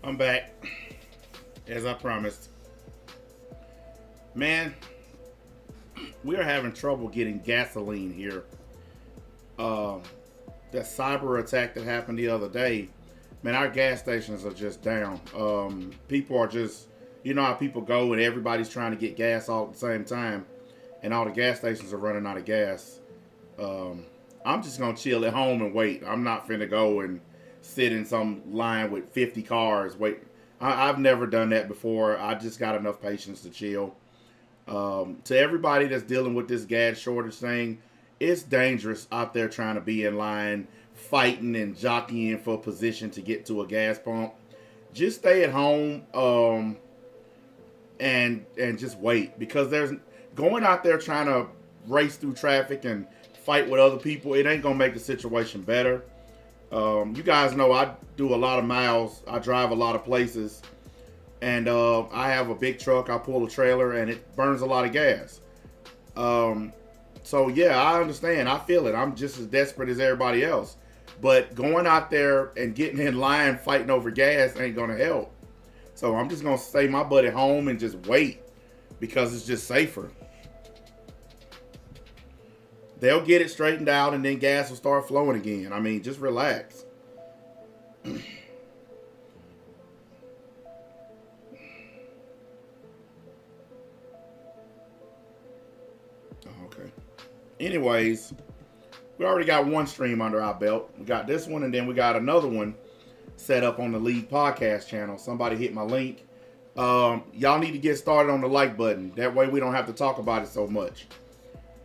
I'm back, as I promised. Man, we are having trouble getting gasoline here. Um, that cyber attack that happened the other day, man, our gas stations are just down. People are just, you know how people go and everybody's trying to get gas all at the same time, and all the gas stations are running out of gas. Um, I'm just gonna chill at home and wait. I'm not finna go and sit in some line with 50 cars. Wait, I've never done that before. I just got enough patience to chill. To everybody that's dealing with this gas shortage thing, it's dangerous out there trying to be in line, fighting and jockeying for position to get to a gas pump. Just stay at home and just wait, because there's going out there trying to race through traffic and fight with other people. It ain't gonna make the situation better. You guys know I do a lot of miles. I drive a lot of places, and I have a big truck. I pull a trailer, and it burns a lot of gas. So yeah, I understand. I feel it. I'm just as desperate as everybody else. But going out there and getting in line fighting over gas ain't gonna help. So I'm just gonna stay my butt at home and just wait, because it's just safer. They'll get it straightened out, and then gas will start flowing again. I mean, just relax. Okay. Anyways, we already got one stream under our belt. We got this one, and then we got another one set up on the League Podcast channel. Somebody hit my link. Y'all need to get started on the like button. That way we don't have to talk about it so much.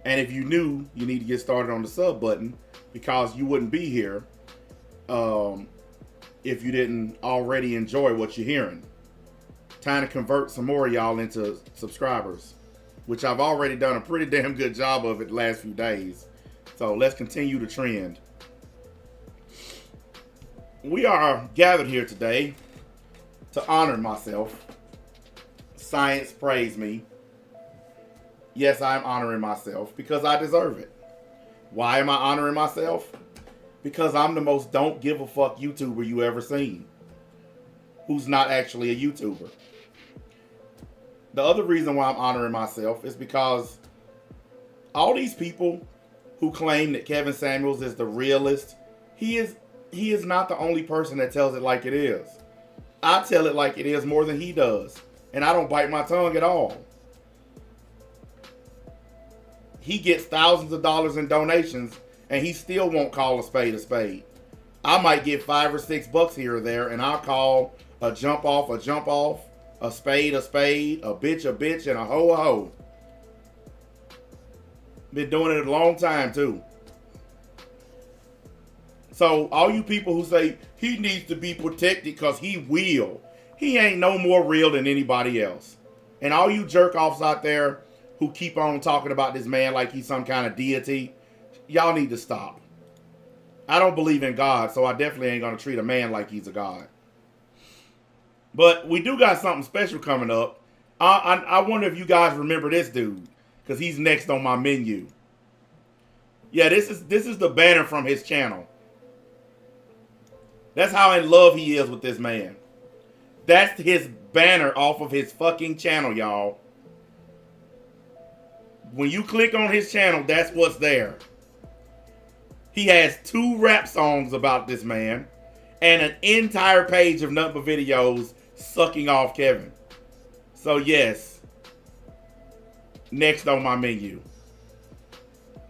And if you new, you need to get started on the sub button, because you wouldn't be here if you didn't already enjoy what you're hearing. Time to convert some more of y'all into subscribers, which I've already done a pretty damn good job of it the last few days. So let's continue the trend. We are gathered here today to honor myself. Science praise me. Yes, I'm honoring myself because I deserve it. Why am I honoring myself? Because I'm the most don't give a fuck YouTuber you ever seen, who's not actually a YouTuber. The other reason why I'm honoring myself is because all these people who claim that Kevin Samuels is the realist, he is not the only person that tells it like it is. I tell it like it is more than he does, and I don't bite my tongue at all. He gets thousands of dollars in donations, and he still won't call a spade a spade. I might get $5 or $6 here or there, and I'll call a jump off, a spade, a bitch, and a hoe. Been doing it a long time, too. So, all you people who say, he needs to be protected because he will. He ain't no more real than anybody else. And all you jerk-offs out there who keep on talking about this man like he's some kind of deity, y'all need to stop. I don't believe in God, so I definitely ain't going to treat a man like he's a god. But we do got something special coming up. I wonder if you guys remember this dude, because he's next on my menu. Yeah, this is the banner from his channel. That's how in love he is with this man. That's his banner off of his fucking channel, y'all. When you click on his channel, that's what's there. He has 2 rap songs about this man and an entire page of nothing but videos sucking off Kevin. So yes, next on my menu.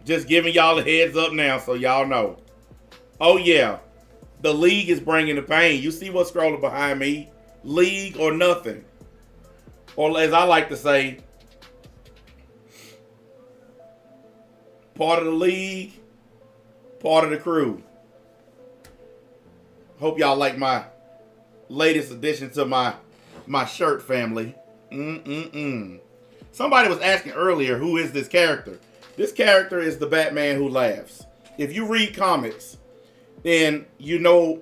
Just giving y'all a heads up now so y'all know. Oh yeah, the League is bringing the pain. You see what's scrolling behind me? League or nothing. Or as I like to say, part of the League, part of the crew. Hope y'all like my latest addition to my shirt family. Somebody was asking earlier, who is this character? This character is the Batman who laughs. If you read comics, then you know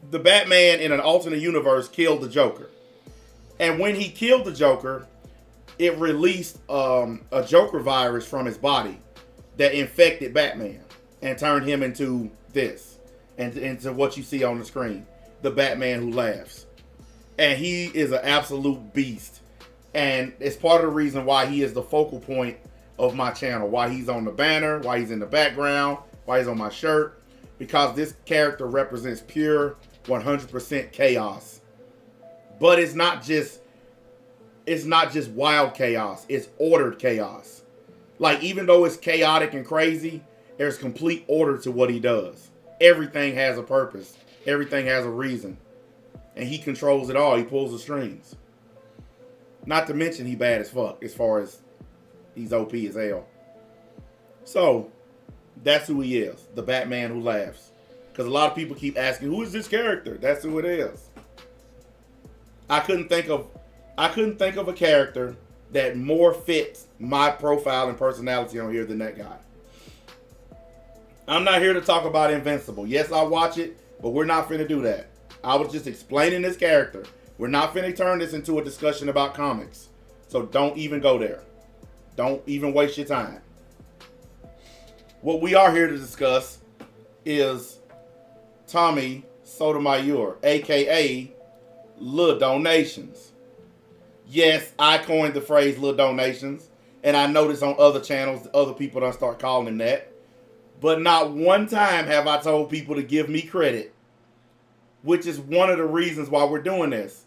the Batman in an alternate universe killed the Joker. And when he killed the Joker, it released a Joker virus from his body that infected Batman and turned him into this and into what you see on the screen. the Batman Who Laughs. And he is an absolute beast. And it's part of the reason why he is the focal point of my channel. Why he's on the banner, why he's in the background, why he's on my shirt. Because this character represents pure 100% chaos. But it's not just wild chaos. It's ordered chaos. Like, even though it's chaotic and crazy, there's complete order to what he does. Everything has a purpose. Everything has a reason. And he controls it all. He pulls the strings. Not to mention he bad as fuck as far as he's OP as hell. So, that's who he is. The Batman Who Laughs. Because a lot of people keep asking, who is this character? That's who it is. I couldn't think of a character that more fits my profile and personality on here than that guy. I'm not here to talk about Invincible. Yes, I watch it, but we're not finna do that. I was just explaining this character. We're not finna turn this into a discussion about comics. So don't even go there. Don't even waste your time. What we are here to discuss is Tommy Sotomayor, aka Lil Donations. Yes, I coined the phrase Lil Donations, and I noticed on other channels, other people don't start calling him that. But not one time have I told people to give me credit, which is one of the reasons why we're doing this.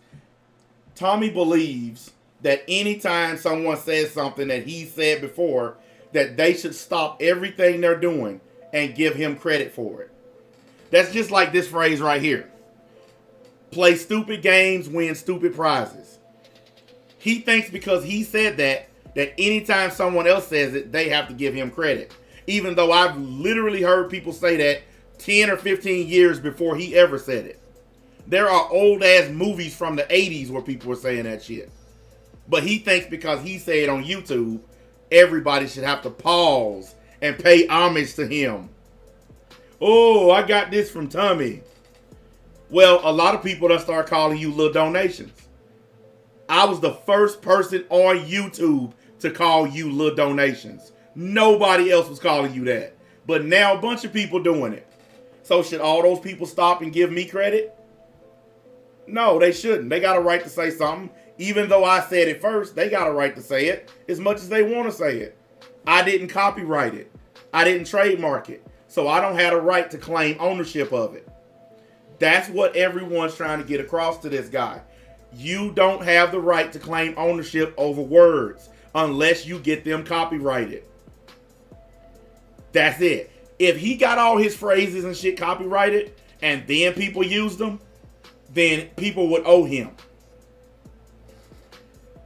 Tommy believes that anytime someone says something that he said before, that they should stop everything they're doing and give him credit for it. That's just like this phrase right here. Play stupid games, win stupid prizes. He thinks because he said that anytime someone else says it, they have to give him credit. Even though I've literally heard people say that 10 or 15 years before he ever said it. There are old ass movies from the 80s where people were saying that shit. But he thinks because he said it on YouTube, everybody should have to pause and pay homage to him. Oh, I got this from Tommy. Well, a lot of people done start calling you Lil Donations. I was the first person on YouTube to call you Lil Donations. Nobody else was calling you that. But now a bunch of people doing it. So should all those people stop and give me credit? No, they shouldn't. They got a right to say something. Even though I said it first, they got a right to say it as much as they want to say it. I didn't copyright it. I didn't trademark it. So I don't have a right to claim ownership of it. That's what everyone's trying to get across to this guy. You don't have the right to claim ownership over words unless you get them copyrighted. That's it. If he got all his phrases and shit copyrighted and then people used them, then people would owe him.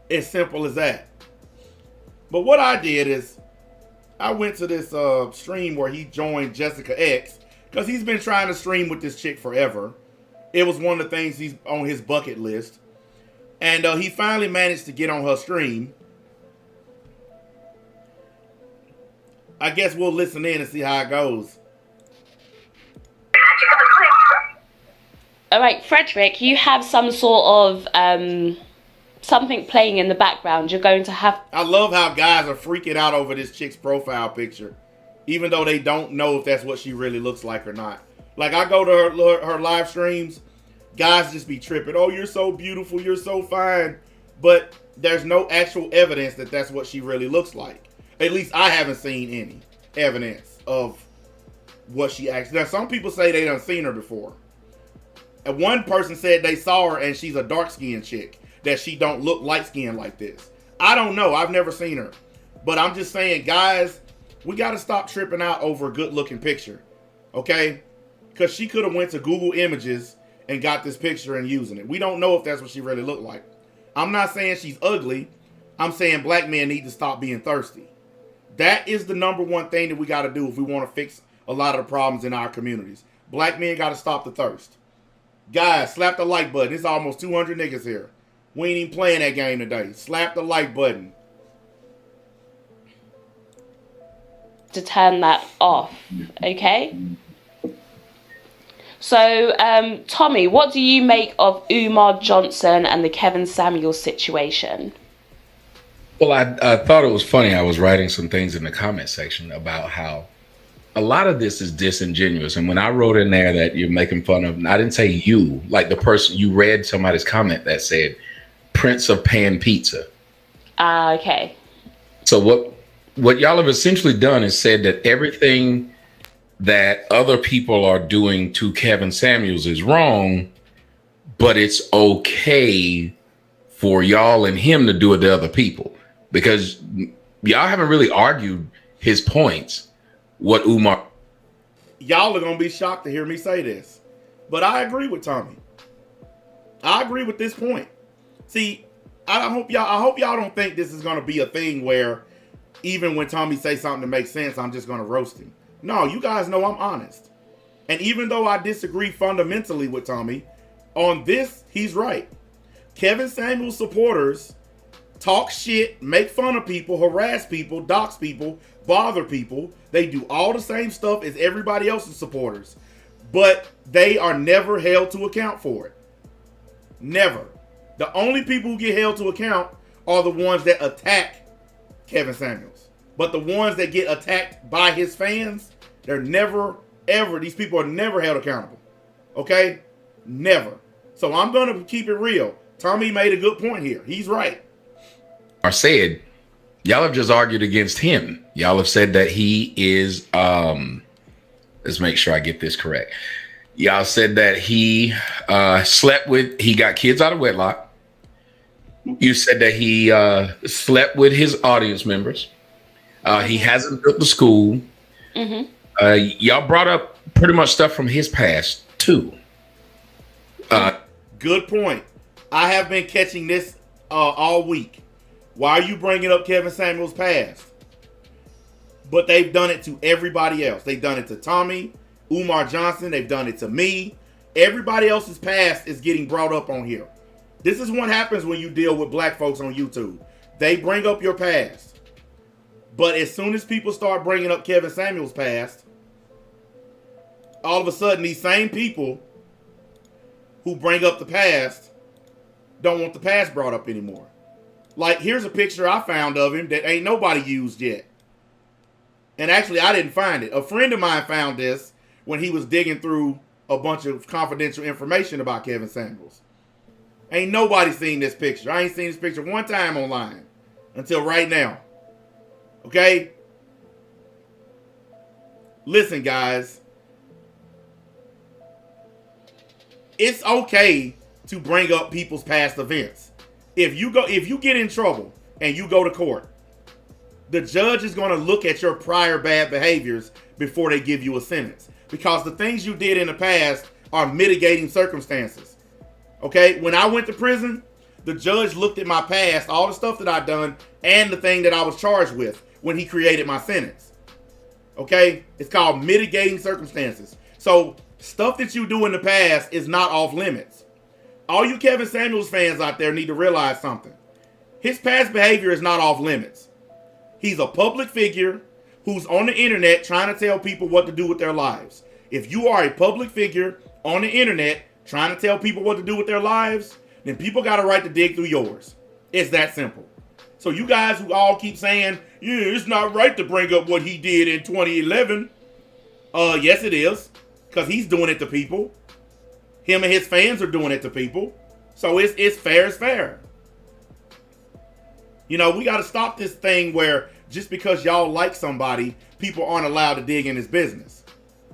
As simple as that. But what I did is I went to this stream where he joined Jessica X because he's been trying to stream with this chick forever. It was one of the things he's on his bucket list. And he finally managed to get on her stream. I guess we'll listen in and see how it goes. All right, Frederick, you have some sort of something playing in the background. You're going to have... I love how guys are freaking out over this chick's profile picture, even though they don't know if that's what she really looks like or not. Like, I go to her live streams, guys just be tripping. Oh, you're so beautiful, you're so fine. But there's no actual evidence that that's what she really looks like. At least I haven't seen any evidence of what she actually... Now, some people say they done seen her before. And one person said they saw her and she's a dark-skinned chick, that she don't look light-skinned like this. I don't know. I've never seen her. But I'm just saying, guys, we got to stop tripping out over a good-looking picture. Okay? Because she could have went to Google Images and got this picture and using it. We don't know if that's what she really looked like. I'm not saying she's ugly. I'm saying black men need to stop being thirsty. That is the number one thing that we got to do if we want to fix a lot of the problems in our communities. Black men got to stop the thirst. Guys, slap the like button. It's almost 200 niggas here. We ain't even playing that game today. Slap the like button. To turn that off, okay? So, Tommy, what do you make of Umar Johnson and the Kevin Samuels situation? Well, I thought it was funny. I was writing some things in the comment section about how a lot of this is disingenuous. And when I wrote in there that you're making fun of, I didn't say you, like the person you read somebody's comment that said Prince of Pan Pizza. Okay. So what y'all have essentially done is said that everything that other people are doing to Kevin Samuels is wrong, but it's okay for y'all and him to do it to other people, because y'all haven't really argued his points. What Umar, Y'all are gonna be shocked to hear me say this, but I agree with Tommy. I agree with this point. See, I hope y'all don't think this is gonna be a thing where even when Tommy says something that makes sense, I'm just gonna roast him. No, you guys know I'm honest. And even though I disagree fundamentally with Tommy, on this, he's right. Kevin Samuels supporters talk shit, make fun of people, harass people, dox people, bother people. They do all the same stuff as everybody else's supporters. But they are never held to account for it. Never. The only people who get held to account are the ones that attack Kevin Samuels. But the ones that get attacked by his fans, they're never, ever, these people are never held accountable. Okay? Never. So I'm going to keep it real. Tommy made a good point here. He's right. said, y'all have just argued against him. Y'all have said that he is, let's make sure I get this correct. Y'all said that he he got kids out of wedlock. You said that he slept with his audience members. He hasn't built the school. Mm-hmm. Y'all brought up pretty much stuff from his past, too. Good point. I have been catching this all week. Why are you bringing up Kevin Samuels' past? But they've done it to everybody else. They've done it to Tommy, Umar Johnson. They've done it to me. Everybody else's past is getting brought up on here. This is what happens when you deal with black folks on YouTube. They bring up your past. But as soon as people start bringing up Kevin Samuels' past, all of a sudden these same people who bring up the past don't want the past brought up anymore. Like, here's a picture I found of him that ain't nobody used yet. And actually, I didn't find it. A friend of mine found this when he was digging through a bunch of confidential information about Kevin Samuels. Ain't nobody seen this picture. I ain't seen this picture one time online until right now. Okay? Listen, guys. It's okay to bring up people's past events. If you get in trouble and you go to court, the judge is going to look at your prior bad behaviors before they give you a sentence. Because the things you did in the past are mitigating circumstances. Okay? When I went to prison, the judge looked at my past, all the stuff that I'd done, and the thing that I was charged with when he created my sentence. Okay? It's called mitigating circumstances. So, stuff that you do in the past is not off limits. All you Kevin Samuels fans out there need to realize something. His past behavior is not off limits. He's a public figure who's on the internet trying to tell people what to do with their lives. If you are a public figure on the internet trying to tell people what to do with their lives, then people got a right to dig through yours. It's that simple. So you guys who all keep saying, yeah, it's not right to bring up what he did in 2011. Yes, it is. Because he's doing it to people. Him and his fans are doing it to people. So it's fair as fair. You know, we got to stop this thing where just because y'all like somebody, people aren't allowed to dig in his business.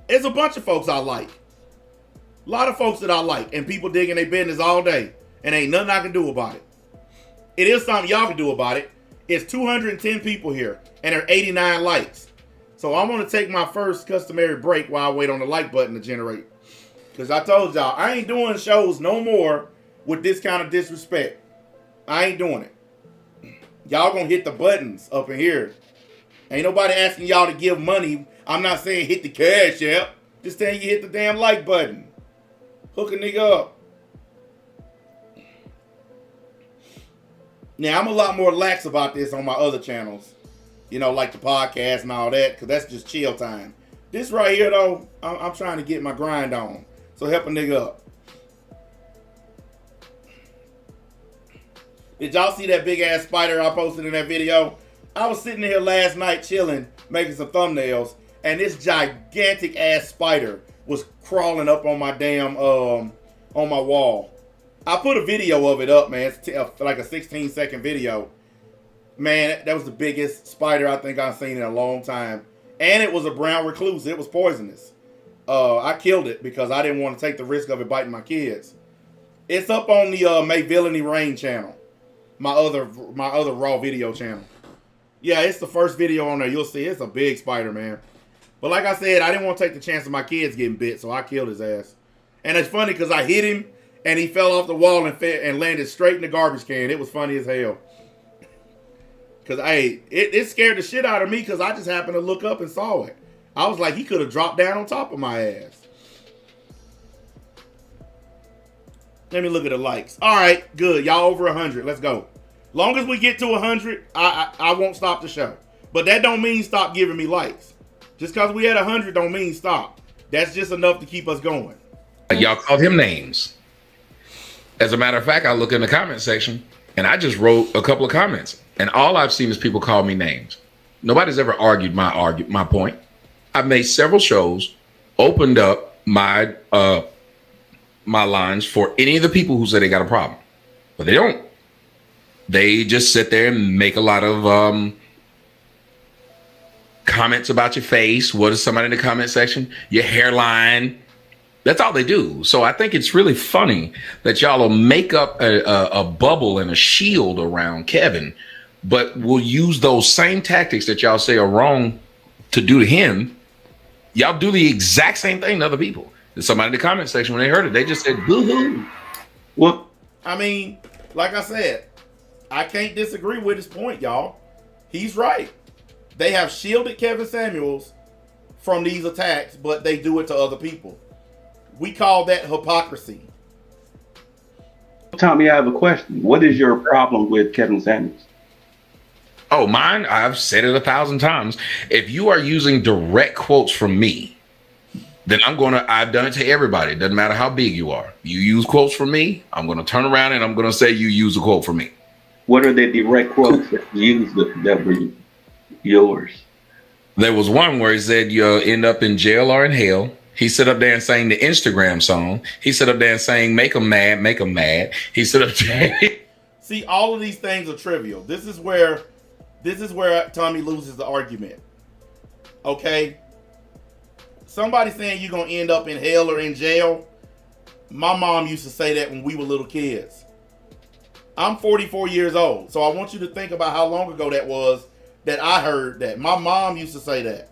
There's a bunch of folks I like. A lot of folks that I like. And people dig in their business all day. And ain't nothing I can do about it. It is something y'all can do about it. It's 210 people here. And there are 89 likes. So I'm going to take my first customary break while I wait on the like button to generate. Because I told y'all, I ain't doing shows no more with this kind of disrespect. I ain't doing it. Y'all going to hit the buttons up in here. Ain't nobody asking y'all to give money. I'm not saying hit the cash app. Just saying you hit the damn like button. Hook a nigga up. Now, I'm a lot more lax about this on my other channels. You know, like the podcast and all that, because that's just chill time. This right here, though, I'm trying to get my grind on. So help a nigga up. Did y'all see that big ass spider I posted in that video? I was sitting here last night chilling, making some thumbnails, and this gigantic ass spider was crawling up on my damn on my wall. I put a video of it up, man. It's like a 16-second video. Man, that was the biggest spider I think I've seen in a long time. And it was a brown recluse. It was poisonous. I killed it because I didn't want to take the risk of it biting my kids. It's up on the May Villainy Rain channel. My other raw video channel. Yeah, it's the first video on there. You'll see it's a big spider, man. But like I said, I didn't want to take the chance of my kids getting bit, so I killed his ass. And it's funny because I hit him, and he fell off the wall and landed straight in the garbage can. It was funny as hell. Because, hey, it scared the shit out of me because I just happened to look up and saw it. I was like, he could have dropped down on top of my ass. Let me look at the likes. All right, good. Y'all over 100. Let's go. Long as we get to 100, I won't stop the show. But that don't mean stop giving me likes. Just because we at 100 don't mean stop. That's just enough to keep us going. Y'all called him names. As a matter of fact, I look in the comment section and I just wrote a couple of comments. And all I've seen is people call me names. Nobody's ever argued my point. I've made several shows, opened up my lines for any of the people who say they got a problem. But they don't. They just sit there and make a lot of comments about your face. What is somebody in the comment section? Your hairline. That's all they do. So I think it's really funny that y'all will make up a bubble and a shield around Kevin, but will use those same tactics that y'all say are wrong to do to him. Y'all do the exact same thing to other people. And somebody in the comment section, when they heard it, they just said, boo-hoo. Well, I mean, like I said, I can't disagree with his point, y'all. He's right. They have shielded Kevin Samuels from these attacks, but they do it to other people. We call that hypocrisy. Tommy, I have a question. What is your problem with Kevin Samuels? Oh, mine? I've said it 1,000 times. If you are using direct quotes from me, then I've done it to everybody. It doesn't matter how big you are. You use quotes from me, I'm going to turn around and I'm going to say you use a quote from me. What are the direct quotes that you used that were yours? There was one where he said you'll end up in jail or in hell. He stood up there and sang the Instagram song. He stood up there and sang "Make 'em mad, make 'em mad." He stood up there. See, all of these things are trivial. This is where Tommy loses the argument. Okay? Somebody saying you're gonna end up in hell or in jail. My mom used to say that when we were little kids. I'm 44 years old, so I want you to think about how long ago that was that I heard that. My mom used to say that.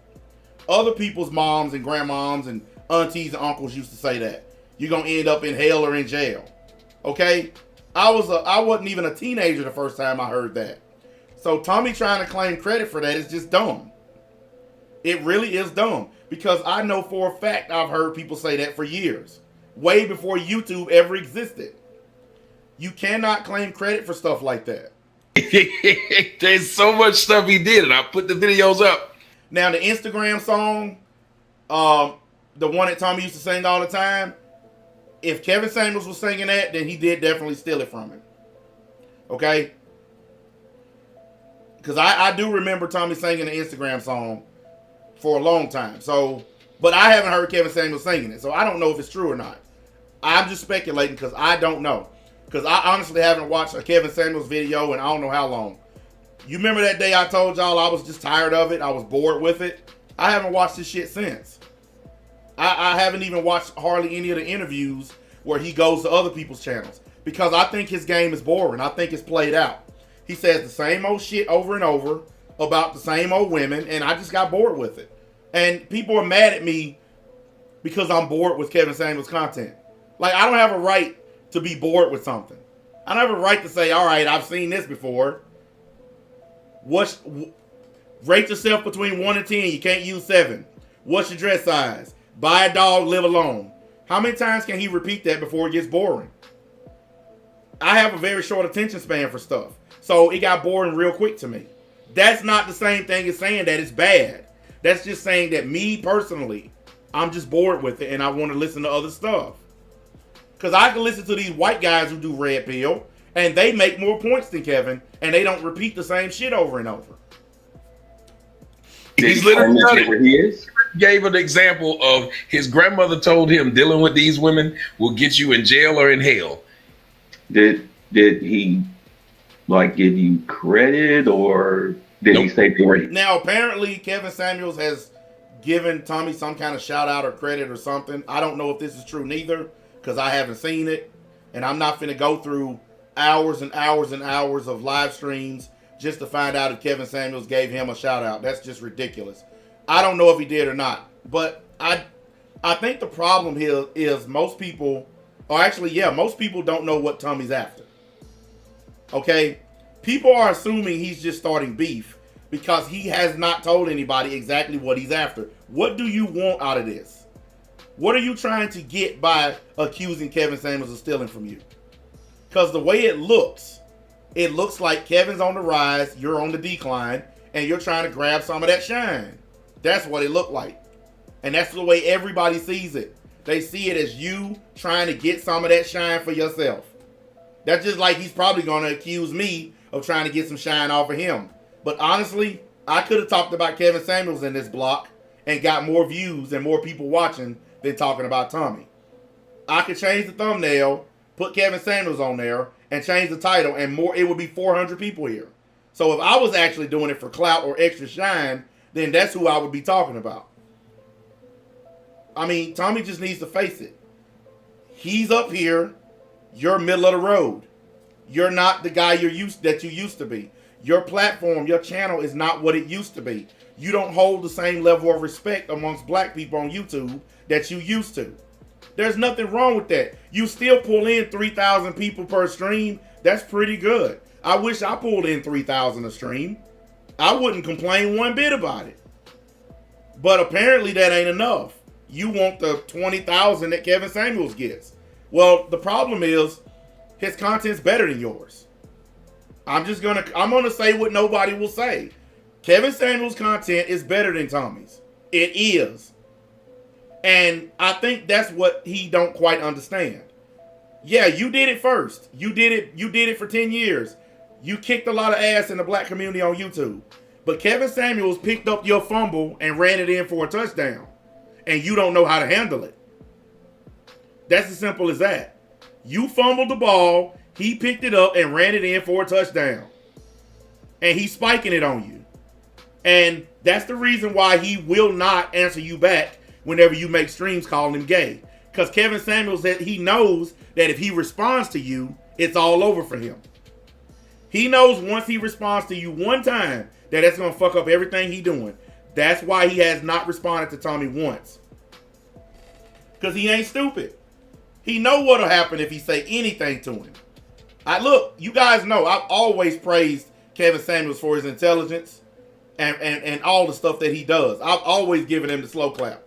Other people's moms and grandmoms and aunties and uncles used to say that. You're going to end up in hell or in jail. Okay? I wasn't even a teenager the first time I heard that. So Tommy trying to claim credit for that is just dumb. It really is dumb. Because I know for a fact I've heard people say that for years. Way before YouTube ever existed. You cannot claim credit for stuff like that. There's so much stuff he did, and I put the videos up. Now, the Instagram song, the one that Tommy used to sing all the time, if Kevin Samuels was singing that, then he did definitely steal it from him. Okay? Because I do remember Tommy singing the Instagram song for a long time. So, but I haven't heard Kevin Samuels singing it, so I don't know if it's true or not. I'm just speculating because I don't know. Because I honestly haven't watched a Kevin Samuels video in I don't know how long. You remember that day I told y'all I was just tired of it? I was bored with it. I haven't watched this shit since. I haven't even watched hardly any of the interviews where he goes to other people's channels. Because I think his game is boring. I think it's played out. He says the same old shit over and over about the same old women. And I just got bored with it. And people are mad at me because I'm bored with Kevin Samuels' content. Like, I don't have a right to be bored with something. I don't have a right to say, all right, I've seen this before. Rate yourself between 1 and 10. You can't use 7. What's your dress size? Buy a dog, live alone. How many times can he repeat that before it gets boring? I have a very short attention span for stuff. So it got boring real quick to me. That's not the same thing as saying that it's bad. That's just saying that me personally, I'm just bored with it and I want to listen to other stuff. Because I can listen to these white guys who do Red Pill, and they make more points than Kevin, and they don't repeat the same shit over and over. He's claim that they literally were his? gave an example of his grandmother told him dealing with these women will get you in jail or in hell. Did he like give you credit, or did he Nope. say they were? Now, apparently, Kevin Samuels has given Tommy some kind of shout out or credit or something. I don't know if this is true neither, because I haven't seen it, and I'm not finna go through hours and hours and hours of live streams just to find out if Kevin Samuels gave him a shout out. That's just ridiculous. I don't know if he did or not, but I think the problem here is most people, or actually, yeah, most people don't know what Tommy's after. Okay? People are assuming he's just starting beef because he has not told anybody exactly what he's after. What do you want out of this? What are you trying to get by accusing Kevin Samuels of stealing from you? Because the way it looks like Kevin's on the rise, you're on the decline, and you're trying to grab some of that shine. That's what it looked like. And that's the way everybody sees it. They see it as you trying to get some of that shine for yourself. That's just like he's probably going to accuse me of trying to get some shine off of him. But honestly, I could have talked about Kevin Samuels in this block and got more views and more people watching than talking about Tommy. I could change the thumbnail, put Kevin Samuels on there, and change the title, and more. It would be 400 people here. So if I was actually doing it for clout or extra shine, then that's who I would be talking about. I mean, Tommy just needs to face it. He's up here. You're middle of the road. You're not the guy you used to be. Your platform, your channel is not what it used to be. You don't hold the same level of respect amongst black people on YouTube that you used to. There's nothing wrong with that. You still pull in 3,000 people per stream. That's pretty good. I wish I pulled in 3,000 a stream. I wouldn't complain one bit about it. But apparently that ain't enough. You want the 20,000 that Kevin Samuels gets. Well, the problem is his content's better than yours. I'm gonna say what nobody will say. Kevin Samuels' content is better than Tommy's. It is. And I think that's what he don't quite understand. Yeah, you did it first. You did it for 10 years. You kicked a lot of ass in the black community on YouTube. But Kevin Samuels picked up your fumble and ran it in for a touchdown. And you don't know how to handle it. That's as simple as that. You fumbled the ball, he picked it up and ran it in for a touchdown. And he's spiking it on you. And that's the reason why he will not answer you back whenever you make streams calling him gay. Because Kevin Samuels, he knows that if he responds to you, it's all over for him. He knows once he responds to you one time that that's going to fuck up everything he's doing. That's why he has not responded to Tommy once. Because he ain't stupid. He know what'll happen if he say anything to him. Look, you guys know I've always praised Kevin Samuels for his intelligence and all the stuff that he does. I've always given him the slow clap.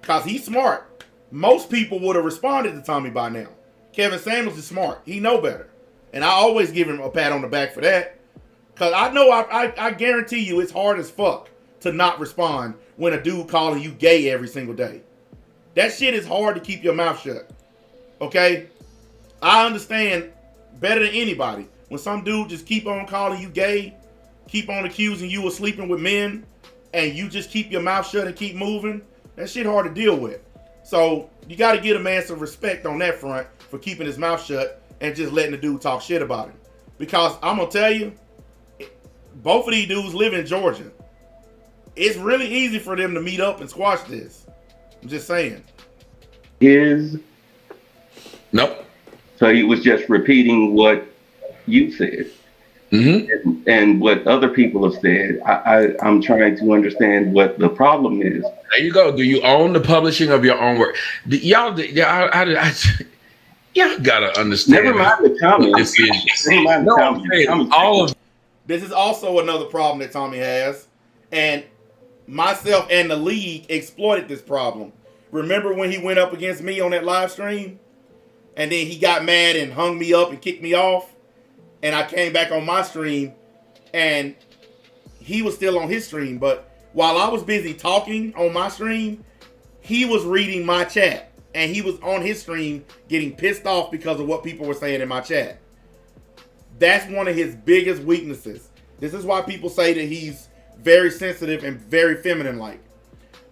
Because he's smart. Most people would have responded to Tommy by now. Kevin Samuels is smart. He know better. And I always give him a pat on the back for that. Because I know, I guarantee you it's hard as fuck to not respond when a dude calling you gay every single day. That shit is hard to keep your mouth shut. Okay? I understand better than anybody when some dude just keep on calling you gay, keep on accusing you of sleeping with men, and you just keep your mouth shut and keep moving. That shit hard to deal with. So you got to give a man some respect on that front for keeping his mouth shut and just letting the dude talk shit about him. Because I'm going to tell you, both of these dudes live in Georgia. It's really easy for them to meet up and squash this. I'm just saying. Nope. So he was just repeating what you said. Mm-hmm. And what other people have said. I'm trying to understand what the problem is. There you go. Do you own the publishing of your own work? Y'all gotta understand. Never mind the comments. This is also another problem that Tommy has, and myself and the league exploited this problem. Remember when he went up against me on that live stream, and then he got mad and hung me up and kicked me off? And I came back on my stream, and he was still on his stream. But while I was busy talking on my stream, he was reading my chat. And he was on his stream getting pissed off because of what people were saying in my chat. That's one of his biggest weaknesses. This is why people say that he's very sensitive and very feminine-like.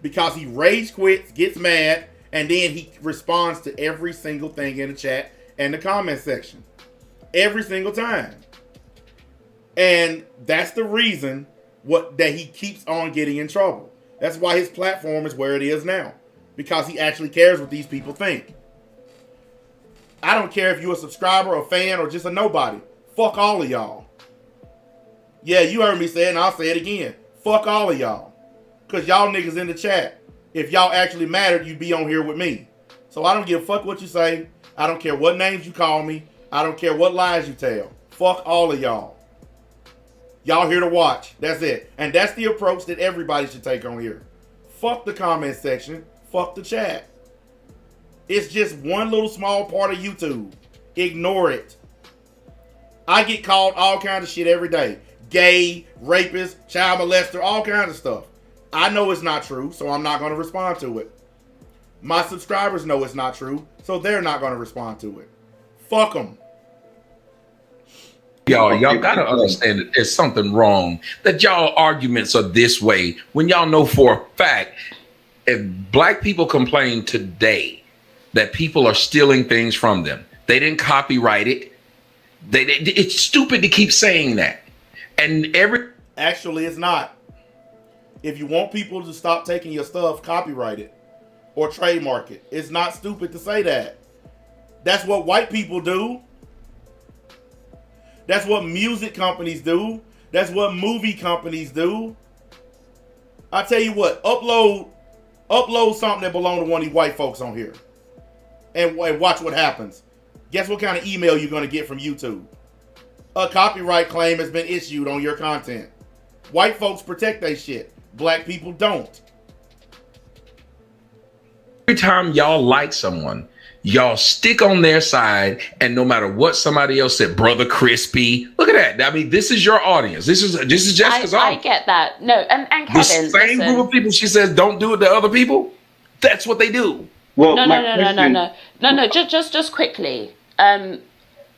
Because he rage quits, gets mad, and then he responds to every single thing in the chat and the comment section. Every single time. And that's the reason that he keeps on getting in trouble. That's why his platform is where it is now. Because he actually cares what these people think. I don't care if you're a subscriber, a fan, or just a nobody. Fuck all of y'all. Yeah, you heard me say it, and I'll say it again. Fuck all of y'all. Because y'all niggas in the chat, if y'all actually mattered, you'd be on here with me. So I don't give a fuck what you say. I don't care what names you call me. I don't care what lies you tell. Fuck all of y'all. Y'all here to watch. That's it. And that's the approach that everybody should take on here. Fuck the comment section. Fuck the chat. It's just one little small part of YouTube. Ignore it. I get called all kinds of shit every day. Gay, rapist, child molester, all kinds of stuff. I know it's not true, so I'm not going to respond to it. My subscribers know it's not true, so they're not going to respond to it. Fuck them. Y'all gotta understand that there's something wrong. That y'all arguments are this way when y'all know for a fact if black people complain today that people are stealing things from them, they didn't copyright it. It's stupid to keep saying that. And actually, it's not. If you want people to stop taking your stuff, copyright it or trademark it. It's not stupid to say that. That's what white people do. That's what music companies do. That's what movie companies do. I tell you what, upload something that belongs to one of these white folks on here. And watch what happens. Guess what kind of email you're going to get from YouTube? A copyright claim has been issued on your content. White folks protect their shit. Black people don't. Every time y'all like someone, y'all stick on their side, and no matter what somebody else said, Brother Crispy, look at that. I mean, this is your audience. This is Jessica's audience. I get that. No, and Kevin, the same group of people she says don't do it to other people. That's what they do. Well, no. Just quickly.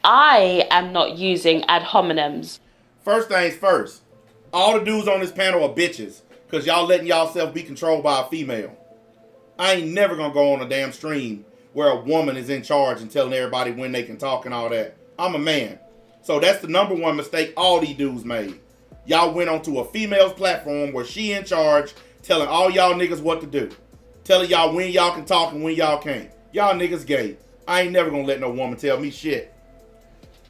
I am not using ad hominems. First things first. All the dudes on this panel are bitches because y'all letting y'allself be controlled by a female. I ain't never gonna go on a damn stream where a woman is in charge and telling everybody when they can talk and all that. I'm a man. So that's the number one mistake all these dudes made. Y'all went onto a female's platform where she in charge, telling all y'all niggas what to do. Telling y'all when y'all can talk and when y'all can't. Y'all niggas gay. I ain't never gonna let no woman tell me shit.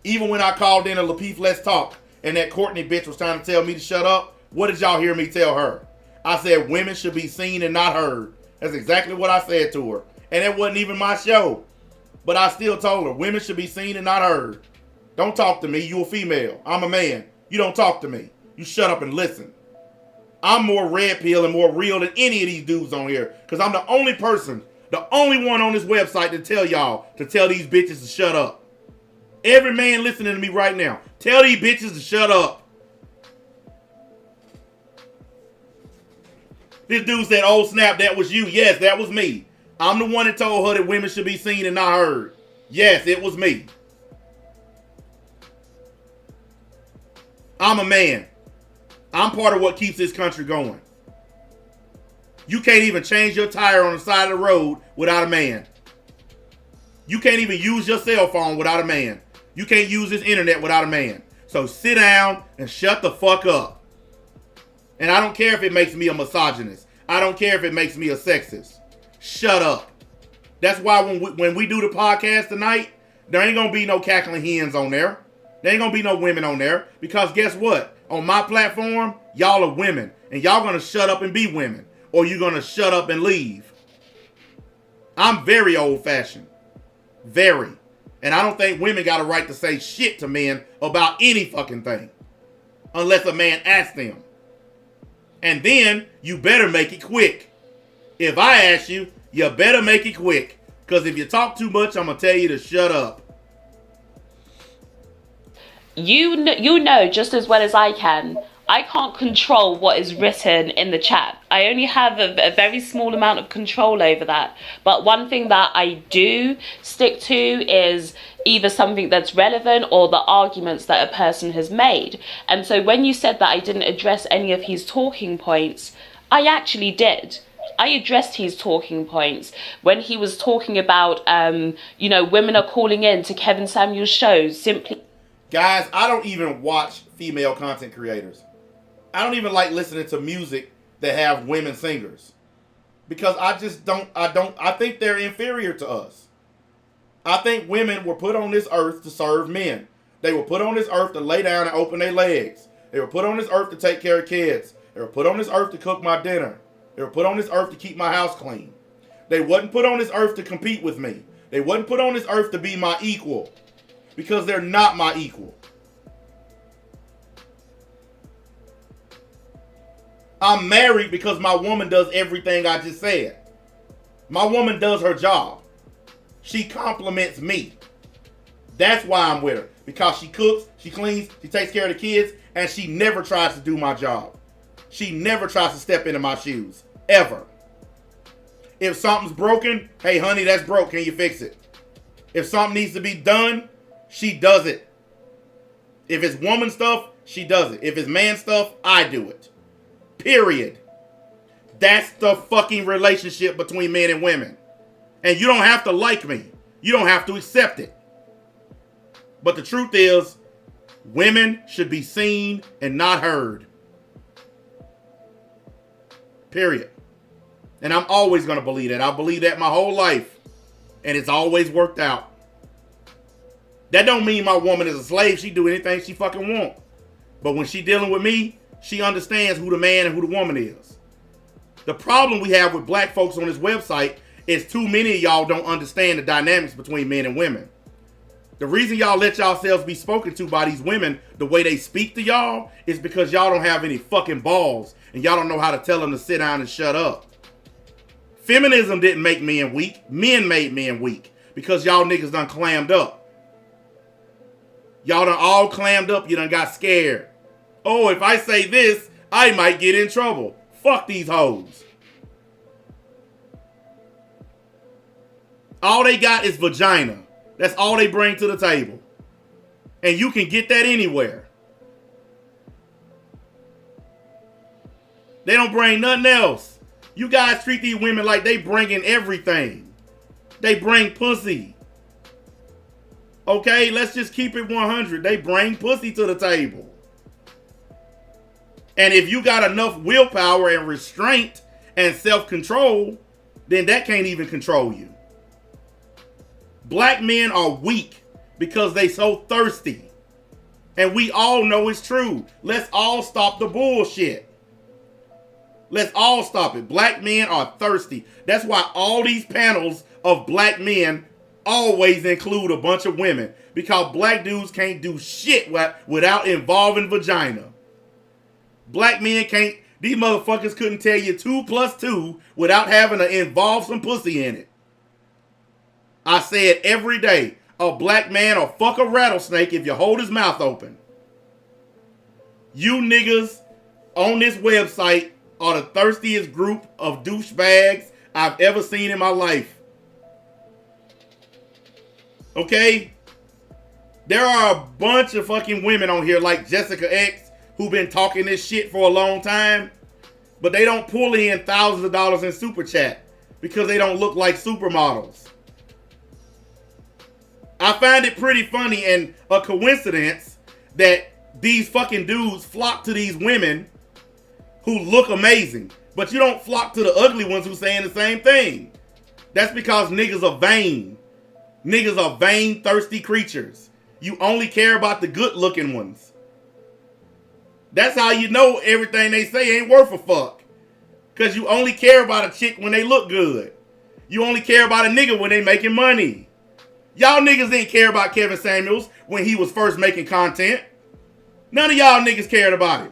Even when I called in a Lapeef Let's Talk and that Courtney bitch was trying to tell me to shut up, what did y'all hear me tell her? I said women should be seen and not heard. That's exactly what I said to her. And it wasn't even my show. But I still told her, women should be seen and not heard. Don't talk to me, you a female. I'm a man. You don't talk to me. You shut up and listen. I'm more red pill and more real than any of these dudes on here. Because I'm the only person, the only one on this website to tell y'all to tell these bitches to shut up. Every man listening to me right now, tell these bitches to shut up. This dude said, oh snap, that was you. Yes, that was me. I'm the one that told her that women should be seen and not heard. Yes, it was me. I'm a man. I'm part of what keeps this country going. You can't even change your tire on the side of the road without a man. You can't even use your cell phone without a man. You can't use this internet without a man. So sit down and shut the fuck up. And I don't care if it makes me a misogynist. I don't care if it makes me a sexist. Shut up. That's why when we do the podcast tonight, there ain't gonna be no cackling hens on there. There ain't gonna be no women on there. Because guess what? On my platform, y'all are women. And y'all gonna shut up and be women. Or you're gonna shut up and leave. I'm very old-fashioned. Very. And I don't think women got a right to say shit to men about any fucking thing. Unless a man asks them. And then, you better make it quick. If I ask you, you better make it quick. Because if you talk too much, I'm going to tell you to shut up. You know just as well as I can, I can't control what is written in the chat. I only have a very small amount of control over that. But one thing that I do stick to is either something that's relevant or the arguments that a person has made. And so when you said that I didn't address any of his talking points, I actually did. I addressed his talking points when he was talking about, women are calling in to Kevin Samuel's shows simply. Guys, I don't even watch female content creators. I don't even like listening to music that have women singers. Because I think they're inferior to us. I think women were put on this earth to serve men. They were put on this earth to lay down and open their legs. They were put on this earth to take care of kids. They were put on this earth to cook my dinner. They were put on this earth to keep my house clean. They wasn't put on this earth to compete with me. They wasn't put on this earth to be my equal. Because they're not my equal. I'm married because my woman does everything I just said. My woman does her job. She compliments me. That's why I'm with her. Because she cooks, she cleans, she takes care of the kids, and she never tries to do my job. She never tries to step into my shoes. Ever. If something's broken, hey honey, that's broke. Can you fix it? If something needs to be done, she does it. If it's woman stuff, she does it. If it's man stuff, I do it. Period. That's the fucking relationship between men and women. And you don't have to like me. You don't have to accept it. But the truth is, women should be seen and not heard. Period. And I'm always going to believe that. I believe that my whole life. And it's always worked out. That don't mean my woman is a slave. She do anything she fucking want. But when she dealing with me, she understands who the man and who the woman is. The problem we have with black folks on this website is too many of y'all don't understand the dynamics between men and women. The reason y'all let yourselves be spoken to by these women the way they speak to y'all is because y'all don't have any fucking balls and y'all don't know how to tell them to sit down and shut up. Feminism didn't make men weak. Men made men weak because y'all niggas done clammed up. Y'all done all clammed up. You done got scared. Oh, if I say this, I might get in trouble. Fuck these hoes. All they got is vagina. That's all they bring to the table. And you can get that anywhere. They don't bring nothing else. You guys treat these women like they bringing everything. They bring pussy. Okay, let's just keep it 100. They bring pussy to the table. And if you got enough willpower and restraint and self-control, then that can't even control you. Black men are weak because they so thirsty. And we all know it's true. Let's all stop the bullshit. Let's all stop it. Black men are thirsty. That's why all these panels of black men always include a bunch of women. Because black dudes can't do shit without involving vagina. Black men can't, these motherfuckers couldn't tell you 2 + 2 without having to involve some pussy in it. I say it every day. A black man will fuck a rattlesnake if you hold his mouth open. You niggas on this website are the thirstiest group of douchebags I've ever seen in my life. Okay? There are a bunch of fucking women on here like Jessica X who've been talking this shit for a long time, but they don't pull in thousands of dollars in super chat because they don't look like supermodels. I find it pretty funny and a coincidence that these fucking dudes flock to these women who look amazing, but you don't flock to the ugly ones who saying the same thing. That's because niggas are vain. Niggas are vain, thirsty creatures. You only care about the good looking ones. That's how you know everything they say ain't worth a fuck. Because you only care about a chick when they look good. You only care about a nigga when they making money. Y'all niggas didn't care about Kevin Samuels when he was first making content. None of y'all niggas cared about him.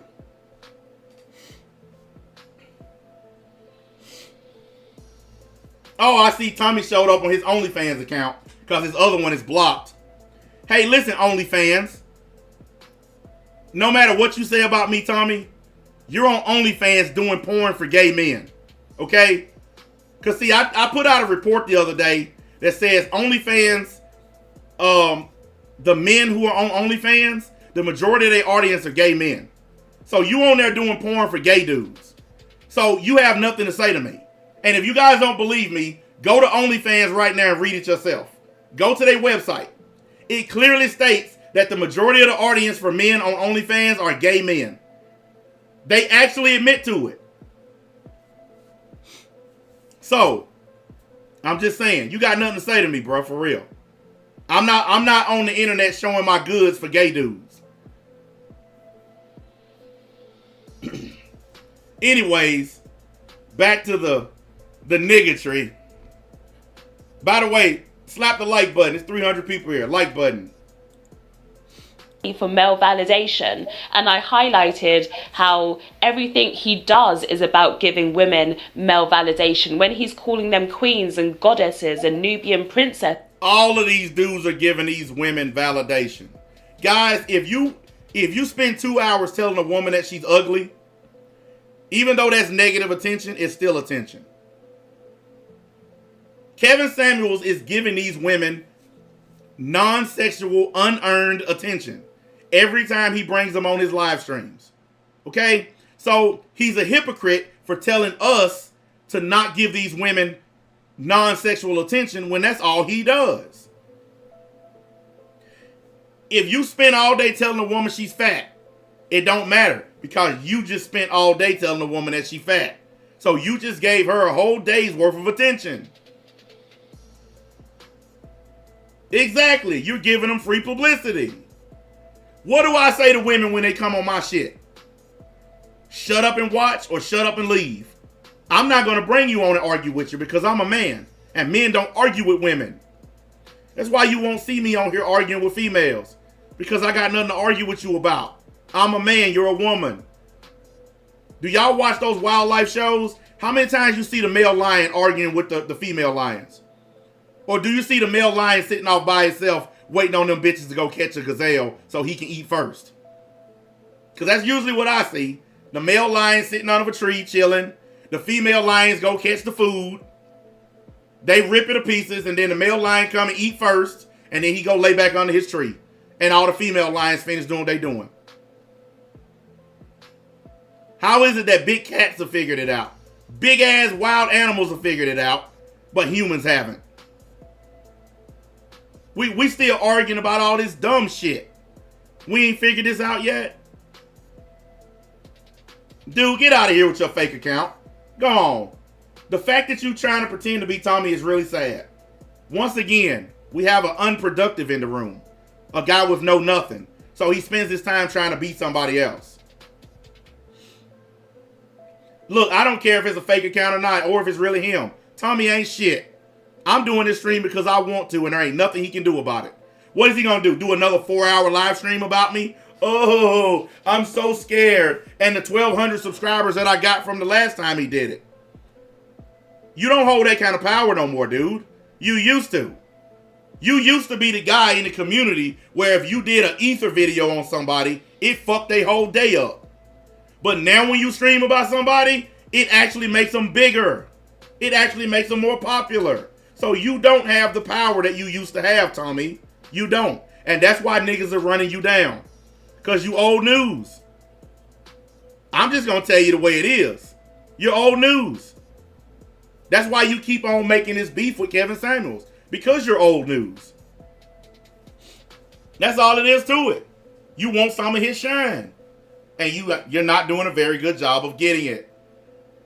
Oh, I see Tommy showed up on his OnlyFans account because his other one is blocked. Hey, listen, OnlyFans. no matter what you say about me, Tommy, you're on OnlyFans doing porn for gay men. Okay? Because, see, I put out a report the other day that says OnlyFans, the men who are on OnlyFans, the majority of their audience are gay men. So you on there doing porn for gay dudes. So you have nothing to say to me. And if you guys don't believe me, go to OnlyFans right now and read it yourself. Go to their website. It clearly states that the majority of the audience for men on OnlyFans are gay men. They actually admit to it. So, I'm just saying, you got nothing to say to me, bro, for real. I'm not on the internet showing my goods for gay dudes. Anyways, back to the niggatry. By the way, slap the like button. It's 300 people here. Like button. For male validation, and I highlighted how everything he does is about giving women male validation when he's calling them queens and goddesses and Nubian princess. All of these dudes are giving these women validation. Guys, if you spend 2 hours telling a woman that she's ugly, even though that's negative attention, it's still attention. Kevin Samuels is giving these women non-sexual, unearned attention every time he brings them on his live streams. Okay? So he's a hypocrite for telling us to not give these women non-sexual attention when that's all he does. If you spend all day telling a woman she's fat, it don't matter because you just spent all day telling a woman that she's fat. So you just gave her a whole day's worth of attention. Exactly. You're giving them free publicity. What do I say to women when they come on my shit? Shut up and watch or shut up and leave. I'm not going to bring you on and argue with you because I'm a man. And men don't argue with women. That's why you won't see me on here arguing with females. Because I got nothing to argue with you about. I'm a man. You're a woman. Do y'all watch those wildlife shows? How many times you see the male lion arguing with the female lions? Or do you see the male lion sitting off by himself waiting on them bitches to go catch a gazelle so he can eat first? Because that's usually what I see. The male lion sitting under a tree chilling. The female lions go catch the food. They rip it to pieces and then the male lion come and eat first. And then he go lay back under his tree. And all the female lions finish doing what they doing. How is it that big cats have figured it out? Big ass wild animals have figured it out. But humans haven't. We still arguing about all this dumb shit. We ain't figured this out yet. Dude, get out of here with your fake account. Go on. The fact that you trying to pretend to be Tommy is really sad. Once again, we have an unproductive in the room. A guy with no nothing. So he spends his time trying to be somebody else. Look, I don't care if it's a fake account or not, or if it's really him. Tommy ain't shit. I'm doing this stream because I want to, and there ain't nothing he can do about it. What is he going to do? Do another 4-hour live stream about me? Oh, I'm so scared. And the 1,200 subscribers that I got from the last time he did it. You don't hold that kind of power no more, dude. You used to. You used to be the guy in the community where if you did an ether video on somebody, it fucked their whole day up. But now when you stream about somebody, it actually makes them bigger. It actually makes them more popular. So you don't have the power that you used to have, Tommy. You don't. And that's why niggas are running you down. Because you old news. I'm just going to tell you the way it is. You're old news. That's why you keep on making this beef with Kevin Samuels. Because you're old news. That's all it is to it. You want some of his shine. And you're not doing a very good job of getting it.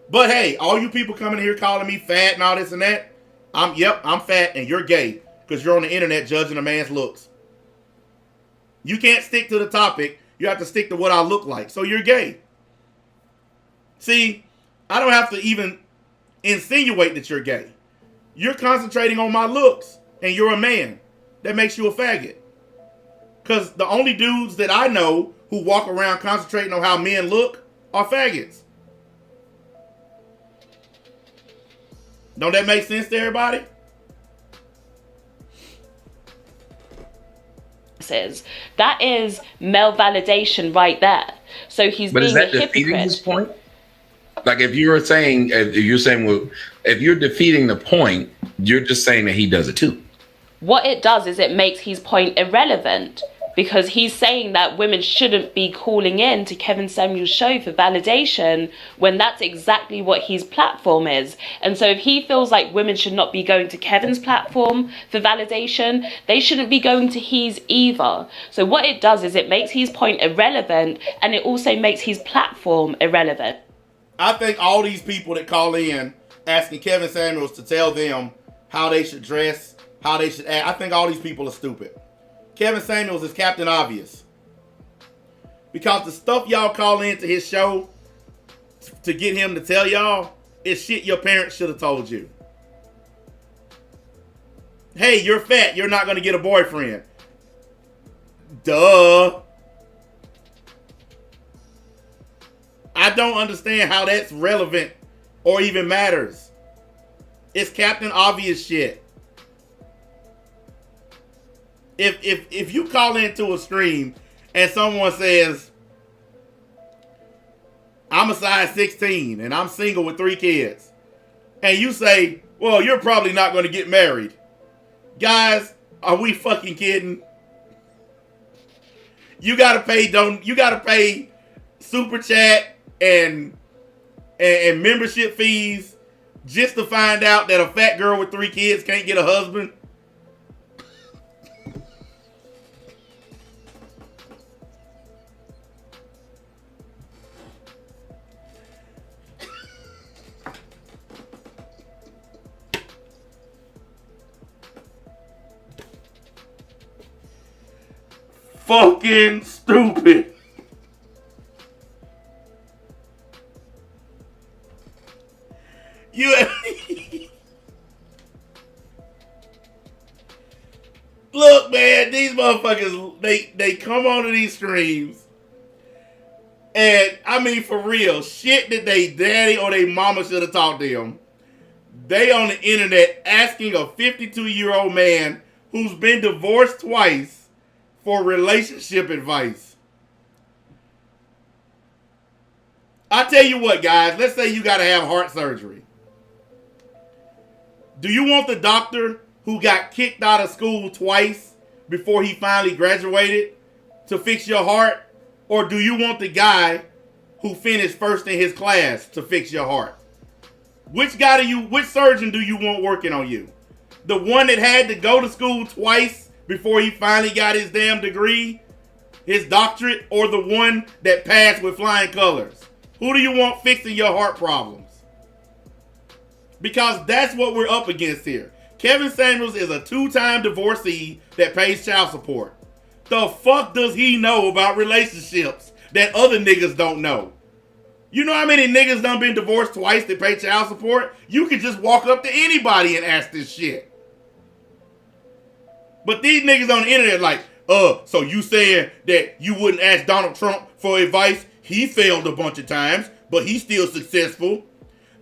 But hey, all you people coming here calling me fat and all this and that. I'm fat and you're gay because you're on the internet judging a man's looks. You can't stick to the topic. You have to stick to what I look like. So you're gay. See, I don't have to even insinuate that you're gay. You're concentrating on my looks and you're a man. That makes you a faggot. Because the only dudes that I know who walk around concentrating on how men look are faggots. Don't that make sense to everybody? That is male validation right there. So he's But is being a that defeating his hypocrite. point? Like if you're saying, well, if you're defeating the point, you're just saying that he does it too. What it does is it makes his point irrelevant, because he's saying that women shouldn't be calling in to Kevin Samuel's show for validation when that's exactly what his platform is. And so if he feels like women should not be going to Kevin's platform for validation, they shouldn't be going to his either. So what it does is it makes his point irrelevant, and it also makes his platform irrelevant. I think all these people that call in asking Kevin Samuels to tell them how they should dress, how they should act, I think all these people are stupid. Kevin Samuels is Captain Obvious. Because the stuff y'all call into his show to get him to tell y'all is shit your parents should have told you. Hey, you're fat, you're not going to get a boyfriend. Duh. I don't understand how that's relevant or even matters. It's Captain Obvious shit. If you call into a stream and someone says, I'm a size 16 and I'm single with 3 kids, and you say, well, you're probably not going to get married. Guys, are we fucking kidding? You gotta pay super chat and membership fees just to find out that a fat girl with 3 kids can't get a husband. Fucking stupid. You look, man, these motherfuckers, they come onto these streams, and I mean for real, shit that they daddy or they mama should have taught them. They on the internet asking a 52-year-old man who's been divorced twice for relationship advice. I tell you what, guys, let's say you got to have heart surgery. Do you want the doctor who got kicked out of school twice before he finally graduated to fix your heart? Or do you want the guy who finished first in his class to fix your heart? Which surgeon do you want working on you? The one that had to go to school twice before he finally got his damn degree, his doctorate, or the one that passed with flying colors? Who do you want fixing your heart problems? Because that's what we're up against here. Kevin Samuels is a 2-time divorcee that pays child support. The fuck does he know about relationships that other niggas don't know? You know how many niggas done been divorced twice that pay child support? You can just walk up to anybody and ask this shit. But these niggas on the internet like, so you saying that you wouldn't ask Donald Trump for advice? He failed a bunch of times, but he's still successful.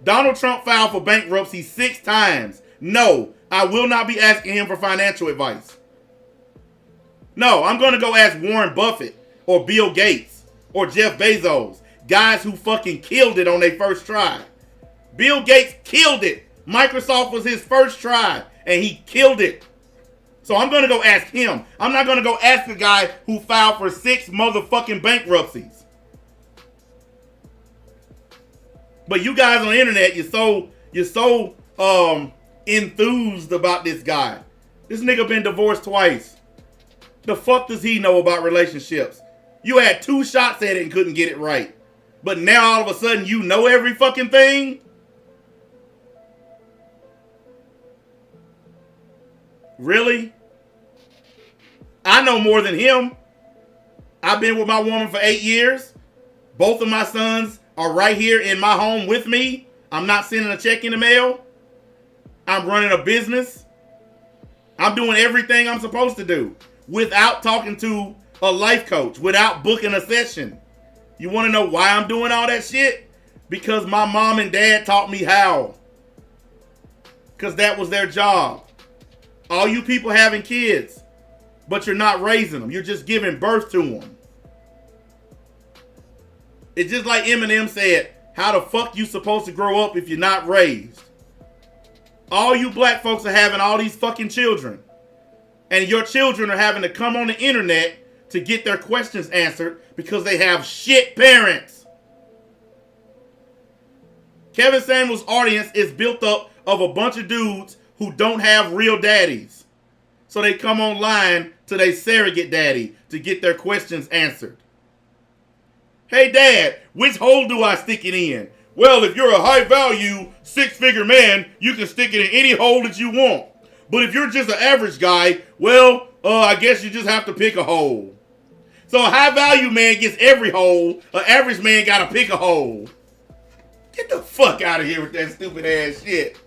Donald Trump filed for bankruptcy 6 times. No, I will not be asking him for financial advice. No, I'm going to go ask Warren Buffett or Bill Gates or Jeff Bezos. Guys who fucking killed it on their first try. Bill Gates killed it. Microsoft was his first try and he killed it. So I'm going to go ask him. I'm not going to go ask the guy who filed for 6 motherfucking bankruptcies. But you guys on the internet, you're so enthused about this guy. This nigga been divorced twice. The fuck does he know about relationships? You had 2 shots at it and couldn't get it right. But now all of a sudden you know every fucking thing? Really? I know more than him. I've been with my woman for 8 years. Both of my sons are right here in my home with me. I'm not sending a check in the mail. I'm running a business. I'm doing everything I'm supposed to do without talking to a life coach, without booking a session. You want to know why I'm doing all that shit? Because my mom and dad taught me how. Because that was their job. All you people having kids, but you're not raising them. You're just giving birth to them. It's just like Eminem said, how the fuck you supposed to grow up if you're not raised? All you black folks are having all these fucking children. And your children are having to come on the internet to get their questions answered because they have shit parents. Kevin Samuels' audience is built up of a bunch of dudes who don't have real daddies. So they come online to their surrogate daddy to get their questions answered. Hey dad, which hole do I stick it in? Well, if you're a high value, 6-figure man, you can stick it in any hole that you want. But if you're just an average guy, well, I guess you just have to pick a hole. So a high value man gets every hole. An average man got to pick a hole. Get the fuck out of here with that stupid ass shit.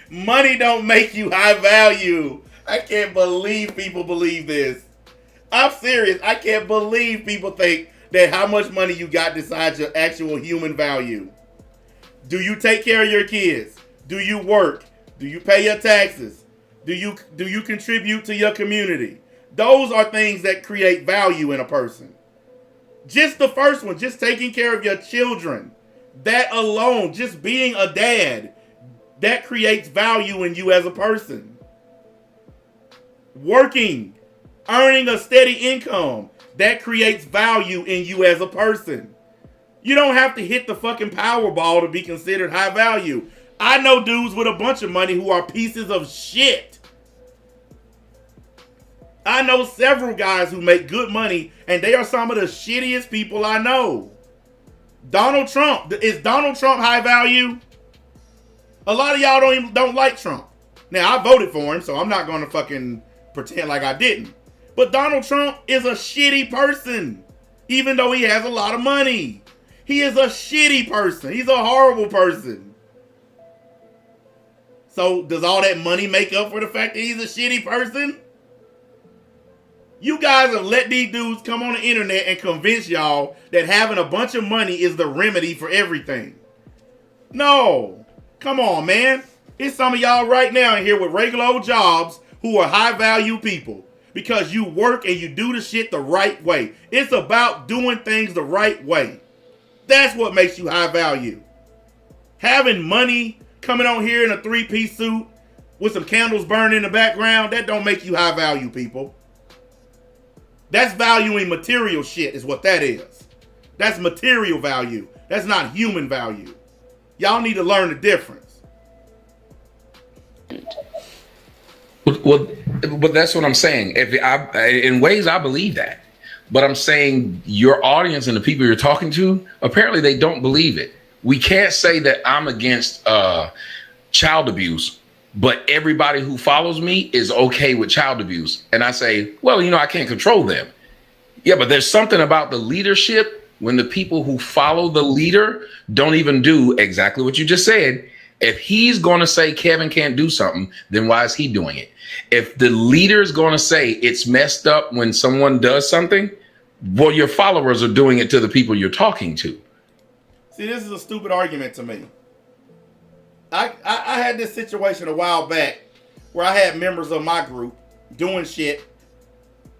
Money don't make you high value. I can't believe people believe this. I'm serious. I can't believe people think that how much money you got decides your actual human value. Do you take care of your kids? Do you work? Do you pay your taxes? Do you contribute to your community? Those are things that create value in a person. Just the first one, just taking care of your children. That alone, just being a dad, that creates value in you as a person. Working, earning a steady income, that creates value in you as a person. You don't have to hit the fucking Powerball to be considered high value. I know dudes with a bunch of money who are pieces of shit. I know several guys who make good money, and they are some of the shittiest people I know. Donald Trump. Is Donald Trump high value? A lot of y'all don't like Trump. Now, I voted for him, so I'm not going to fucking pretend like I didn't. But Donald Trump is a shitty person, even though he has a lot of money. He is a shitty person. He's a horrible person. So does all that money make up for the fact that he's a shitty person? You guys have let these dudes come on the internet and convince y'all that having a bunch of money is the remedy for everything. No. Come on, man. It's some of y'all right now in here with regular old jobs who are high value people because you work and you do the shit the right way. It's about doing things the right way. That's what makes you high value. Having money, coming on here in a 3-piece suit with some candles burning in the background, that don't make you high value, people. That's valuing material shit is what that is. That's material value. That's not human value. Y'all need to learn the difference. Well, but that's what I'm saying. In ways, I believe that. But I'm saying your audience and the people you're talking to, apparently they don't believe it. We can't say that I'm against child abuse, but everybody who follows me is okay with child abuse. And I say, well, I can't control them. Yeah, but there's something about the leadership when the people who follow the leader don't even do exactly what you just said. If he's going to say Kevin can't do something, then why is he doing it? If the leader is going to say it's messed up when someone does something, well, your followers are doing it to the people you're talking to. See, this is a stupid argument to me. I had this situation a while back where I had members of my group doing shit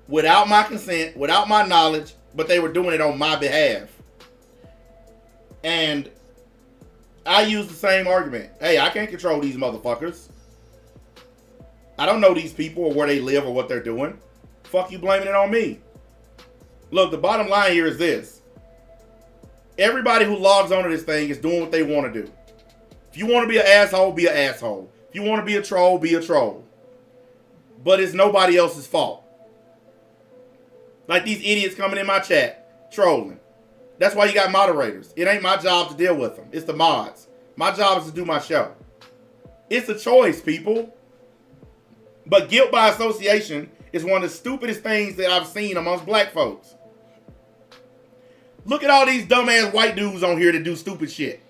without my consent, without my knowledge, but they were doing it on my behalf. And I used the same argument. Hey, I can't control these motherfuckers. I don't know these people or where they live or what they're doing. Fuck you blaming it on me. Look, the bottom line here is this. Everybody who logs onto this thing is doing what they want to do. If you want to be an asshole, be an asshole. If you want to be a troll, be a troll. But it's nobody else's fault. Like these idiots coming in my chat, trolling. That's why you got moderators. It ain't my job to deal with them. It's the mods. My job is to do my show. It's a choice, people. But guilt by association is one of the stupidest things that I've seen amongst black folks. Look at all these dumbass white dudes on here that do stupid shit.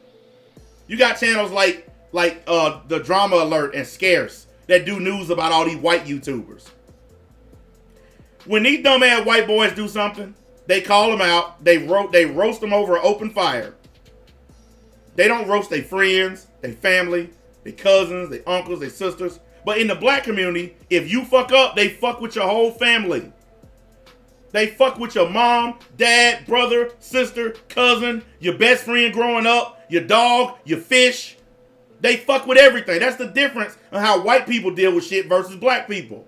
You got channels like the Drama Alert and Scarce that do news about all these white YouTubers. When these dumbass white boys do something, they call them out. They roast them over an open fire. They don't roast their friends. they family, they cousins, they uncles, they sisters. But in the black community, if you fuck up, they fuck with your whole family. They fuck with your mom, dad, brother, sister, cousin, your best friend growing up, your dog, your fish. They fuck with everything. That's the difference on how white people deal with shit versus black people.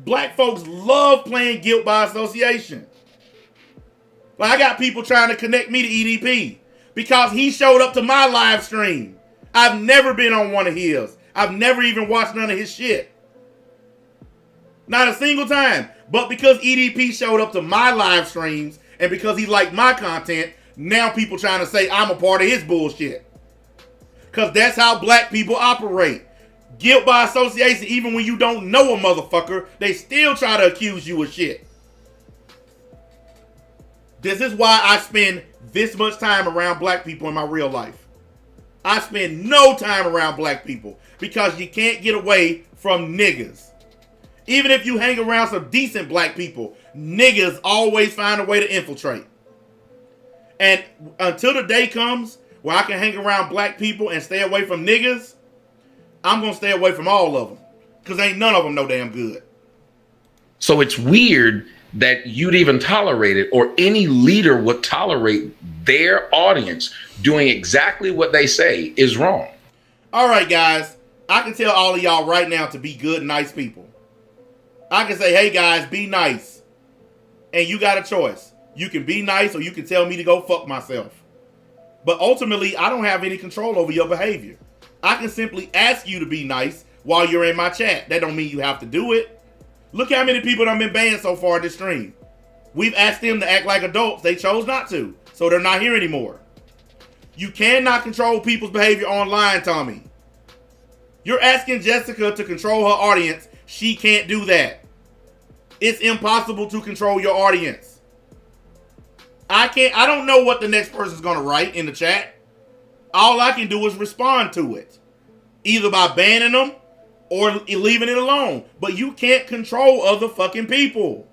Black folks love playing guilt by association. Like I got people trying to connect me to EDP because he showed up to my live stream. I've never been on one of his. I've never even watched none of his shit. Not a single time. But because EDP showed up to my live streams and because he liked my content, now people trying to say I'm a part of his bullshit. Because that's how black people operate. Guilt by association, even when you don't know a motherfucker, they still try to accuse you of shit. This is why I spend this much time around black people in my real life. I spend no time around black people because you can't get away from niggas. Even if you hang around some decent black people, niggas always find a way to infiltrate. And until the day comes where I can hang around black people and stay away from niggas, I'm going to stay away from all of them. Because ain't none of them no damn good. So it's weird that you'd even tolerate it, or any leader would tolerate their audience doing exactly what they say is wrong. All right, guys. I can tell all of y'all right now to be good, nice people. I can say, hey, guys, be nice. And you got a choice. You can be nice or you can tell me to go fuck myself. But ultimately, I don't have any control over your behavior. I can simply ask you to be nice while you're in my chat. That don't mean you have to do it. Look how many people have been banned so far this stream. We've asked them to act like adults. They chose not to. So they're not here anymore. You cannot control people's behavior online, Tommy. You're asking Jessica to control her audience. She can't do that. It's impossible to control your audience. I don't know what the next person's going to write in the chat. All I can do is respond to it. Either by banning them or leaving it alone. But you can't control other fucking people.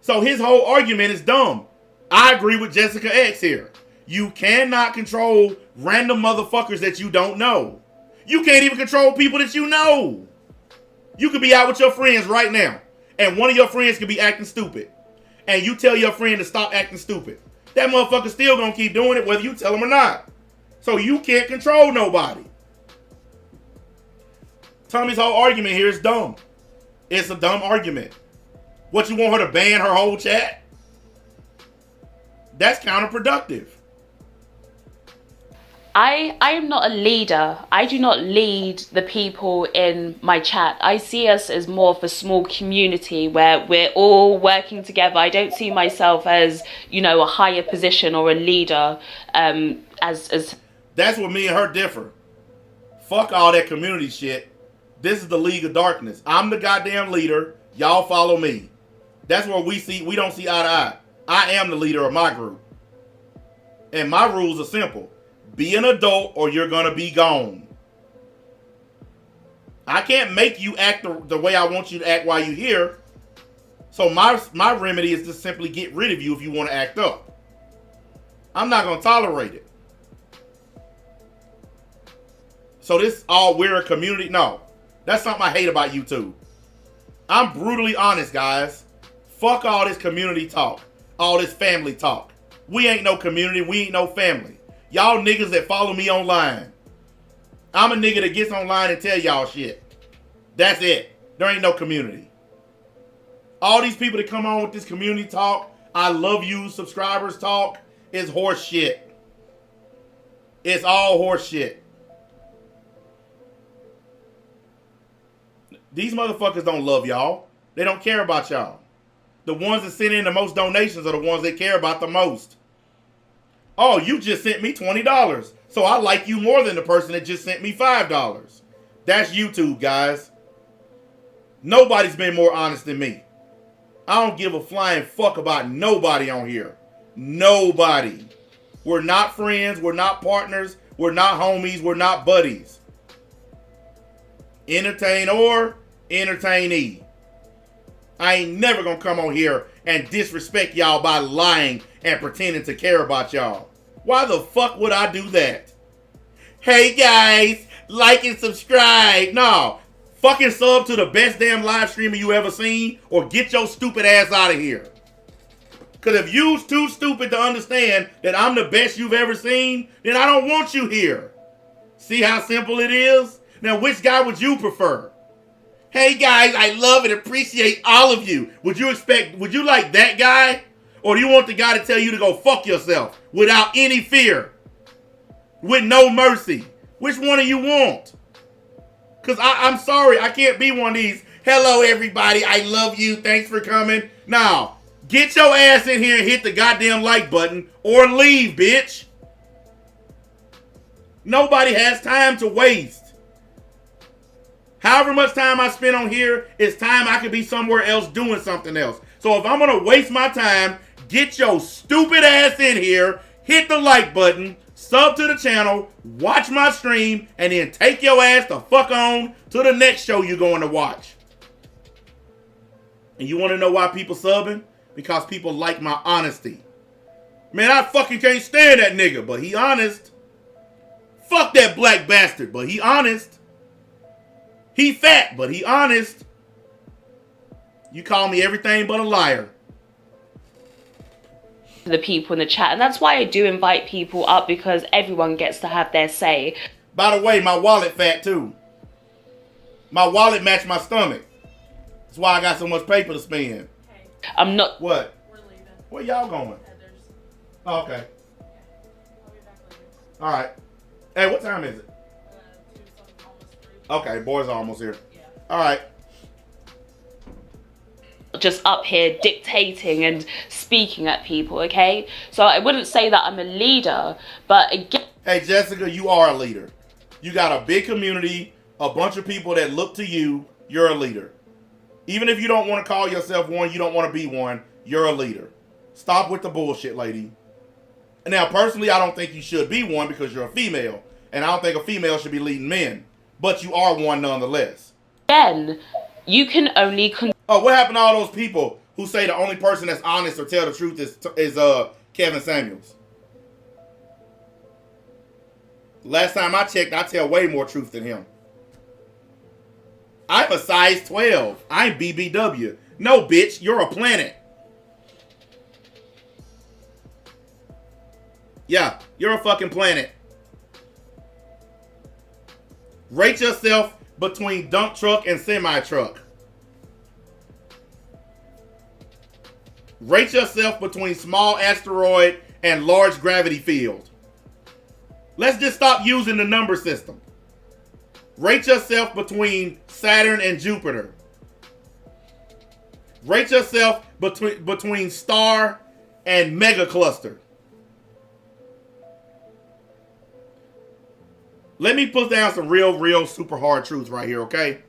So his whole argument is dumb. I agree with Jessica X here. You cannot control random motherfuckers that you don't know. You can't even control people that you know. You could be out with your friends right now, and one of your friends could be acting stupid. And you tell your friend to stop acting stupid. That motherfucker's still gonna keep doing it whether you tell him or not. So you can't control nobody. Tommy's whole argument here is dumb. It's a dumb argument. What, you want her to ban her whole chat? That's counterproductive. I am not a leader. I do not lead the people in my chat. I see us as more of a small community where we're all working together. I don't see myself as, a higher position or a leader. As That's where me and her differ. Fuck all that community shit. This is the League of Darkness. I'm the goddamn leader. Y'all follow me. That's where we don't see eye to eye. I am the leader of my group. And my rules are simple. Be an adult or you're going to be gone. I can't make you act the way I want you to act while you're here. So my remedy is to simply get rid of you if you want to act up. I'm not going to tolerate it. So we're a community. No, that's something I hate about YouTube. I'm brutally honest, guys. Fuck all this community talk. All this family talk. We ain't no community. We ain't no family. Y'all niggas that follow me online. I'm a nigga that gets online and tell y'all shit. That's it. There ain't no community. All these people that come on with this community talk, I love you subscribers talk, is horse shit. It's all horse shit. These motherfuckers don't love y'all. They don't care about y'all. The ones that send in the most donations are the ones they care about the most. Oh, you just sent me $20. So I like you more than the person that just sent me $5. That's YouTube, guys. Nobody's been more honest than me. I don't give a flying fuck about nobody on here. Nobody. We're not friends. We're not partners. We're not homies. We're not buddies. Entertain or entertainee. I ain't never gonna come on here and disrespect y'all by lying and pretending to care about y'all. Why the fuck would I do that? Hey guys, like and subscribe. No. Fucking sub to the best damn live streamer you ever seen, or get your stupid ass out of here. Because if you's too stupid to understand that I'm the best you've ever seen, then I don't want you here. See how simple it is? Now, which guy would you prefer? Hey guys, I love and appreciate all of you. Would you like that guy? Or do you want the guy to tell you to go fuck yourself without any fear? With no mercy? Which one do you want? Because I'm sorry, I can't be one of these, hello everybody, I love you, thanks for coming. Now, get your ass in here and hit the goddamn like button or leave, bitch. Nobody has time to waste. However much time I spend on here is time I could be somewhere else doing something else. So if I'm going to waste my time, get your stupid ass in here, hit the like button, sub to the channel, watch my stream, and then take your ass the fuck on to the next show you're going to watch. And you want to know why people subbing? Because people like my honesty. Man, I fucking can't stand that nigga, but he honest. Fuck that black bastard, but he honest. He fat, but he honest. You call me everything but a liar. The people in the chat, and that's why I do invite people up, because everyone gets to have their say. By the way, my wallet fat too. My wallet matched my stomach. That's why I got so much paper to spend. I'm not. What? We're leaving. Where y'all going? There's... Oh, okay. I'll be back later. All right. Hey, what time is it? 2 something, almost 3. Okay, boys are almost here. Yeah. All right. Just up here dictating and speaking at people, okay? So I wouldn't say that I'm a leader, but again... Hey, Jessica, you are a leader. You got a big community, a bunch of people that look to you. You're a leader. Even if you don't want to call yourself one, you don't want to be one, you're a leader. Stop with the bullshit, lady. Now, personally, I don't think you should be one because you're a female. And I don't think a female should be leading men. But you are one nonetheless. Again, you can only... Oh, what happened to all those people who say the only person that's honest or tell the truth is Kevin Samuels? Last time I checked, I tell way more truth than him. I'm a size 12. I'm BBW. No, bitch, you're a planet. Yeah, you're a fucking planet. Rate yourself between dump truck and semi truck. Rate yourself between small asteroid and large gravity field. Let's just stop using the number system. Rate yourself between Saturn and Jupiter. Rate yourself between star and mega cluster. Let me put down some real super hard truths right here, okay?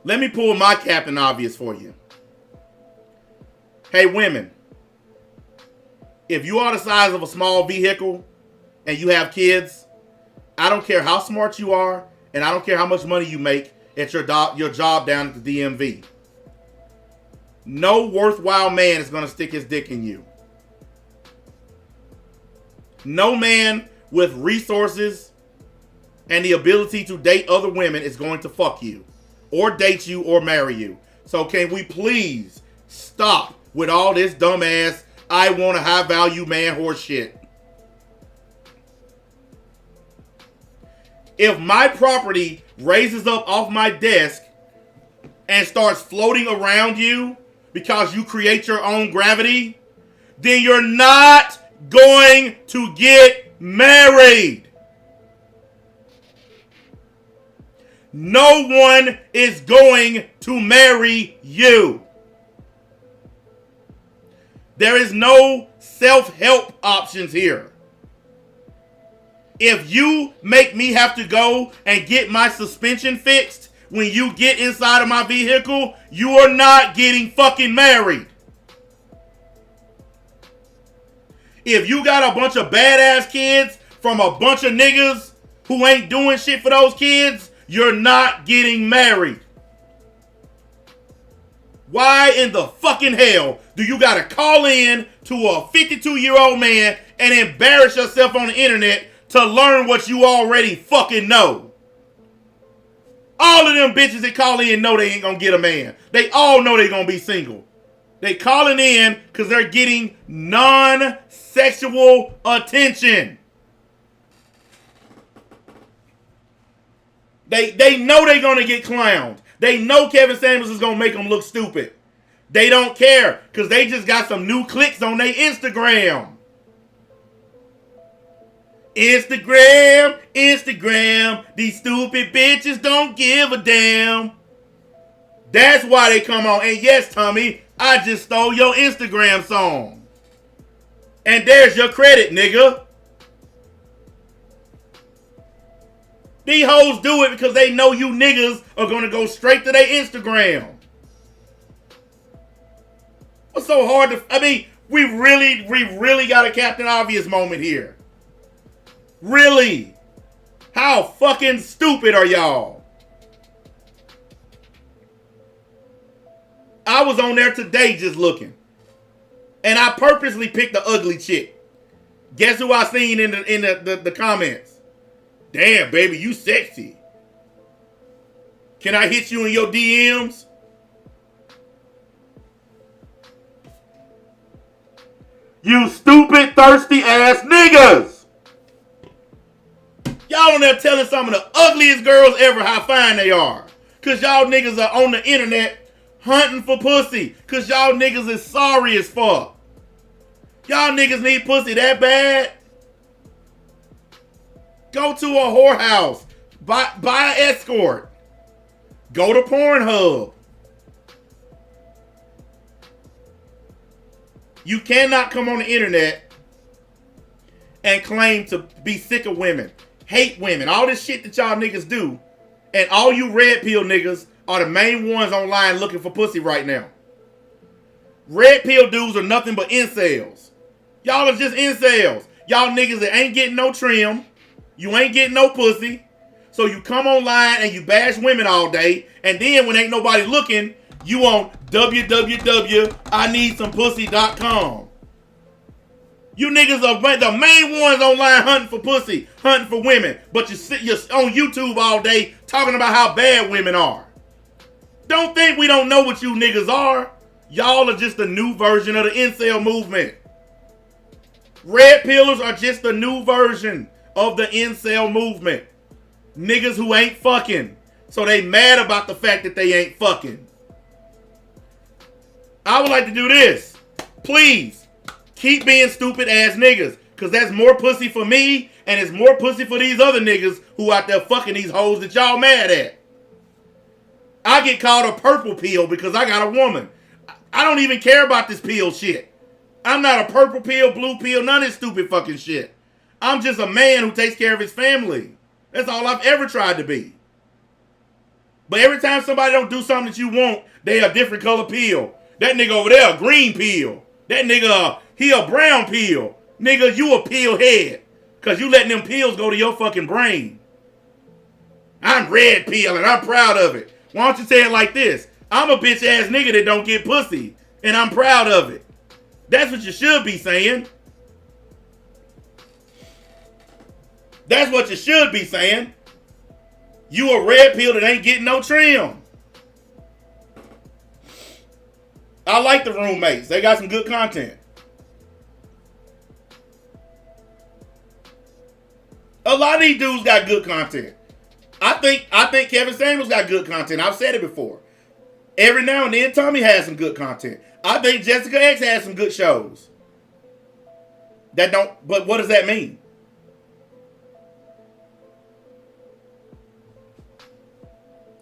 Let me pull my Captain Obvious for you. Hey, women, if you are the size of a small vehicle and you have kids, I don't care how smart you are, and I don't care how much money you make at your job down at the DMV. No worthwhile man is going to stick his dick in you. No man with resources and the ability to date other women is going to fuck you or date you or marry you. So can we please stop with all this dumbass, I want a high value man horse shit. If my property raises up off my desk and starts floating around you because you create your own gravity, then you're not going to get married. No one is going to marry you. There is no self-help options here. If you make me have to go and get my suspension fixed when you get inside of my vehicle, you are not getting fucking married. If you got a bunch of badass kids from a bunch of niggas who ain't doing shit for those kids, you're not getting married. Why in the fucking hell do you gotta call in to a 52-year-old man and embarrass yourself on the internet to learn what you already fucking know? All of them bitches that call in know they ain't gonna get a man. They all know they gonna be single. They calling in because they're getting non-sexual attention. They know they're gonna get clowned. They know Kevin Samuels is gonna make them look stupid. They don't care because they just got some new clicks on their Instagram. Instagram, these stupid bitches don't give a damn. That's why they come on. And yes, Tommy, I just stole your Instagram song. And there's your credit, nigga. These hoes do it because they know you niggas are going to go straight to their Instagram. What's so hard to... I mean, we really got a Captain Obvious moment here. Really? How fucking stupid are y'all? I was on there today just looking. And I purposely picked the ugly chick. Guess who I seen in the comments? Damn, baby, you sexy. Can I hit you in your DMs? You stupid, thirsty ass niggas. Y'all on there telling some of the ugliest girls ever how fine they are. Because y'all niggas are on the internet hunting for pussy. Because y'all niggas is sorry as fuck. Y'all niggas need pussy that bad? Go to a whorehouse. Buy an escort. Go to Pornhub. You cannot come on the internet and claim to be sick of women, hate women, all this shit that y'all niggas do, and all you red pill niggas are the main ones online looking for pussy right now. Red pill dudes are nothing but incels. Y'all are just incels. Y'all niggas that ain't getting no trim. You ain't getting no pussy. So you come online and you bash women all day. And then when ain't nobody looking, you on www.ineedsomepussy.com. You niggas are the main ones online hunting for pussy, hunting for women. But you're on YouTube all day talking about how bad women are. Don't think we don't know what you niggas are. Y'all are just a new version of the incel movement. Red pillers are just a new version of the incel movement. Niggas who ain't fucking. So they mad about the fact that they ain't fucking. I would like to do this. Please, keep being stupid ass niggas. Because that's more pussy for me. And it's more pussy for these other niggas who out there fucking these hoes that y'all mad at. I get called a purple pill because I got a woman. I don't even care about this pill shit. I'm not a purple pill, blue pill, none of this stupid fucking shit. I'm just a man who takes care of his family. That's all I've ever tried to be. But every time somebody don't do something that you want, they a different color pill. That nigga over there, a green pill. That nigga, he a brown pill. Nigga, you a pill head. Because you letting them pills go to your fucking brain. I'm red pill and I'm proud of it. Why don't you say it like this? I'm a bitch ass nigga that don't get pussy. And I'm proud of it. That's what you should be saying. That's what you should be saying. You a red pill that ain't getting no trim. I like the roommates. They got some good content. A lot of these dudes got good content. I think Kevin Samuels got good content. I've said it before. Every now and then, Tommy has some good content. I think Jessica X has some good shows. But what does that mean?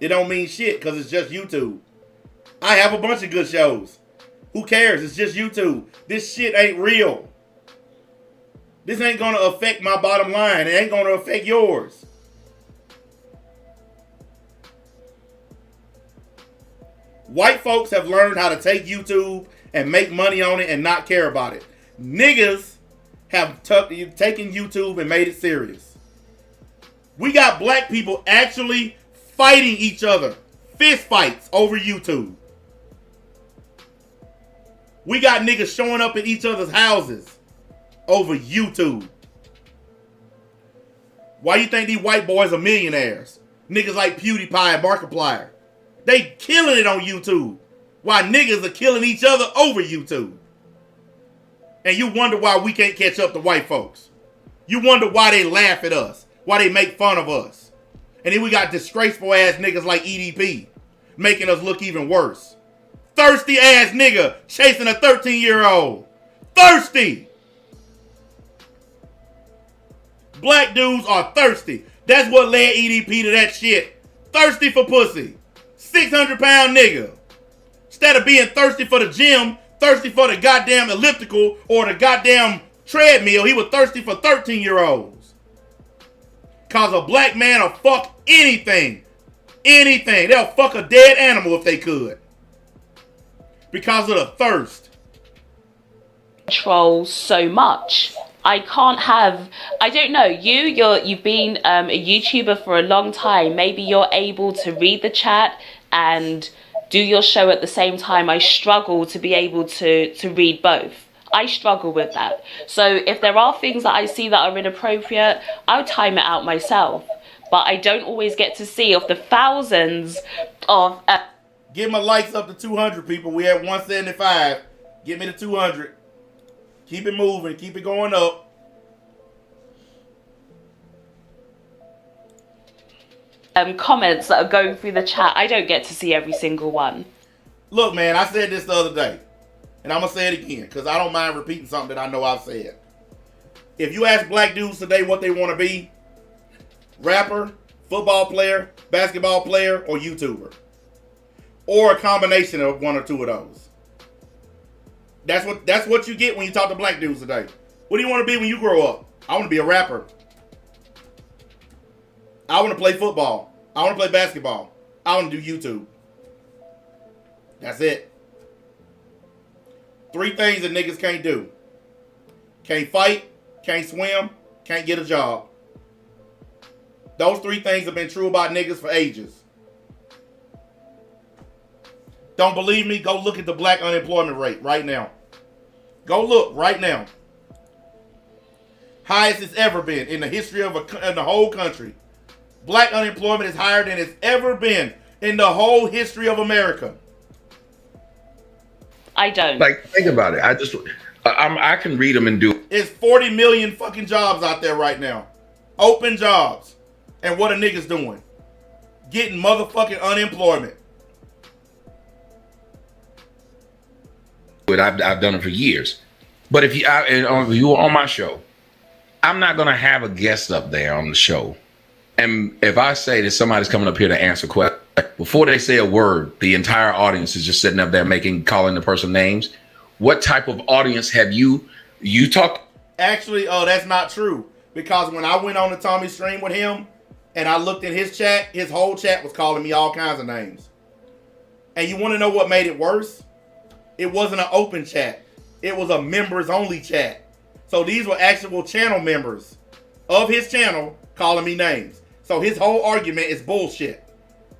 It don't mean shit because it's just YouTube. I have a bunch of good shows. Who cares? It's just YouTube. This shit ain't real. This ain't going to affect my bottom line. It ain't going to affect yours. White folks have learned how to take YouTube and make money on it and not care about it. Niggas have taken YouTube and made it serious. We got black people actually fighting each other. Fist fights over YouTube. We got niggas showing up at each other's houses over YouTube. Why you think these white boys are millionaires? Niggas like PewDiePie and Markiplier. They killing it on YouTube. Why niggas are killing each other over YouTube. And you wonder why we can't catch up to white folks. You wonder why they laugh at us. Why they make fun of us. And then we got disgraceful ass niggas like EDP. Making us look even worse. Thirsty ass nigga chasing a 13-year-old. Thirsty. Black dudes are thirsty. That's what led EDP to that shit. Thirsty for pussy. 600-pound nigga. Instead of being thirsty for the gym, thirsty for the goddamn elliptical or the goddamn treadmill, he was thirsty for 13-year-olds. Cause a black man will fuck anything. Anything. They'll fuck a dead animal if they could. Because of the thirst. Control so much. I can't have, I don't know, you've been a YouTuber for a long time. Maybe you're able to read the chat and do your show at the same time. I struggle to be able to read both. I struggle with that. So if there are things that I see that are inappropriate, I'll time it out myself. But I don't always get to see of the thousands of... Get my likes up to 200, people. We at 175. Get me to 200. Keep it moving. Keep it going up. Comments that are going through the chat. I don't get to see every single one. Look, man, I said this the other day. And I'm going to say it again. Because I don't mind repeating something that I know I've said. If you ask black dudes today what they want to be, rapper, football player, basketball player, or YouTuber. Or a combination of one or two of those. That's what you get when you talk to black dudes today. What do you want to be when you grow up? I want to be a rapper. I want to play football. I want to play basketball. I want to do YouTube. That's it. 3 things that niggas can't do. Can't fight, can't swim, can't get a job. Those 3 things have been true about niggas for ages. Don't believe me? Go look at the black unemployment rate right now. Go look right now. Highest it's ever been in the history of in the whole country. Black unemployment is higher than it's ever been in the whole history of America. I don't. Like, think about it. I can read them and do. It's 40 million fucking jobs out there right now. Open jobs. And what are niggas doing? Getting motherfucking unemployment. I've done it for years. But if you were on my show, I'm not going to have a guest up there on the show. And if I say that somebody's coming up here to answer questions, before they say a word, the entire audience is just sitting up there calling the person names. What type of audience have you talk? Actually, that's not true. Because when I went on the Tommy stream with him and I looked at his chat, his whole chat was calling me all kinds of names. And you want to know what made it worse? It wasn't an open chat. It was a members only chat. So these were actual channel members of his channel calling me names. So his whole argument is bullshit.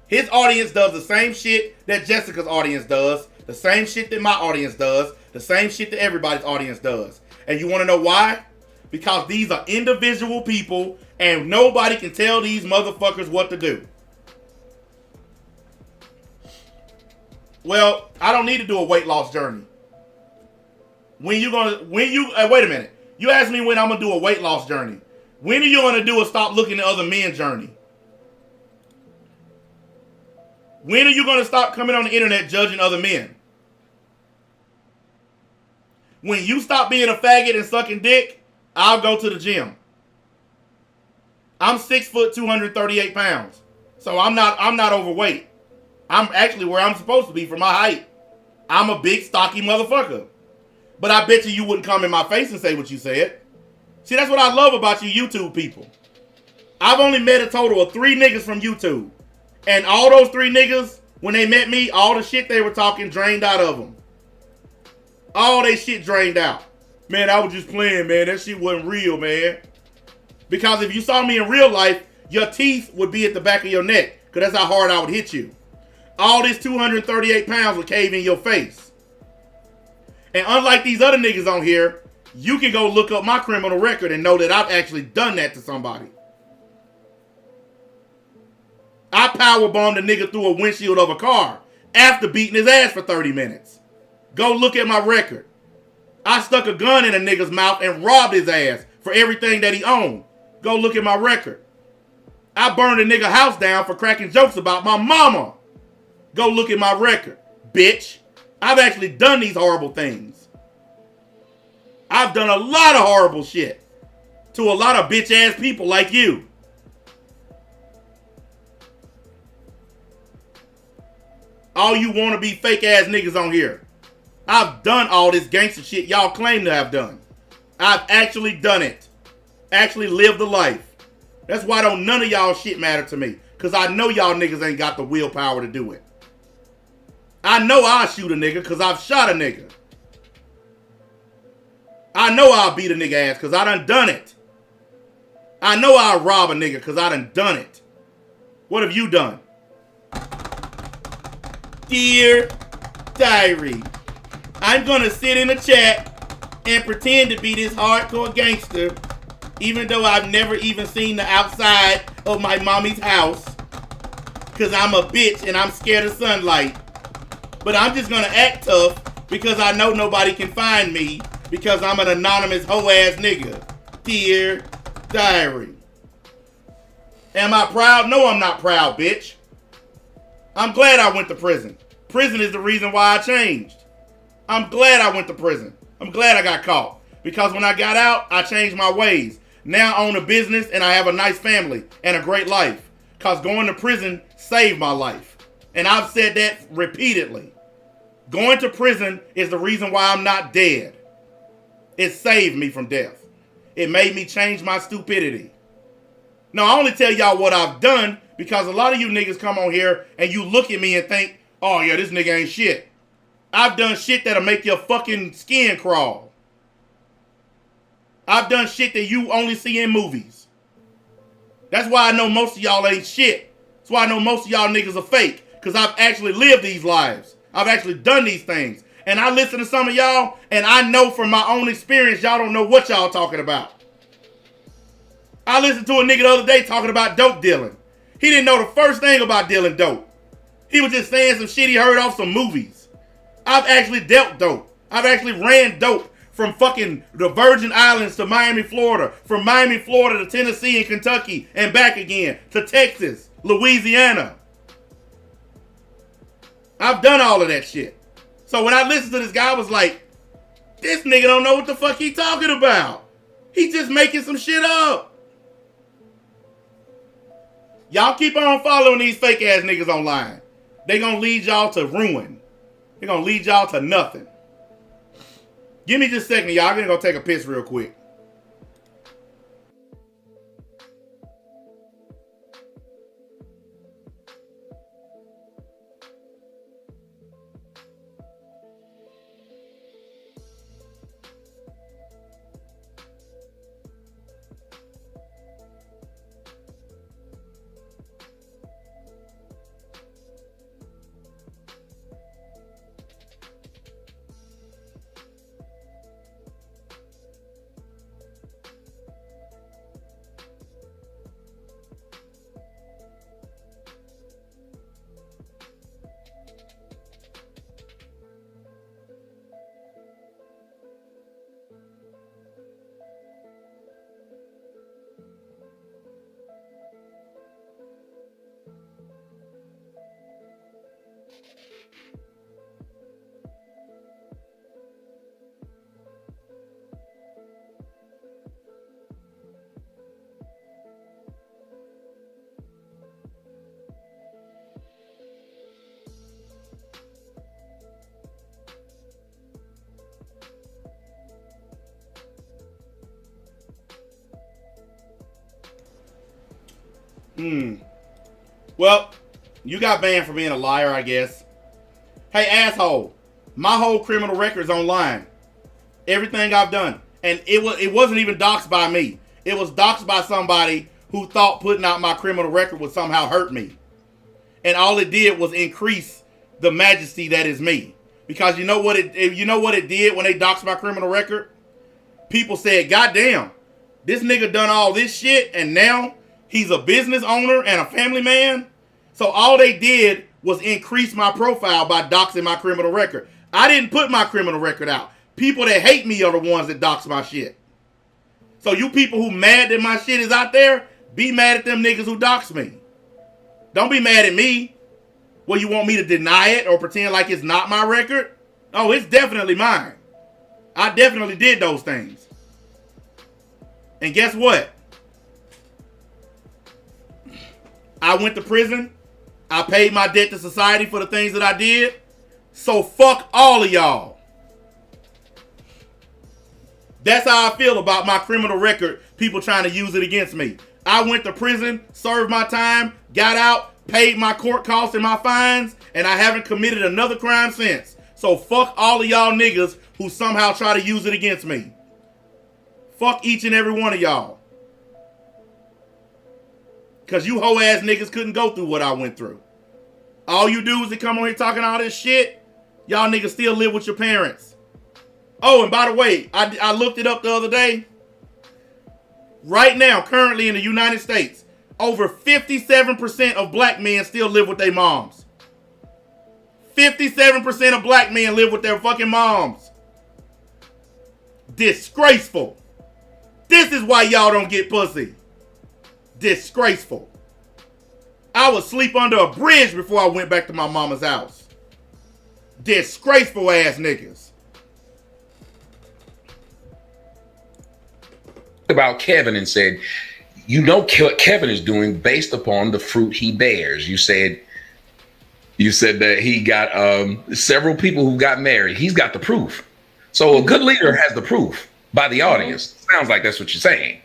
His audience does the same shit that Jessica's audience does, the same shit that my audience does, the same shit that everybody's audience does. And you want to know why? Because these are individual people and nobody can tell these motherfuckers what to do. Well, I don't need to do a weight loss journey. Wait a minute. You asked me when I'm going to do a weight loss journey. When are you going to do a stop looking at other men journey? When are you going to stop coming on the internet judging other men? When you stop being a faggot and sucking dick, I'll go to the gym. I'm 6 foot, 238 pounds. So I'm not overweight. I'm actually where I'm supposed to be for my height. I'm a big, stocky motherfucker. But I bet you wouldn't come in my face and say what you said. See, that's what I love about you YouTube people. I've only met a total of 3 niggas from YouTube. And all those 3 niggas, when they met me, all the shit they were talking drained out of them. All they shit drained out. Man, I was just playing, man. That shit wasn't real, man. Because if you saw me in real life, your teeth would be at the back of your neck. Because that's how hard I would hit you. All this 238 pounds would cave in your face. And unlike these other niggas on here, you can go look up my criminal record and know that I've actually done that to somebody. I powerbombed a nigga through a windshield of a car after beating his ass for 30 minutes. Go look at my record. I stuck a gun in a nigga's mouth and robbed his ass for everything that he owned. Go look at my record. I burned a nigga house down for cracking jokes about my mama. Go look at my record, bitch. I've actually done these horrible things. I've done a lot of horrible shit to a lot of bitch ass people like you. All you want to be fake ass niggas on here. I've done all this gangster shit y'all claim to have done. I've actually done it. Actually lived the life. That's why don't none of y'all shit matter to me. Because I know y'all niggas ain't got the willpower to do it. I know I'll shoot a nigga because I've shot a nigga. I know I'll beat a nigga ass because I done it. I know I'll rob a nigga because I done it. What have you done? Dear Diary, I'm going to sit in the chat and pretend to be this hardcore gangster even though I've never even seen the outside of my mommy's house because I'm a bitch and I'm scared of sunlight. But I'm just going to act tough because I know nobody can find me because I'm an anonymous hoe-ass nigga. Dear Diary. Am I proud? No, I'm not proud, bitch. I'm glad I went to prison. Prison is the reason why I changed. I'm glad I went to prison. I'm glad I got caught. Because when I got out, I changed my ways. Now I own a business and I have a nice family and a great life. Because going to prison saved my life. And I've said that repeatedly. Going to prison is the reason why I'm not dead. It saved me from death. It made me change my stupidity. Now, I only tell y'all what I've done because a lot of you niggas come on here and you look at me and think, oh yeah, this nigga ain't shit. I've done shit that'll make your fucking skin crawl. I've done shit that you only see in movies. That's why I know most of y'all ain't shit. That's why I know most of y'all niggas are fake. Because I've actually lived these lives. I've actually done these things. And I listen to some of y'all and I know from my own experience y'all don't know what y'all talking about. I listened to a nigga the other day talking about dope dealing. He didn't know the first thing about dealing dope. He was just saying some shit he heard off some movies. I've actually dealt dope. I've actually ran dope from fucking the Virgin Islands to Miami, Florida. From Miami, Florida to Tennessee and Kentucky and back again to Texas, Louisiana. I've done all of that shit. So when I listened to this guy, I was like, this nigga don't know what the fuck he talking about. He just making some shit up. Y'all keep on following these fake ass niggas online. They gonna lead y'all to ruin. They gonna lead y'all to nothing. Give me just a second, y'all. I'm gonna go take a piss real quick. Well, you got banned for being a liar, I guess. Hey, asshole. My whole criminal record's online. Everything I've done. And it wasn't even doxed by me. It was doxed by somebody who thought putting out my criminal record would somehow hurt me. And all it did was increase the majesty that is me. Because you know what it did when they doxed my criminal record? People said, "God damn, this nigga done all this shit and now he's a business owner and a family man." So all they did was increase my profile by doxing my criminal record. I didn't put my criminal record out. People that hate me are the ones that dox my shit. So you people who mad that my shit is out there, be mad at them niggas who dox me. Don't be mad at me. Well, you want me to deny it or pretend like it's not my record? Oh, it's definitely mine. I definitely did those things. And guess what? I went to prison. I paid my debt to society for the things that I did. So fuck all of y'all. That's how I feel about my criminal record, people trying to use it against me. I went to prison, served my time, got out, paid my court costs and my fines, and I haven't committed another crime since. So fuck all of y'all niggas who somehow try to use it against me. Fuck each and every one of y'all. Because you hoe ass niggas couldn't go through what I went through. All you dudes that come on here talking all this shit, y'all niggas still live with your parents. Oh, and by the way, I looked it up the other day. Right now, currently in the United States, over 57% of black men still live with their moms. 57% of black men live with their fucking moms. Disgraceful. This is why y'all don't get pussy. Disgraceful. I would sleep under a bridge before I went back to my mama's house. Disgraceful ass niggas. About Kevin and said, you know what Kevin is doing based upon the fruit he bears. You said that he got several people who got married. He's got the proof. So a good leader has the proof by the audience. Sounds like that's what you're saying.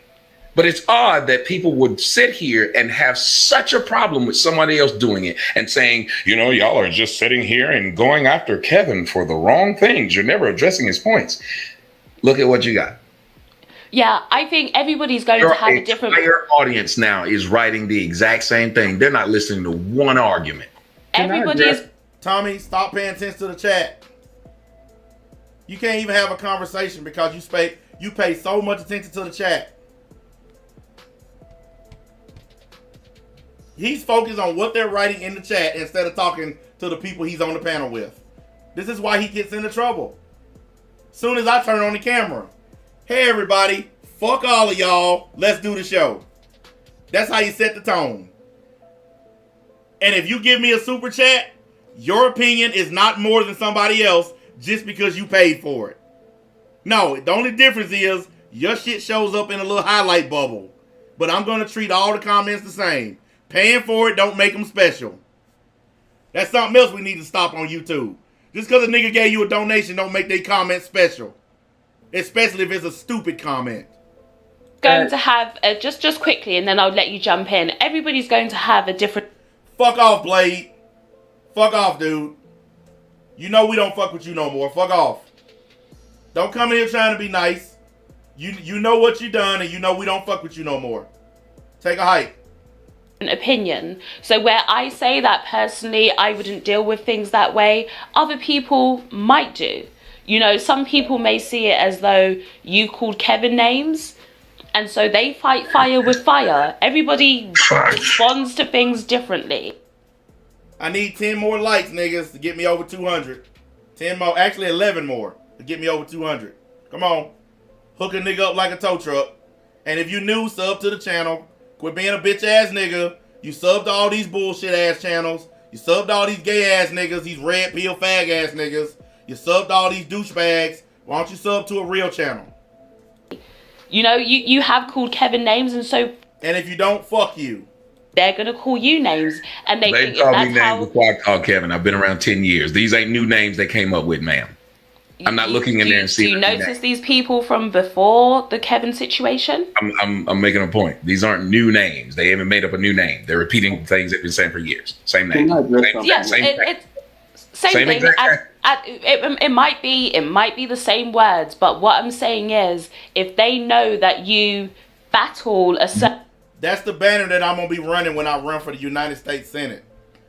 But it's odd that people would sit here and have such a problem with somebody else doing it and saying, you know, y'all are just sitting here and going after Kevin for the wrong things. You're never addressing his points. Look at what you got. Yeah, I think everybody's going to have a different... Your audience now is writing the exact same thing. They're not listening to one argument. Everybody's... Tommy, stop paying attention to the chat. You can't even have a conversation because you pay so much attention to the chat. He's focused on what they're writing in the chat instead of talking to the people he's on the panel with. This is why he gets into trouble. Soon as I turn on the camera. Hey everybody, fuck all of y'all, let's do the show. That's how you set the tone. And if you give me a super chat, your opinion is not more than somebody else just because you paid for it. No, the only difference is your shit shows up in a little highlight bubble. But I'm going to treat all the comments the same. Paying for it don't make them special. That's something else we need to stop on YouTube. Just because a nigga gave you a donation don't make their comment special. Especially if it's a stupid comment. Going to have, just quickly, and then I'll let you jump in. Everybody's going to have a different... Fuck off, Blade. Fuck off, dude. You know we don't fuck with you no more. Fuck off. Don't come in here trying to be nice. You know what you done, and you know we don't fuck with you no more. Take a hike. Opinion. So where I say that personally, I wouldn't deal with things that way, other people might do. You know, some people may see it as though you called Kevin names, and so they fight fire with fire. Everybody responds to things differently. I need 10 more likes, niggas, to get me over 200. 10 more, actually 11 more to get me over 200. Come on. Hook a nigga up like a tow truck. And if you new, sub to the channel. Quit being a bitch ass nigga. You subbed to all these bullshit ass channels. You subbed to all these gay ass niggas, these red pill fag ass niggas. You subbed all these douchebags. Why don't you sub to a real channel? You know, you have called Kevin names, and so... And if you don't, fuck you. They're going to call you names. And they think called that's me names before I called Kevin. I've been around 10 years. These ain't new names they came up with, ma'am. I'm not looking in there and seeing... Do you notice these people from before the Kevin situation? I'm making a point. These aren't new names. They haven't made up a new name. They're repeating things they've been saying for years. Same name. Yes, same thing. It might be the same words, but what I'm saying is, if they know that you battle a certain... That's the banner that I'm going to be running when I run for the United States Senate.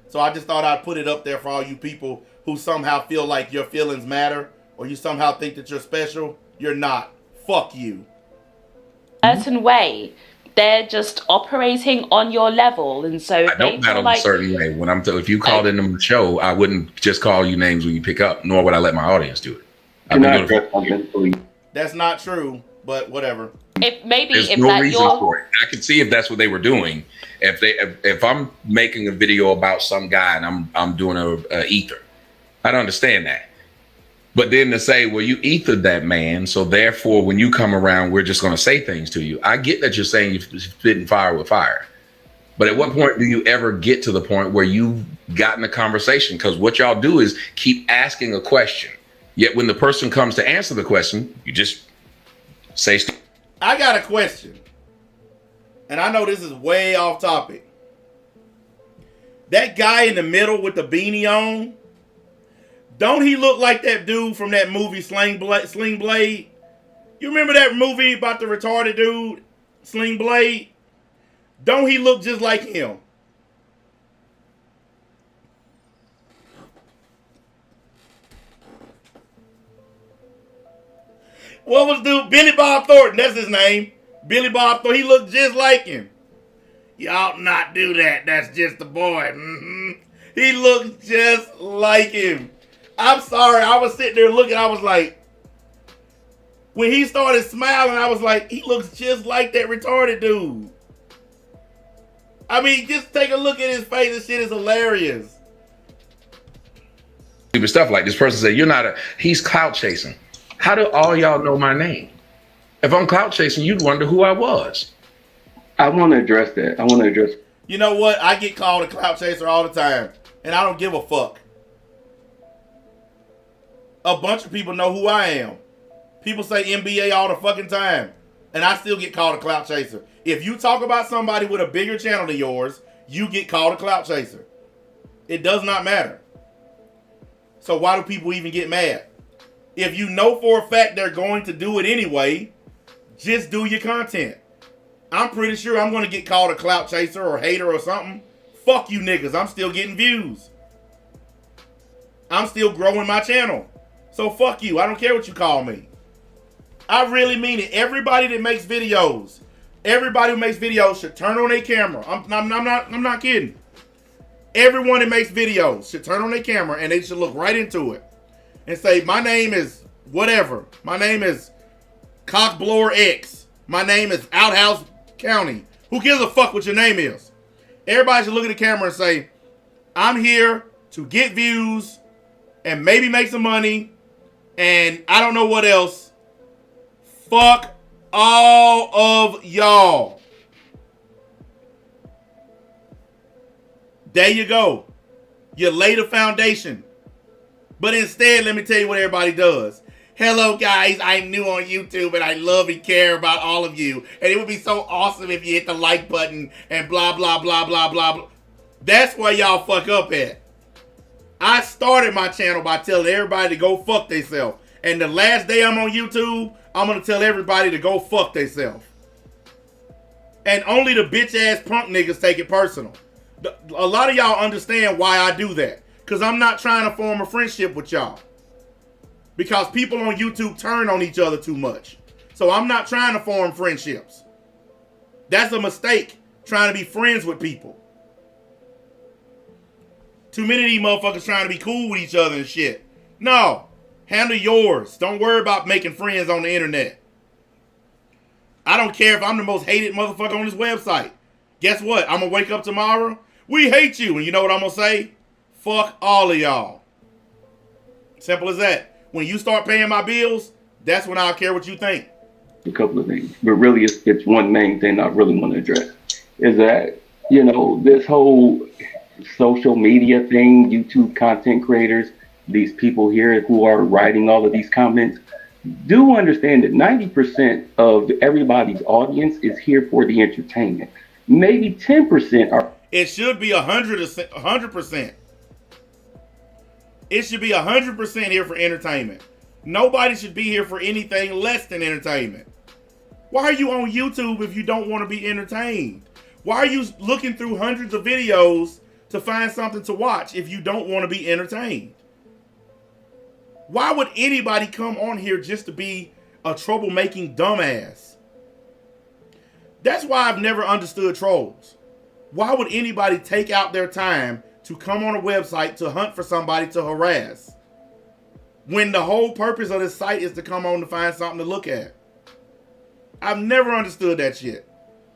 So I just thought I'd put it up there for all you people who somehow feel like your feelings matter or you somehow think that you're special. You're not. Fuck you. Certain way. They're just operating on your level, and so I don't battle like a certain way. When if you called in the show, I wouldn't just call you names when you pick up, nor would I let my audience do it. That's not true, but whatever. If maybe There's if no that reason you're for it. I could see if that's what they were doing. If I'm making a video about some guy and I'm doing a ether, I'd understand that. But then to say, well, you ethered that man, so therefore when you come around, we're just going to say things to you. I get that you're saying you're spitting fire with fire. But at what point do you ever get to the point where you've gotten a conversation? Because what y'all do is keep asking a question. Yet when the person comes to answer the question, you just say, I got a question. And I know this is way off topic. That guy in the middle with the beanie on, don't he look like that dude from that movie Sling Blade? You remember that movie about the retarded dude, Sling Blade? Don't he look just like him? What was dude? Billy Bob Thornton, that's his name. Billy Bob Thornton, he looked just like him. You ought not do that, that's just the boy. He looked just like him. I'm sorry, I was sitting there looking, I was like, when he started smiling, I was like, he looks just like that retarded dude. I mean, just take a look at his face, this shit is hilarious. stupid stuff like this person said, he's clout chasing. How do all y'all know my name? If I'm clout chasing, you'd wonder who I was. I want to address that. You know what? I get called a clout chaser all the time, and I don't give a fuck. A bunch of people know who I am. People say NBA all the fucking time, and I still get called a clout chaser. If you talk about somebody with a bigger channel than yours, you get called a clout chaser. It does not matter. So why do people even get mad? If you know for a fact they're going to do it anyway, just do your content. I'm pretty sure I'm going to get called a clout chaser or hater or something. Fuck you niggas. I'm still getting views. I'm still growing my channel. So fuck you. I don't care what you call me. I really mean it. Everybody that makes videos, everybody who makes videos should turn on their camera. I'm not kidding. Everyone that makes videos should turn on their camera and they should look right into it and say, my name is whatever. My name is Cockblower X. My name is Outhouse County. Who gives a fuck what your name is? Everybody should look at the camera and say, I'm here to get views and maybe make some money and I don't know what else. Fuck all of y'all. There you go. You laid a foundation. But instead, let me tell you what everybody does. Hello, guys. I'm new on YouTube, and I love and care about all of you. And it would be so awesome if you hit the like button and blah, blah, blah, blah, blah, blah. That's where y'all fuck up at. I started my channel by telling everybody to go fuck themselves. And the last day I'm on YouTube, I'm going to tell everybody to go fuck themselves. And only the bitch-ass punk niggas take it personal. A lot of y'all understand why I do that. Because I'm not trying to form a friendship with y'all. Because people on YouTube turn on each other too much. So I'm not trying to form friendships. That's a mistake, trying to be friends with people. Too many of these motherfuckers trying to be cool with each other and shit. No. Handle yours. Don't worry about making friends on the internet. I don't care if I'm the most hated motherfucker on this website. Guess what? I'm going to wake up tomorrow. We hate you. And you know what I'm going to say? Fuck all of y'all. Simple as that. When you start paying my bills, that's when I'll care what you think. A couple of things. But really, it's one main thing I really want to address. Is that, this whole social media thing, YouTube content creators, these people here who are writing all of these comments, do understand that 90% of everybody's audience is here for the entertainment. Maybe 10% are. It should be 100%. It should be 100% here for entertainment. Nobody should be here for anything less than entertainment. Why are you on YouTube if you don't want to be entertained? Why are you looking through hundreds of videos to find something to watch if you don't want to be entertained. Why would anybody come on here just to be a troublemaking dumbass? That's why I've never understood trolls. Why would anybody take out their time to come on a website to hunt for somebody to harass when the whole purpose of this site is to come on to find something to look at? I've never understood that shit.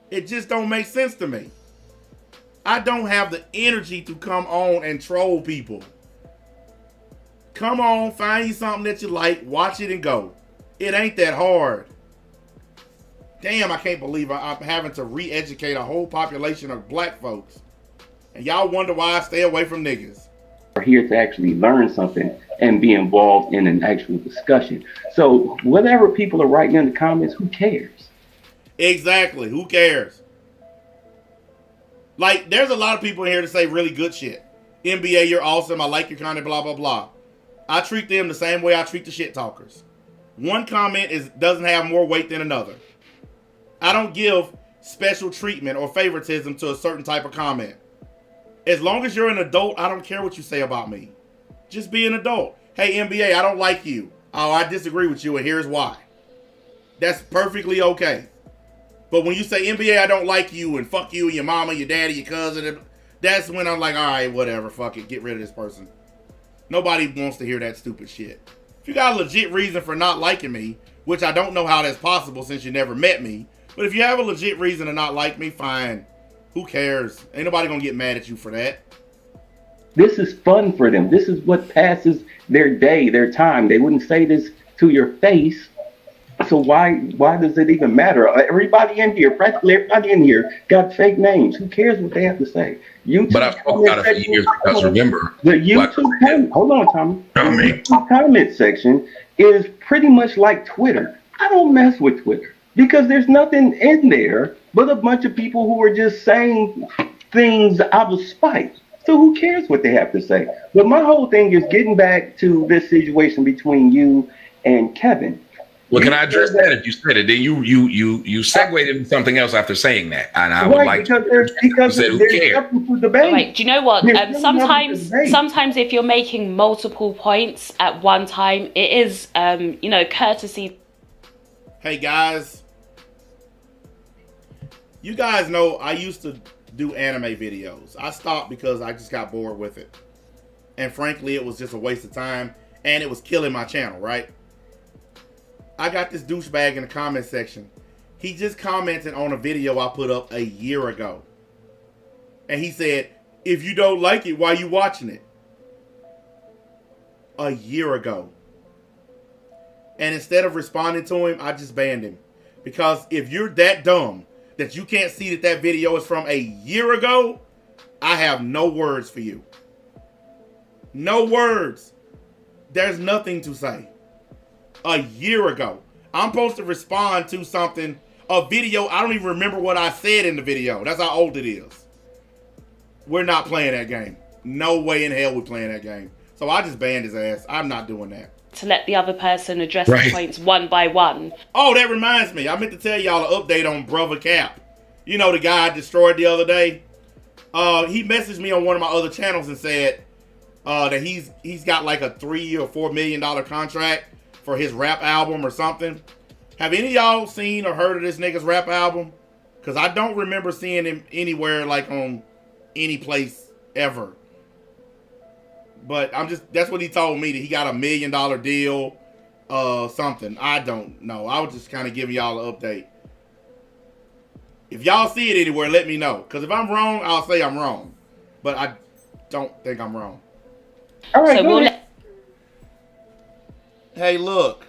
It just don't make sense to me. I don't have the energy to come on and troll people. Come on, find you something that you like, watch it and go. It ain't that hard. Damn, I can't believe I'm having to re-educate a whole population of black folks. And y'all wonder why I stay away from niggas. Are here to actually learn something and be involved in an actual discussion. So whatever people are writing in the comments, who cares? Exactly. Who cares? Like, there's a lot of people in here to say really good shit. NBA, you're awesome. I like your content, blah, blah, blah. I treat them the same way I treat the shit talkers. One comment doesn't have more weight than another. I don't give special treatment or favoritism to a certain type of comment. As long as you're an adult, I don't care what you say about me. Just be an adult. Hey, NBA, I don't like you. Oh, I disagree with you, and here's why. That's perfectly okay. But when you say, NBA, I don't like you, and fuck you, and your mama, your daddy, your cousin, that's when I'm like, all right, whatever, fuck it, get rid of this person. Nobody wants to hear that stupid shit. If you got a legit reason for not liking me, which I don't know how that's possible since you never met me, but if you have a legit reason to not like me, fine. Who cares? Ain't nobody gonna get mad at you for that. This is fun for them. This is what passes their day, their time. They wouldn't say this to your face. So why does it even matter? Everybody in here, practically everybody in here, got fake names. Who cares what they have to say? YouTube, but I've spoken about it for years because remember, the YouTube hold on, Tommy. Oh, the YouTube comment section is pretty much like Twitter. I don't mess with Twitter because there's nothing in there but a bunch of people who are just saying things out of spite. So who cares what they have to say? But my whole thing is getting back to this situation between you and Kevin. Well, can I address that? If you said it, then you segued into something else after saying that, and I would like because there's nothing to debate. Right. Do you know what? Sometimes if you're making multiple points at one time, it is courtesy. Hey guys, you guys know I used to do anime videos. I stopped because I just got bored with it, and frankly, it was just a waste of time, and it was killing my channel. Right. I got this douchebag in the comment section. He just commented on a video I put up a year ago. And he said, if you don't like it, why you watching it? A year ago. And instead of responding to him, I just banned him. Because if you're that dumb that you can't see that video is from a year ago, I have no words for you. No words. There's nothing to say. A year ago. I'm supposed to respond to something, a video. I don't even remember what I said in the video. That's how old it is. We're not playing that game. No way in hell we're playing that game. So I just banned his ass. I'm not doing that. To let the other person address the points one by one. Oh, that reminds me. I meant to tell y'all an update on Brother Cap. You know the guy I destroyed the other day? He messaged me on one of my other channels and said that he's got like a $3 or $4 million contract for his rap album or something. Have any of y'all seen or heard of this nigga's rap album? Because I don't remember seeing him anywhere, like on any place ever. But that's what he told me, that he got a $1 million deal, something. I don't know. I was just kind of giving y'all an update. If y'all see it anywhere, let me know. Because if I'm wrong, I'll say I'm wrong. But I don't think I'm wrong. All right, so hey, look.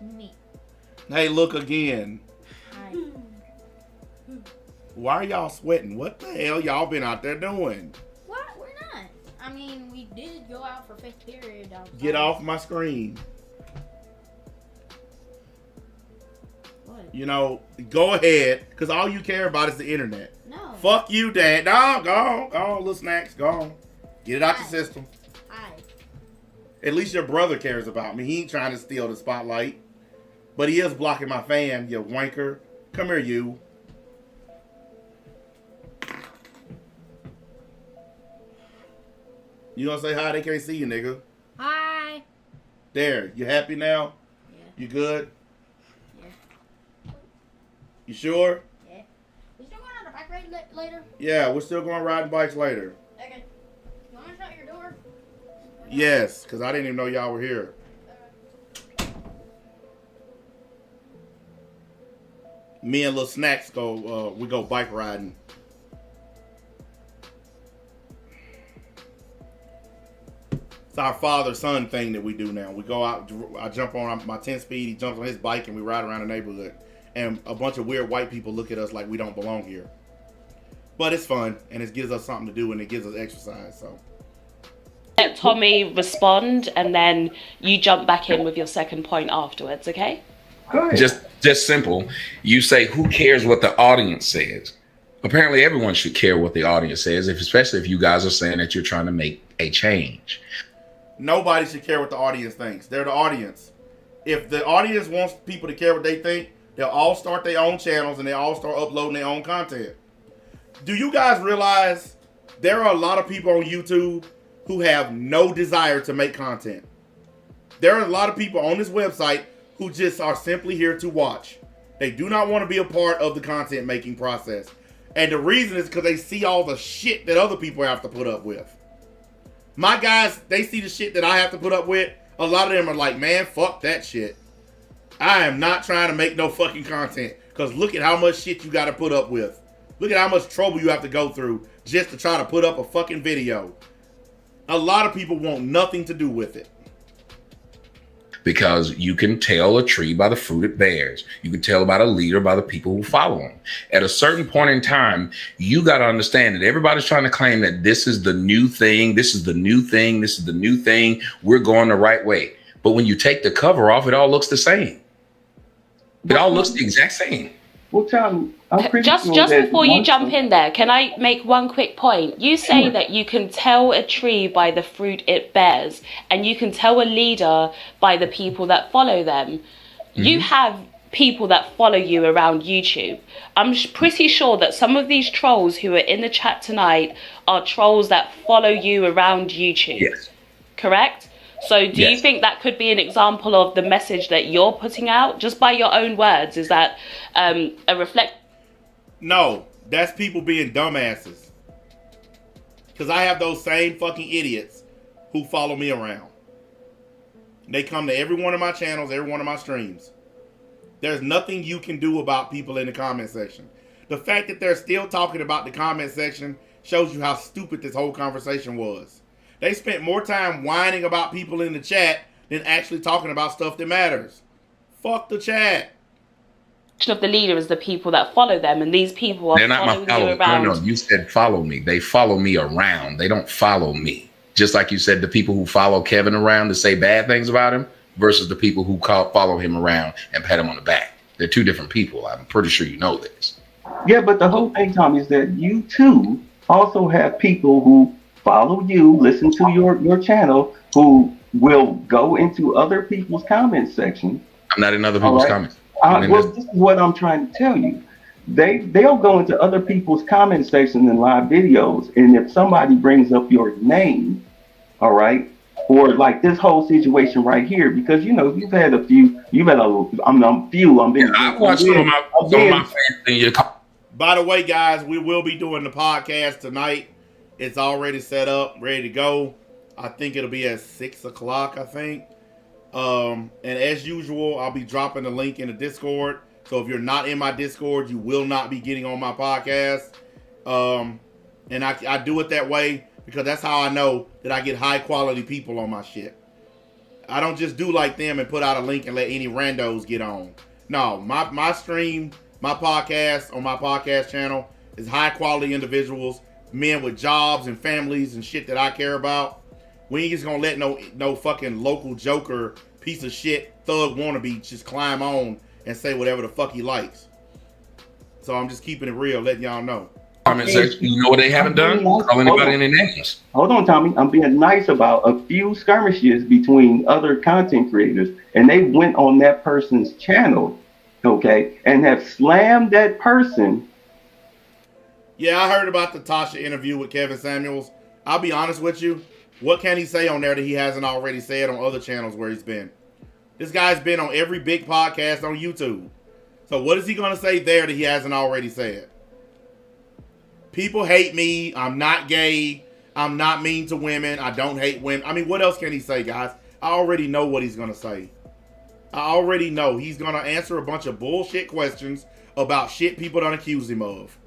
Me. Hey, look again. Hi. Why are y'all sweating? What the hell y'all been out there doing? What? We're not. I mean, we did go out for fifth period. Get off my screen. What? You know, go ahead, because all you care about is the internet. No. Fuck you, Dad. No, go on, little snacks, go on. Get it out your system. Hi. At least your brother cares about me. He ain't trying to steal the spotlight. But he is blocking my fan, you wanker. Come here, you. You gonna say hi? They can't see you, nigga. Hi. There. You happy now? Yeah. You good? Yeah. You sure? Yeah. We still going on a bike ride later? Yeah, we're still going riding bikes later. Okay. You want to shut your door? Yes, because I didn't even know y'all were here. Me and Little Snacks we go bike riding. It's our father-son thing that we do now. We go out, I jump on my 10-speed, he jumps on his bike, and we ride around the neighborhood. And a bunch of weird white people look at us like we don't belong here. But it's fun, and it gives us something to do, and it gives us exercise, so. Let Tommy respond, and then you jump back in with your second point afterwards, okay? Go ahead. Just simple. You say, who cares what the audience says? Apparently everyone should care what the audience says, especially if you guys are saying that you're trying to make a change. Nobody should care what the audience thinks. They're the audience. If the audience wants people to care what they think, they'll all start their own channels and they all start uploading their own content. Do you guys realize there are a lot of people on YouTube who have no desire to make content? There are a lot of people on this website who just are simply here to watch. They do not want to be a part of the content making process. And the reason is because they see all the shit that other people have to put up with. My guys, they see the shit that I have to put up with. A lot of them are like, man, fuck that shit. I am not trying to make no fucking content. Because look at how much shit you got to put up with. Look at how much trouble you have to go through just to try to put up a fucking video. A lot of people want nothing to do with it. Because you can tell a tree by the fruit it bears. You can tell about a leader by the people who follow him. At a certain point in time, you got to understand that everybody's trying to claim that this is the new thing. This is the new thing. This is the new thing. We're going the right way. But when you take the cover off, it all looks the same. It all looks the exact same. Well, Tom, I'm pretty Just sure that before you once- jump in there, can I make one quick point? You say Sure. that you can tell a tree by the fruit it bears, and you can tell a leader by the people that follow them. You have people that follow you around YouTube. I'm pretty sure that some of these trolls who are in the chat tonight are trolls that follow you around YouTube. Yes. Correct? So do you Yes. think that could be an example of the message that you're putting out, just by your own words? Is that a reflect? No, that's people being dumbasses. Because I have those same fucking idiots who follow me around. They come to every one of my channels, every one of my streams. There's nothing you can do about people in the comment section. The fact that they're still talking about the comment section shows you how stupid this whole conversation was. They spent more time whining about people in the chat than actually talking about stuff that matters. Fuck the chat. Of the leader is the people that follow them, and these people are They're not my following you followers. around. No, you said follow me. They follow me around. They don't follow me. Just like you said, the people who follow Kevin around to say bad things about him versus the people who follow him around and pat him on the back. They're two different people. I'm pretty sure you know this. Yeah, but the whole thing, Tom, is that you too also have people who follow you, listen to your channel, who will go into other people's comment section. I'm not in other people's right. comments. Well, this is what I'm trying to tell you. They'll go into other people's comment sections and live videos, and if somebody brings up your name, all right, or like this whole situation right here, because you know you've had a few. I watched some of my fans in your By the way, guys, we will be doing the podcast tonight. It's already set up, ready to go. I think it'll be at 6 o'clock, I think. And as usual, I'll be dropping the link in the Discord. So if you're not in my Discord, you will not be getting on my podcast. And I do it that way because that's how I know that I get high quality people on my shit. I don't just do like them and put out a link and let any randos get on. No, my stream, my podcast on my podcast channel is high quality individuals, men with jobs and families and shit that I care about. We ain't just gonna let no fucking local joker piece of shit thug wannabe just climb on and say whatever the fuck he likes. So I'm just keeping it real, letting y'all know. comment section. You know what they haven't done? Call anybody any names. Hold on, Tommy. I'm being nice about a few skirmishes between other content creators, and they went on that person's channel, okay, and have slammed that person. Yeah, I heard about the Tasha interview with Kevin Samuels. I'll be honest with you. What can he say on there that he hasn't already said on other channels where he's been? This guy's been on every big podcast on YouTube. So what is he going to say there that he hasn't already said? People hate me. I'm not gay. I'm not mean to women. I don't hate women. I mean, what else can he say, guys? I already know what he's going to say. I already know. He's going to answer a bunch of bullshit questions about shit people don't accuse him of.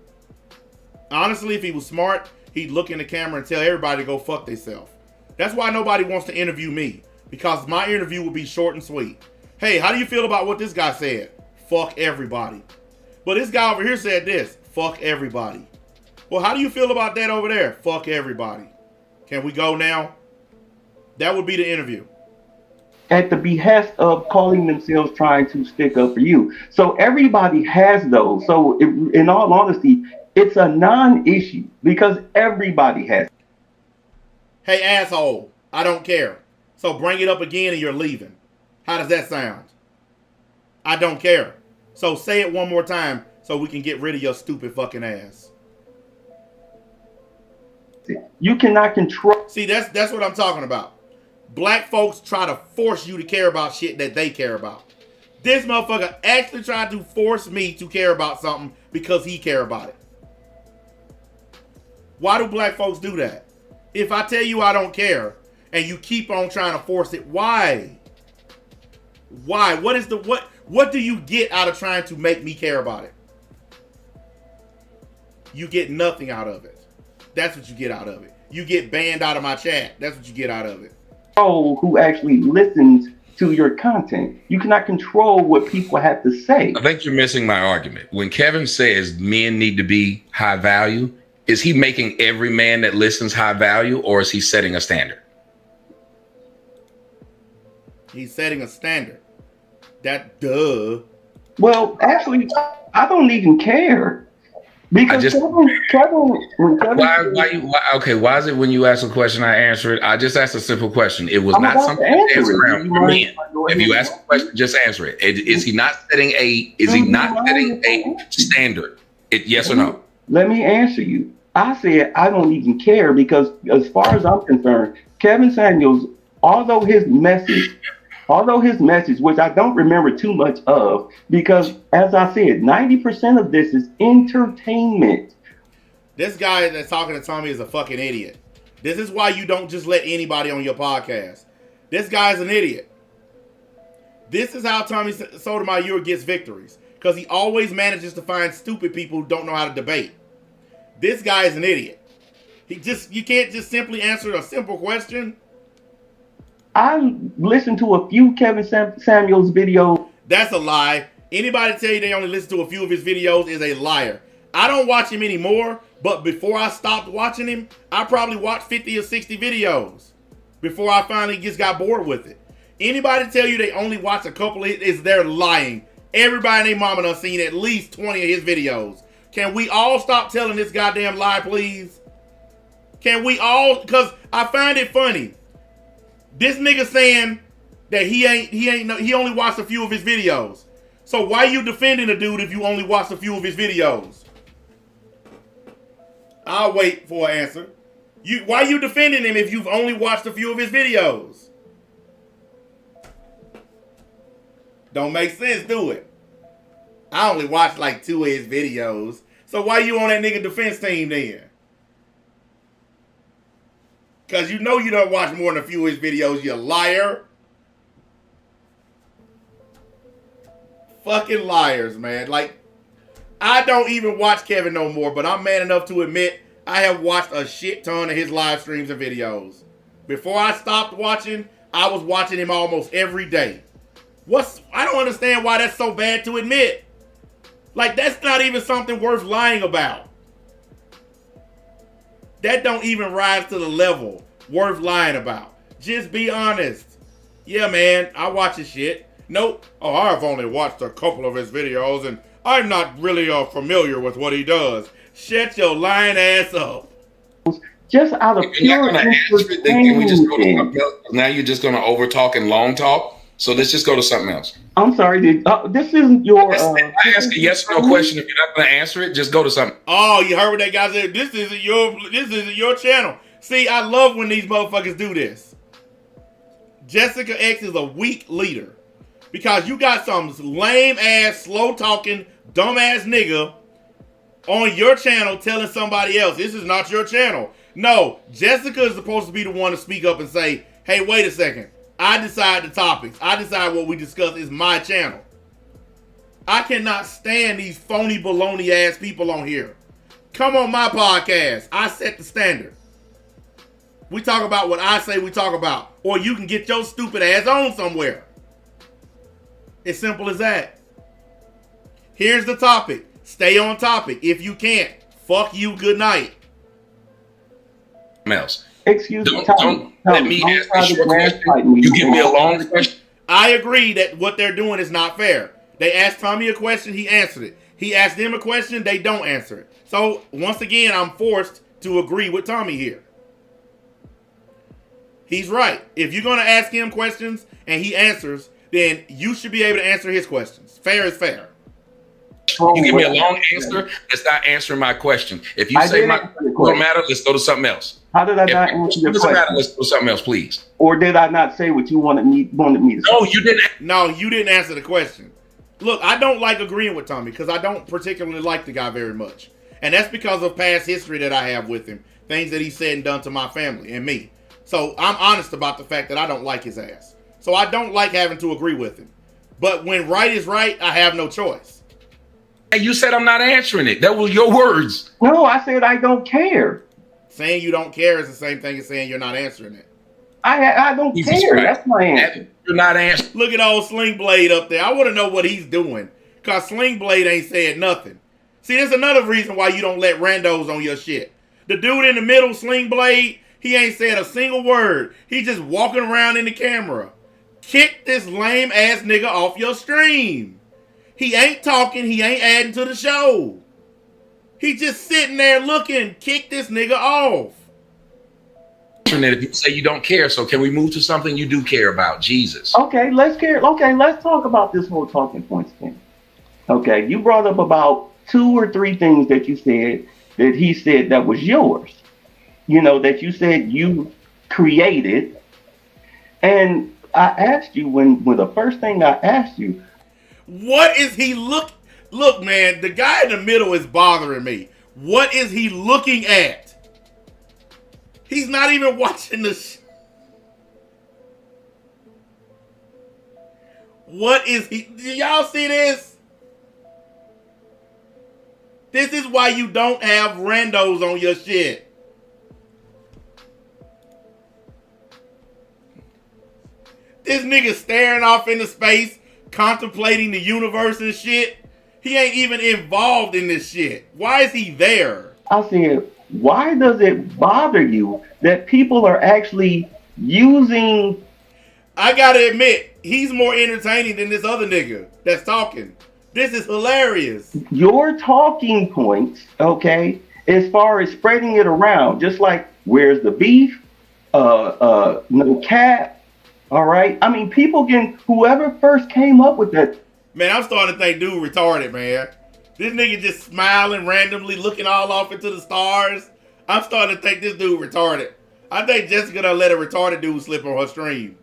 Honestly, if he was smart, he'd look in the camera and tell everybody to go fuck themselves. That's why nobody wants to interview me. Because my interview will be short and sweet. Hey, how do you feel about what this guy said? Fuck everybody. But this guy over here said this. Fuck everybody. Well, how do you feel about that over there? Fuck everybody. Can we go now? That would be the interview. At the behest of calling themselves trying to stick up for you. So everybody has those. So in all honesty, it's a non-issue because everybody has. Hey, asshole, I don't care. So bring it up again and you're leaving. How does that sound? I don't care. So say it one more time so we can get rid of your stupid fucking ass. You cannot control. See, that's what I'm talking about. Black folks try to force you to care about shit that they care about. This motherfucker actually tried to force me to care about something because he care about it. Why do black folks do that? If I tell you I don't care and you keep on trying to force it, why? Why? What do you get out of trying to make me care about it? You get nothing out of it. That's what you get out of it. You get banned out of my chat. That's what you get out of it. Who actually listens to your content. You cannot control what people have to say. I think you're missing my argument. When Kevin says men need to be high value, is he making every man that listens high value, or is he setting a standard? He's setting a standard. That duh. Well, actually, I don't even care. Because why is it when you ask a question, I answer it? I just asked a simple question. It was not something to dance around for men. If you ask a question, just answer it. Is he not setting a standard? Yes or no? Let me answer you. I said I don't even care because as far as I'm concerned, Kevin Samuels, although his message, which I don't remember too much of, because as I said, 90% of this is entertainment. This guy that's talking to Tommy is a fucking idiot. This is why you don't just let anybody on your podcast. This guy's an idiot. This is how Tommy Sotomayor gets victories. Because he always manages to find stupid people who don't know how to debate. This guy is an idiot. You can't just simply answer a simple question. I listened to a few Kevin Samuels videos. That's a lie. Anybody tell you they only listen to a few of his videos is a liar. I don't watch him anymore, but before I stopped watching him, I probably watched 50 or 60 videos before I finally just got bored with it. Anybody tell you they only watch a couple of it, they're lying. Everybody and their mama done seen at least 20 of his videos. Can we all stop telling this goddamn lie, please? Can we all? Because I find it funny. This nigga saying that he only watched a few of his videos. So why you defending a dude if you only watched a few of his videos? I'll wait for an answer. Why you defending him if you've only watched a few of his videos? Don't make sense, do it? I only watched like 2 of his videos. So why you on that nigga defense team then? Because you know you don't watch more than a few of his videos, you liar. Fucking liars, man. Like, I don't even watch Kevin no more, but I'm man enough to admit I have watched a shit ton of his live streams and videos. Before I stopped watching, I was watching him almost every day. I don't understand why that's so bad to admit. Like, that's not even something worth lying about. That don't even rise to the level worth lying about. Just be honest. Yeah, man, I watch his shit. Nope. Oh, I've only watched a couple of his videos, and I'm not really familiar with what he does. Shut your lying ass up. Just out of pure entertainment. Now you're just going to overtalk and long talk. So let's just go to something else. I'm sorry, this isn't your... I ask a yes or no question. If you're not going to answer it, just go to something. Oh, you heard what that guy said? This isn't your channel. See, I love when these motherfuckers do this. Jessica X is a weak leader. Because you got some lame ass, slow talking, dumb ass nigga on your channel telling somebody else, this is not your channel. No, Jessica is supposed to be the one to speak up and say, hey, wait a second. I decide the topics. I decide what we discuss is my channel. I cannot stand these phony baloney ass people on here. Come on my podcast. I set the standard. We talk about what I say we talk about. Or you can get your stupid ass on somewhere. It's simple as that. Here's the topic. Stay on topic. If you can't, fuck you, good night. Else. Excuse me, Don't let me ask a short question. You give me a long question. I agree that what they're doing is not fair. They asked Tommy a question, he answered it. He asked them a question, they don't answer it. So, once again, I'm forced to agree with Tommy here. He's right. If you're going to ask him questions and he answers, then you should be able to answer his questions. Fair is fair. You give me a long answer, that's not answering my question. If you say my question don't matter, let's go to something else. How did I not answer your question? Matter, let's go to something else, please. Or did I not say what you wanted me to say? No, you didn't. No, you didn't answer the question. Look, I don't like agreeing with Tommy because I don't particularly like the guy very much. And that's because of past history that I have with him. Things that he said and done to my family and me. So I'm honest about the fact that I don't like his ass. So I don't like having to agree with him. But when right is right, I have no choice. Hey, you said I'm not answering it. That was your words. No, I said I don't care. Saying you don't care is the same thing as saying you're not answering it. I don't care. Christ. That's my answer. You're not answering. Look at old Sling Blade up there. I want to know what he's doing. Because Sling Blade ain't said nothing. See, there's another reason why you don't let randos on your shit. The dude in the middle, Sling Blade, he ain't said a single word. He just walking around in the camera. Kick this lame ass nigga off your stream. He ain't talking. He ain't adding to the show. He just sitting there looking. Kick this nigga off. If you say you don't care, so can we move to something you do care about? Jesus. Okay, let's talk about this whole talking points thing. Okay, you brought up about 2 or 3 things that you said that he said that was yours. You know, that you said you created. And I asked you when the first thing I asked you, what is he look? Look, man, the guy in the middle is bothering me. What is he looking at? He's not even watching the What is he? Do y'all see this? This is why you don't have randos on your shit. This nigga staring off into space, contemplating the universe and shit. He ain't even involved in this shit. Why is he there? I said, why does it bother you that people are actually using... I gotta admit, he's more entertaining than this other nigga that's talking. This is hilarious. Your talking points, okay, as far as spreading it around, just like, where's the beef? No cap. All right. I mean, people can, whoever first came up with that. Man, I'm starting to think dude retarded, man. This nigga just smiling randomly, looking all off into the stars. I'm starting to think this dude retarded. I think Jessica done let a retarded dude slip on her stream.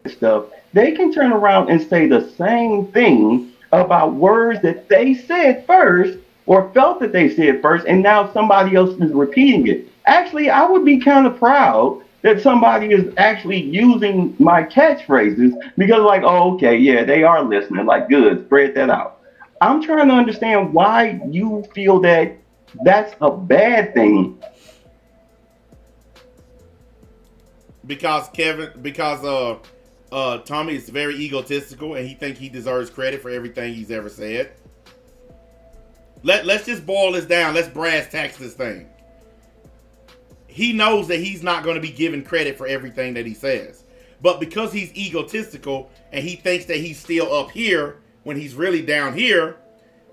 Stuff. They can turn around and say the same thing about words that they said first or felt that they said first, and now somebody else is repeating it. Actually, I would be kind of proud that somebody is actually using my catchphrases because like, oh, okay, yeah, they are listening. Like, good, spread that out. I'm trying to understand why you feel that that's a bad thing. Because Tommy is very egotistical and he thinks he deserves credit for everything he's ever said. Let's just boil this down. Let's brass tacks this thing. He knows that he's not going to be given credit for everything that he says. But because he's egotistical and he thinks that he's still up here when he's really down here,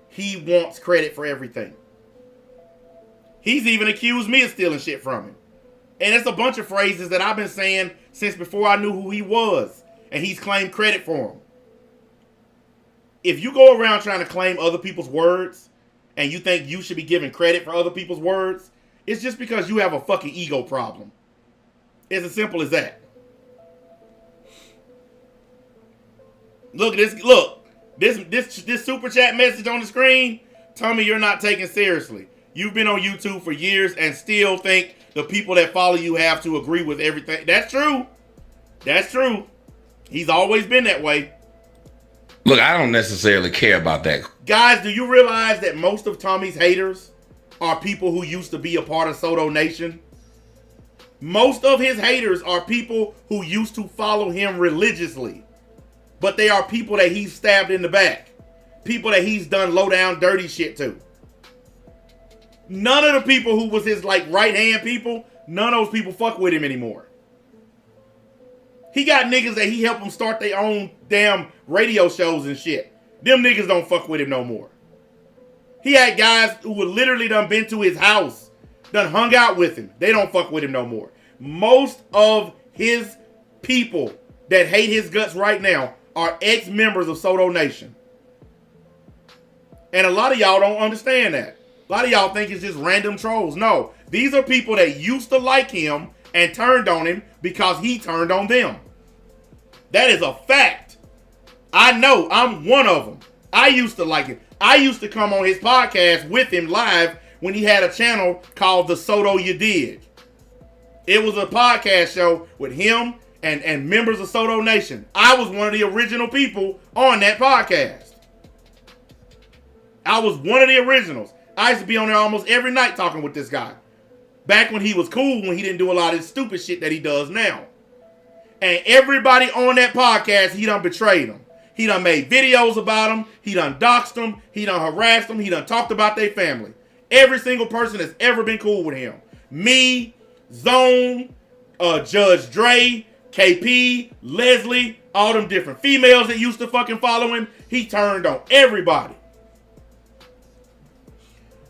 he wants credit for everything. He's even accused me of stealing shit from him. And it's a bunch of phrases that I've been saying since before I knew who he was. And he's claimed credit for them. If you go around trying to claim other people's words and you think you should be given credit for other people's words, It's just because you have a fucking ego problem. It's as simple as that. Look, this super chat message on the screen. Tell me you're not taken seriously. You've been on YouTube for years and still think the people that follow you have to agree with everything. That's true. That's true. He's always been that way. Look, I don't necessarily care about that. Guys, do you realize that most of Tommy's haters are people who used to be a part of Soto Nation? Most of his haters are people who used to follow him religiously. But they are people that he's stabbed in the back. People that he's done low down dirty shit to. None of the people who was his like right hand people, none of those people fuck with him anymore. He got niggas that he helped them start their own damn radio shows and shit. Them niggas don't fuck with him no more. He had guys who would literally done been to his house, done hung out with him. They don't fuck with him no more. Most of his people that hate his guts right now are ex-members of Soto Nation. And a lot of y'all don't understand that. A lot of y'all think it's just random trolls. No, these are people that used to like him and turned on him because he turned on them. That is a fact. I know. I'm one of them. I used to like him. I used to come on his podcast with him live when he had a channel called The Soto You Dig. It was a podcast show with him and members of Soto Nation. I was one of the original people on that podcast. I was one of the originals. I used to be on there almost every night talking with this guy. Back when he was cool, when he didn't do a lot of this stupid shit that he does now. And everybody on that podcast, he done betrayed them. He done made videos about them. He done doxed them. He done harassed them. He done talked about their family. Every single person that's ever been cool with him. Me, Zone, Judge Dre, KP, Leslie, all them different females that used to fucking follow him. He turned on everybody.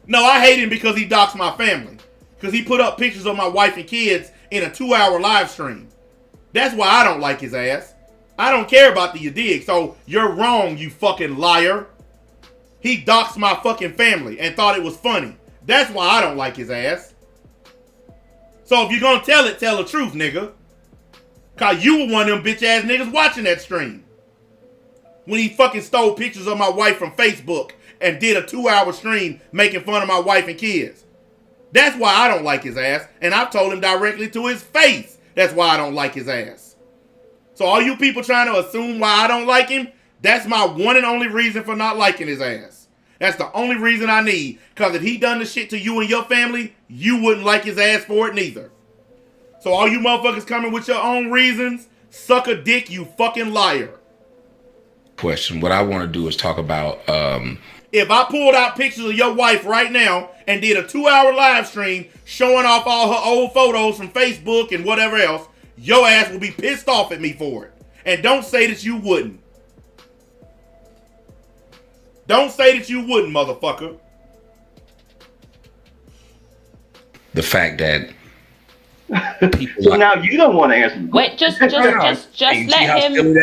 No, I hate him because he doxed my family. Because he put up pictures of my wife and kids in a 2-hour live stream. That's why I don't like his ass. I don't care about the you dig. So you're wrong, you fucking liar. He doxed my fucking family and thought it was funny. That's why I don't like his ass. So if you're gonna tell it, tell the truth, nigga. Cause you were one of them bitch ass niggas watching that stream. When he fucking stole pictures of my wife from Facebook and did a 2-hour stream making fun of my wife and kids. That's why I don't like his ass. And I've told him directly to his face. That's why I don't like his ass. So all you people trying to assume why I don't like him, that's my one and only reason for not liking his ass. That's the only reason I need. Because if he done the shit to you and your family, you wouldn't like his ass for it neither. So all you motherfuckers coming with your own reasons, suck a dick, you fucking liar. Question. What I want to do is talk about... If I pulled out pictures of your wife right now and did a 2-hour live stream showing off all her old photos from Facebook and whatever else, your ass will be pissed off at me for it. And don't say that you wouldn't. Don't say that you wouldn't, motherfucker. The fact that people So now you don't want to answer. Wait, just let him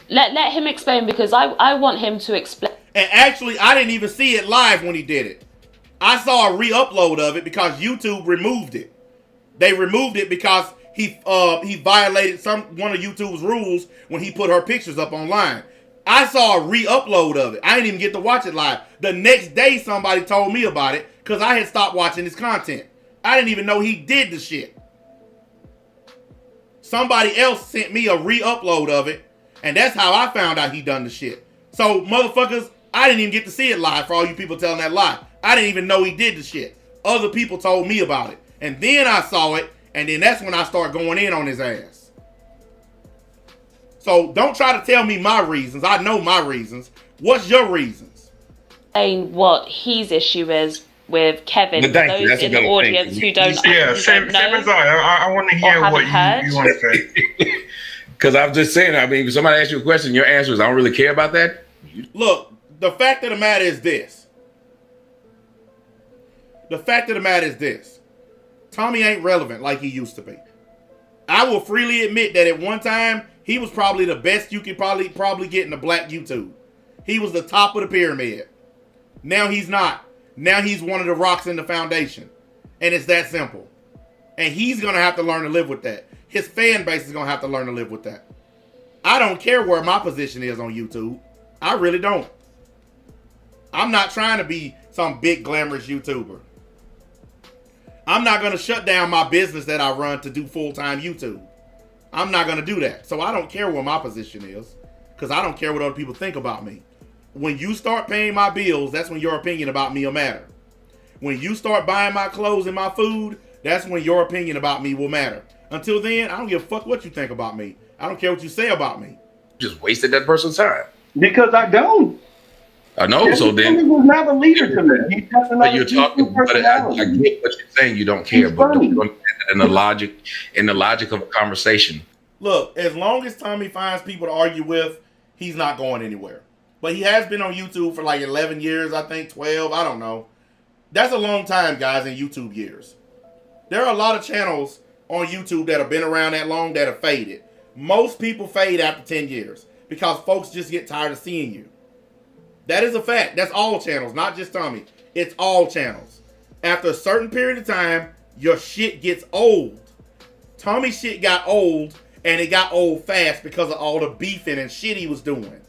let him explain, because I want him to explain. And actually, I didn't even see it live when he did it. I saw a re-upload of it because YouTube removed it. They removed it because he violated one of YouTube's rules when he put her pictures up online. I saw a re-upload of it. I didn't even get to watch it live. The next day, somebody told me about it because I had stopped watching his content. I didn't even know he did the shit. Somebody else sent me a re-upload of it, and that's how I found out he done the shit. So, motherfuckers, I didn't even get to see it live for all you people telling that lie. I didn't even know he did the shit. Other people told me about it. And then I saw it, and then that's when I started going in on his ass. So don't try to tell me my reasons. I know my reasons. What's your reasons? Saying what his issue is with Kevin, for thank you. those That's in the audience who don't, Yeah, who same don't know as I want to or hear what haven't you want to say. Because I'm just saying, I mean, if somebody asks you a question, your answer is, I don't really care about that. Look, the fact of the matter is this. Tommy ain't relevant like he used to be. I will freely admit that at one time, he was probably the best you could probably get in the black YouTube. He was the top of the pyramid. Now he's not. Now he's one of the rocks in the foundation. And it's that simple. And he's going to have to learn to live with that. His fan base is going to have to learn to live with that. I don't care where my position is on YouTube. I really don't. I'm not trying to be some big glamorous YouTuber. I'm not going to shut down my business that I run to do full-time YouTube. I'm not going to do that. So I don't care where my position is, because I don't care what other people think about me. When you start paying my bills, that's when your opinion about me will matter. When you start buying my clothes and my food, that's when your opinion about me will matter. Until then, I don't give a fuck what you think about me. I don't care what you say about me. Just wasted that person's time. Because I don't. I know. So then, he was not a leader to me. He's just another but you're talking. But I get what you're saying. You don't care, but don't in the logic of a conversation. Look, as long as Tommy finds people to argue with, he's not going anywhere. But he has been on YouTube for like 11 years, I think 12. I don't know. That's a long time, guys, in YouTube years. There are a lot of channels on YouTube that have been around that long that have faded. Most people fade after 10 years because folks just get tired of seeing you. That is a fact. That's all channels, not just Tommy. It's all channels. After a certain period of time, your shit gets old. Tommy's shit got old, and it got old fast because of all the beefing and shit he was doing.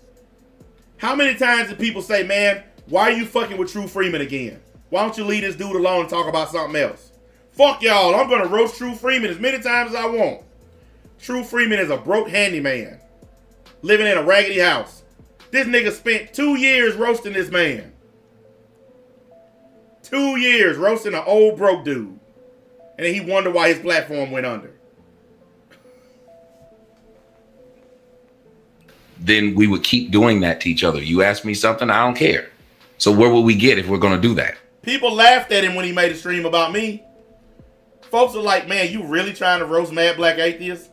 How many times did people say, man, why are you fucking with True Freeman again? Why don't you leave this dude alone and talk about something else? Fuck y'all. I'm going to roast True Freeman as many times as I want. True Freeman is a broke handyman living in a raggedy house. This nigga spent 2 years roasting this man. 2 years roasting an old broke dude. And then he wondered why his platform went under. Then we would keep doing that to each other. You ask me something, I don't care. So where would we get if we're going to do that? People laughed at him when he made a stream about me. Folks are like, man, you really trying to roast Mad Black Atheists?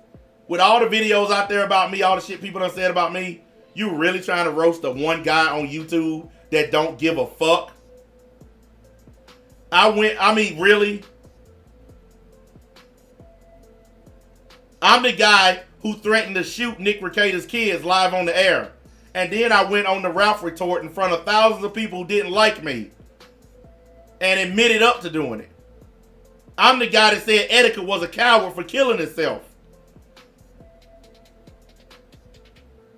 With all the videos out there about me, all the shit people done said about me, you really trying to roast the one guy on YouTube that don't give a fuck? Really? I'm the guy who threatened to shoot Nick Recator's kids live on the air. And then I went on the Ralph retort in front of thousands of people who didn't like me and admitted up to doing it. I'm the guy that said Etiquette was a coward for killing himself.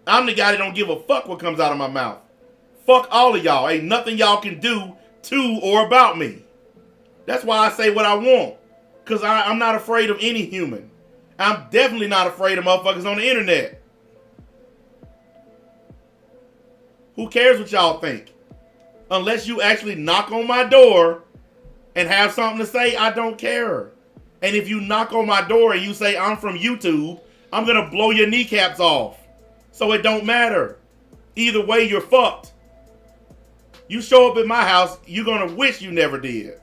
I'm the guy that don't give a fuck what comes out of my mouth. Fuck all of y'all. Ain't nothing y'all can do to or about me. That's why I say what I want. Because I'm not afraid of any human. I'm definitely not afraid of motherfuckers on the internet. Who cares what y'all think? Unless you actually knock on my door and have something to say, I don't care. And if you knock on my door and you say I'm from YouTube, I'm going to blow your kneecaps off. So it don't matter. Either way, you're fucked. You show up at my house, you're going to wish you never did.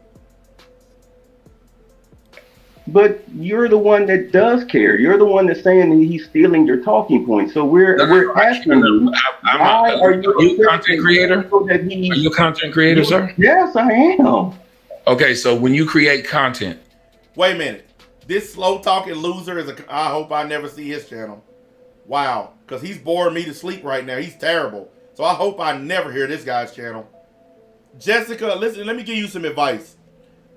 But you're the one that does care. You're the one that's saying that he's stealing your talking points. So we're asking you, why are you a content creator? Are you a content creator, sir? Yes, I am. Okay, so when you create content. Wait a minute. This slow talking loser is I hope I never see his channel. Wow. Because he's boring me to sleep right now. He's terrible. So I hope I never hear this guy's channel. Jessica, listen, let me give you some advice.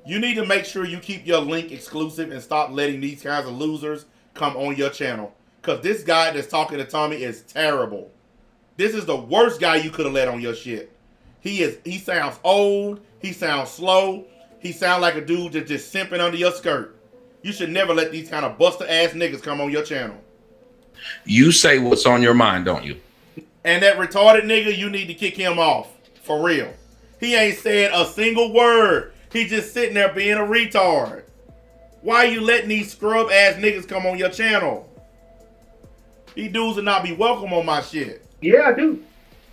You need to make sure you keep your link exclusive and stop letting these kinds of losers come on your channel. Because this guy that's talking to Tommy is terrible. This is the worst guy you could have let on your shit. He sounds old. He sounds slow. He sounds like a dude that's just simping under your skirt. You should never let these kind of buster ass niggas come on your channel. You say what's on your mind, don't you? And that retarded nigga, you need to kick him off. For real. He ain't said a single word. He just sitting there being a retard. Why you letting these scrub ass niggas come on your channel? These dudes will not be welcome on my shit. Yeah, I do.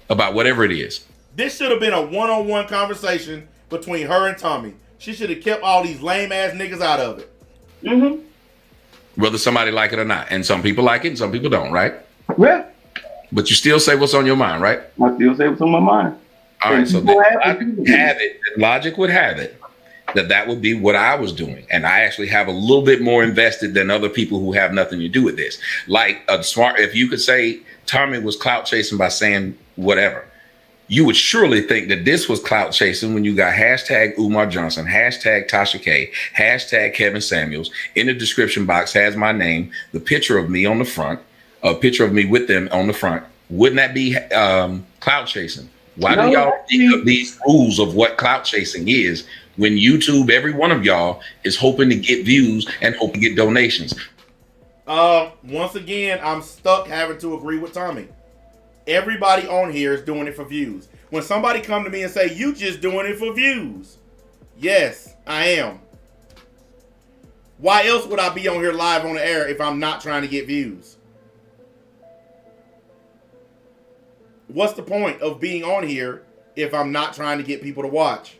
About whatever it is. This should have been a one-on-one conversation between her and Tommy. She should have kept all these lame ass niggas out of it. Mm-hmm. Whether somebody like it or not. And some people like it and some people don't, right? Yeah. But you still say what's on your mind, right? I still say what's on my mind. All right, so logic would have it that would be what I was doing. And I actually have a little bit more invested than other people who have nothing to do with this. Like if you could say Tommy was clout chasing by saying whatever, you would surely think that this was clout chasing when you got hashtag Umar Johnson, hashtag Tasha K, hashtag Kevin Samuels. In the description box has my name, the picture of me on the front, a picture of me with them on the front. Wouldn't that be clout chasing? Why do y'all think of these rules of what clout chasing is when YouTube, every one of y'all, is hoping to get views and hoping to get donations? Once again, I'm stuck having to agree with Tommy. Everybody on here is doing it for views. When somebody come to me and say, you just doing it for views. Yes, I am. Why else would I be on here live on the air if I'm not trying to get views? What's the point of being on here if I'm not trying to get people to watch?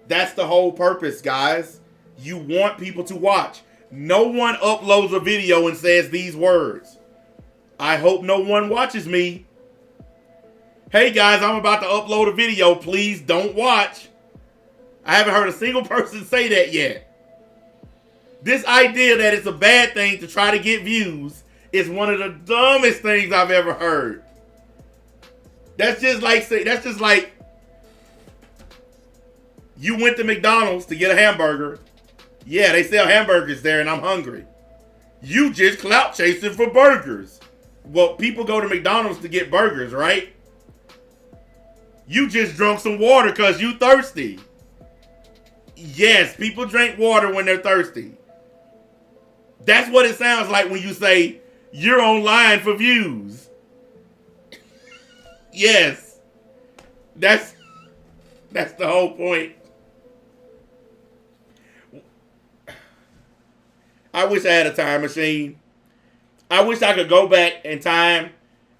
That's the whole purpose, guys. You want people to watch. No one uploads a video and says these words. I hope no one watches me. Hey guys, I'm about to upload a video. Please don't watch. I haven't heard a single person say that yet. This idea that it's a bad thing to try to get views is one of the dumbest things I've ever heard. That's just like you went to McDonald's to get a hamburger. Yeah, they sell hamburgers there and I'm hungry. You just clout chasing for burgers. Well, people go to McDonald's to get burgers, right? You just drunk some water because you thirsty. Yes, people drink water when they're thirsty. That's what it sounds like when you say you're online for views. Yes. That's the whole point. I wish I had a time machine. I wish I could go back in time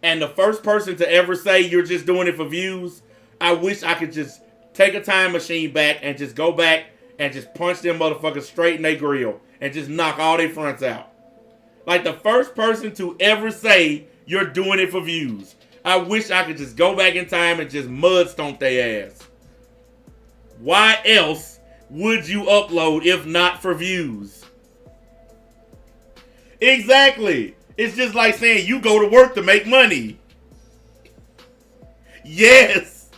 and the first person to ever say you're just doing it for views, I wish I could just take a time machine back and just go back and just punch them motherfuckers straight in their grill and just knock all their fronts out. Like the first person to ever say you're doing it for views. I wish I could just go back in time and just mud stomp their ass. Why else would you upload if not for views? Exactly. It's just like saying you go to work to make money. Yes.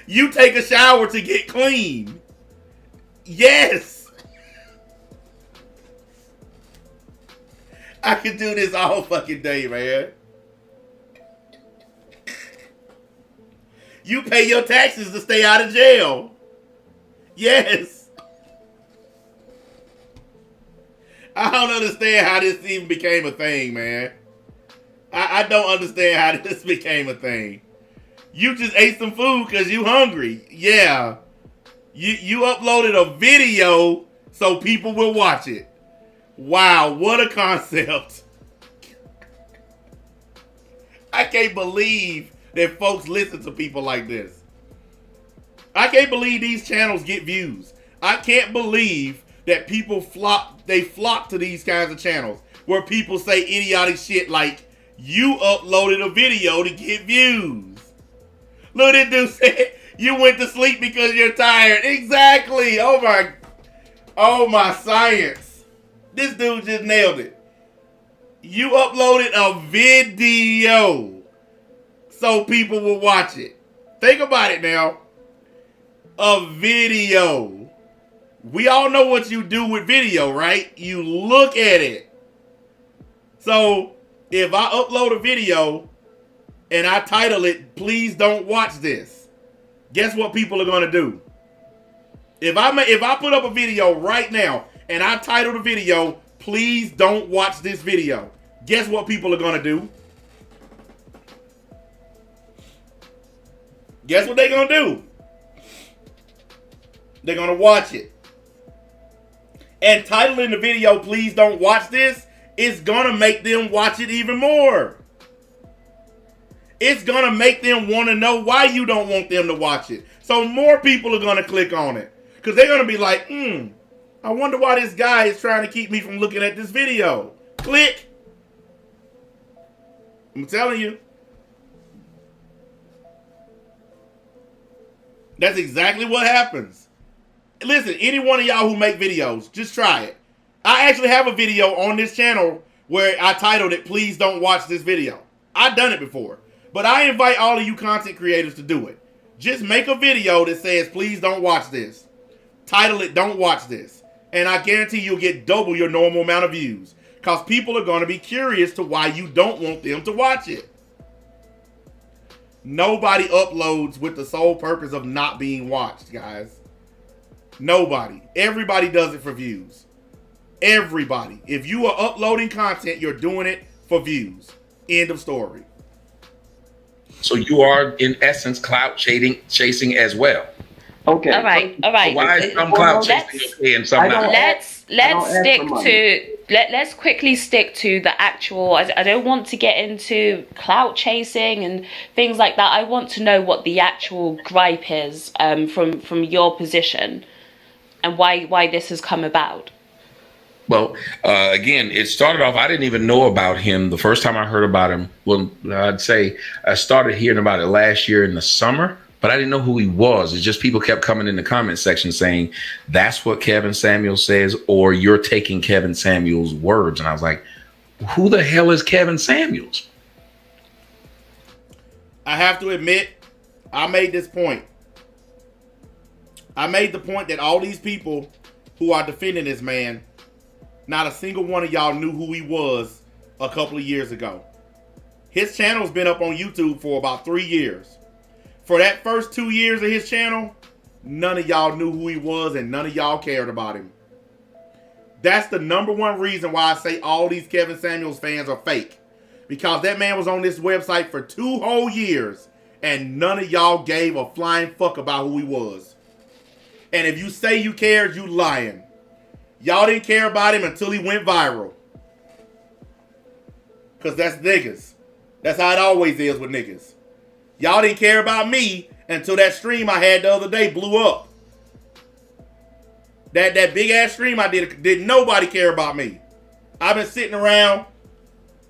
You take a shower to get clean. Yes. I could do this all fucking day, man. You pay your taxes to stay out of jail. Yes. I don't understand how this even became a thing, man. I don't understand how this became a thing. You just ate some food because you hungry. Yeah. You uploaded a video so people will watch it. Wow, what a concept. I can't believe that folks listen to people like this. I can't believe these channels get views. I can't believe that people flock to these kinds of channels where people say idiotic shit like, you uploaded a video to get views. Look at this dude said, you went to sleep because you're tired. Exactly. Oh my science. This dude just nailed it. You uploaded a video so people will watch it. Think about it now. A video. We all know what you do with video, right? You look at it. So, if I upload a video and I title it, please don't watch this, guess what people are going to do? If I put up a video right now and I title the video, please don't watch this video, guess what people are going to do? Guess what they're going to do? They're going to watch it. And titling the video, please don't watch this, is going to make them watch it even more. It's going to make them want to know why you don't want them to watch it. So more people are going to click on it. Because they're going to be like, I wonder why this guy is trying to keep me from looking at this video. Click. I'm telling you. That's exactly what happens. Listen, any one of y'all who make videos, just try it. I actually have a video on this channel where I titled it, please don't watch this video. I've done it before. But I invite all of you content creators to do it. Just make a video that says, please don't watch this. Title it, don't watch this. And I guarantee you'll get double your normal amount of views. Because people are going to be curious to why you don't want them to watch it. Nobody uploads with the sole purpose of not being watched, guys. Nobody. Everybody does it for views. Everybody. If you are uploading content, you're doing it for views. End of story. So you are, in essence, clout chasing as well. Okay. All right. So why is some clout chasing okay and some not? Let's quickly stick to the actual. I don't want to get into clout chasing and things like that. I want to know what the actual gripe is from your position and why this has come about. Well, again, it started off, I didn't even know about him. The first time I heard about him, well, I'd say I started hearing about it last year in the summer, but I didn't know who he was. It's just people kept coming in the comment section saying, that's what Kevin Samuels says, or you're taking Kevin Samuels' words. And I was like, who the hell is Kevin Samuels? I have to admit, I made this point. I made the point that all these people who are defending this man, not a single one of y'all knew who he was a couple of years ago. His channel's been up on YouTube for about 3 years. For that first 2 years of his channel, none of y'all knew who he was and none of y'all cared about him. That's the number one reason why I say all these Kevin Samuels fans are fake. Because that man was on this website for 2 whole years and none of y'all gave a flying fuck about who he was. And if you say you cared, you lying. Y'all didn't care about him until he went viral. Because that's niggas. That's how it always is with niggas. Y'all didn't care about me until that stream I had the other day blew up. That big ass stream I did nobody care about me. I've been sitting around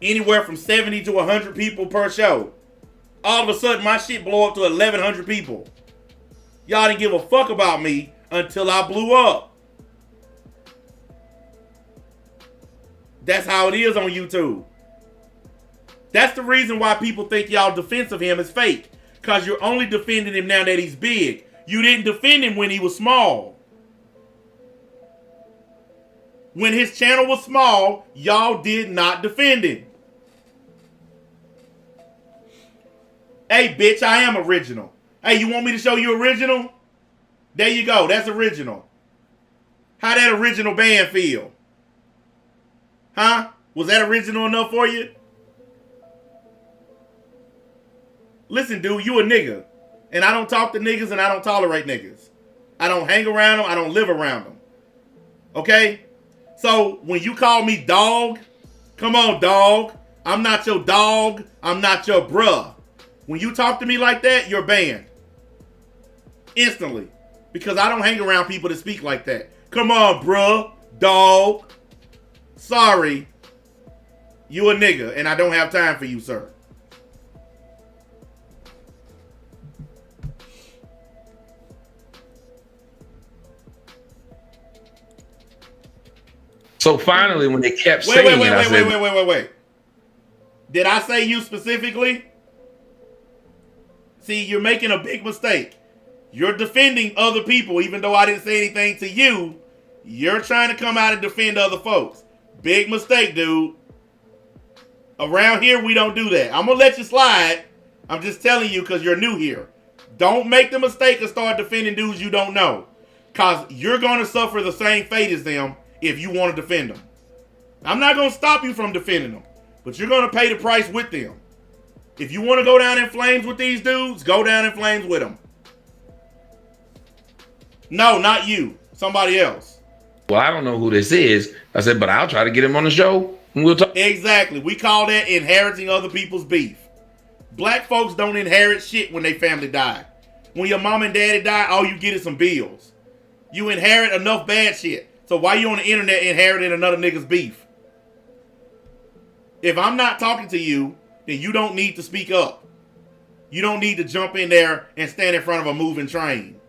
anywhere from 70 to 100 people per show. All of a sudden my shit blow up to 1,100 people. Y'all didn't give a fuck about me until I blew up. That's how it is on YouTube. That's the reason why people think y'all defense of him is fake. Because you're only defending him now that he's big. You didn't defend him when he was small. When his channel was small, y'all did not defend him. Hey, bitch, I am original. Hey, you want me to show you original? There you go. That's original. How that original band feel? Huh? Was that original enough for you? Listen, dude, you a nigga. And I don't talk to niggas and I don't tolerate niggas. I don't hang around them. I don't live around them. Okay? So, when you call me dog, come on, dog. I'm not your dog. I'm not your bruh. When you talk to me like that, you're banned. Instantly. Because I don't hang around people that speak like that. Come on, bruh, dog. Sorry, you a nigga, and I don't have time for you, sir. So finally, when they kept saying Wait. Did I say you specifically? See, you're making a big mistake. You're defending other people, even though I didn't say anything to you. You're trying to come out and defend other folks. Big mistake, dude. Around here, we don't do that. I'm going to let you slide. I'm just telling you because you're new here. Don't make the mistake of start defending dudes you don't know. Because you're going to suffer the same fate as them if you want to defend them. I'm not going to stop you from defending them. But you're going to pay the price with them. If you want to go down in flames with these dudes, go down in flames with them. No, not you. Somebody else. Well, I don't know who this is. I said, but I'll try to get him on the show and we'll talk. Exactly. We call that inheriting other people's beef. Black folks don't inherit shit when their family die. When your mom and daddy die, all you get is some bills. You inherit enough bad shit. So why you on the internet inheriting another nigga's beef? If I'm not talking to you, then you don't need to speak up. You don't need to jump in there and stand in front of a moving train.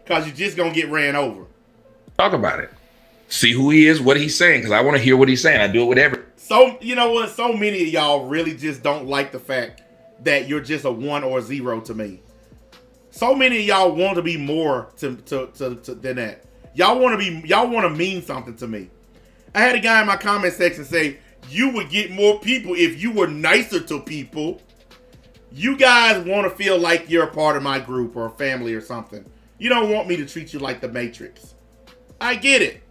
Because you're just going to get ran over. Talk about it. See who he is, what he's saying, because I want to hear what he's saying. I do it with every. So, you know what? So many of y'all really just don't like the fact that you're just a 1 or a 0 to me. So many of y'all want to be more than that. Y'all want to mean something to me. I had a guy in my comment section say, you would get more people if you were nicer to people. You guys want to feel like you're a part of my group or family or something. You don't want me to treat you like the Matrix. I get it.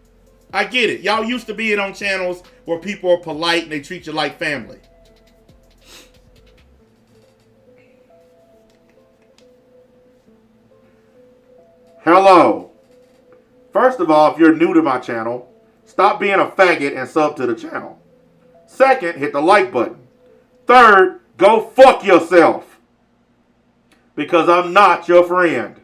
I get it. Y'all used to being on channels where people are polite and they treat you like family. Hello. First of all, if you're new to my channel, stop being a faggot and sub to the channel. Second, hit the like button. Third, go fuck yourself. Because I'm not your friend.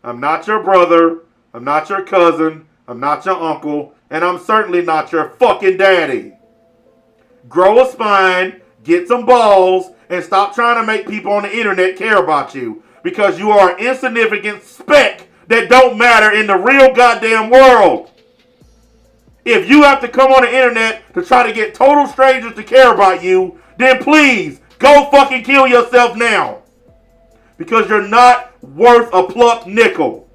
I'm not your brother. I'm not your cousin. I'm not your uncle. And I'm certainly not your fucking daddy. Grow a spine, get some balls, and stop trying to make people on the internet care about you. Because you are an insignificant speck that don't matter in the real goddamn world. If you have to come on the internet to try to get total strangers to care about you, then please go fucking kill yourself now. Because you're not worth a plucked nickel.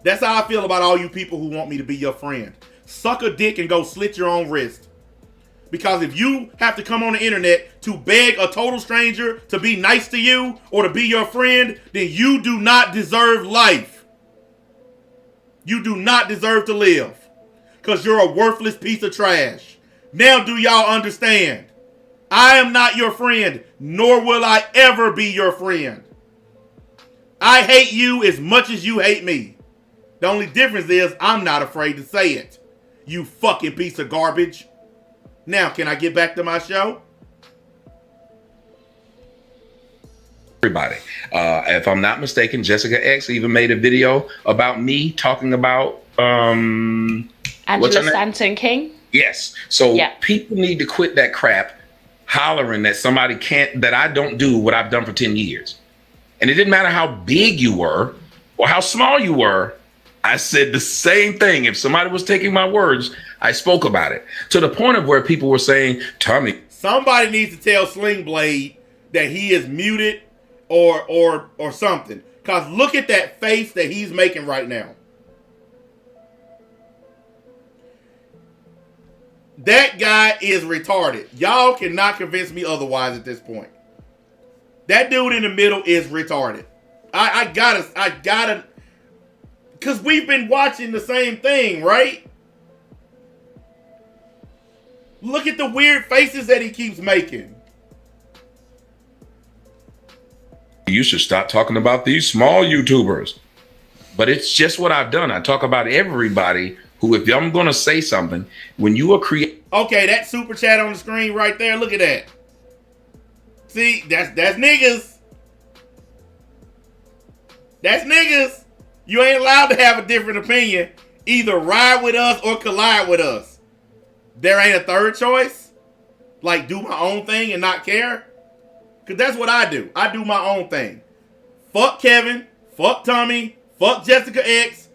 That's how I feel about all you people who want me to be your friend. Suck a dick and go slit your own wrist. Because if you have to come on the internet to beg a total stranger to be nice to you or to be your friend, then you do not deserve life. You do not deserve to live. Because you're a worthless piece of trash. Now do y'all understand? I am not your friend, nor will I ever be your friend. I hate you as much as you hate me. The only difference is I'm not afraid to say it. You fucking piece of garbage. Now, can I get back to my show? Everybody. If I'm not mistaken, Jessica X even made a video about me talking about Angela Stanton King? Yes. So yeah. People need to quit that crap hollering that somebody can't, that I don't do what I've done for 10 years. And it didn't matter how big you were or how small you were. I said the same thing. If somebody was taking my words, I spoke about it to the point of where people were saying, Tommy. Somebody needs to tell Sling Blade that he is muted or something. Because look at that face that he's making right now. That guy is retarded. Y'all cannot convince me otherwise at this point. That dude in the middle is retarded. I gotta, because we've been watching the same thing, right? Look at the weird faces that he keeps making. You should stop talking about these small YouTubers. But it's just what I've done. I talk about everybody who, if I'm going to say something, when you are creating. Okay, that super chat on the screen right there. Look at that. See, that's niggas. That's niggas. You ain't allowed to have a different opinion. Either ride with us or collide with us. There ain't a third choice? Like do my own thing and not care? Because that's what I do. I do my own thing. Fuck Kevin. Fuck Tommy. Fuck Jessica X.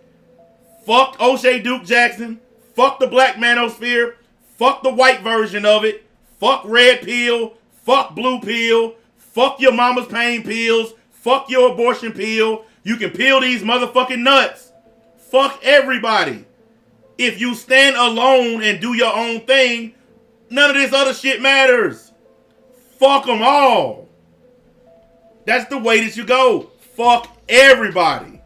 Fuck O'Shea Duke Jackson. Fuck the Black Manosphere. Fuck the white version of it. Fuck red pill. Fuck blue pill. Fuck your mama's pain pills. Fuck your abortion pill. You can peel these motherfucking nuts. Fuck everybody. If you stand alone and do your own thing, none of this other shit matters. Fuck them all. That's the way that you go. Fuck everybody.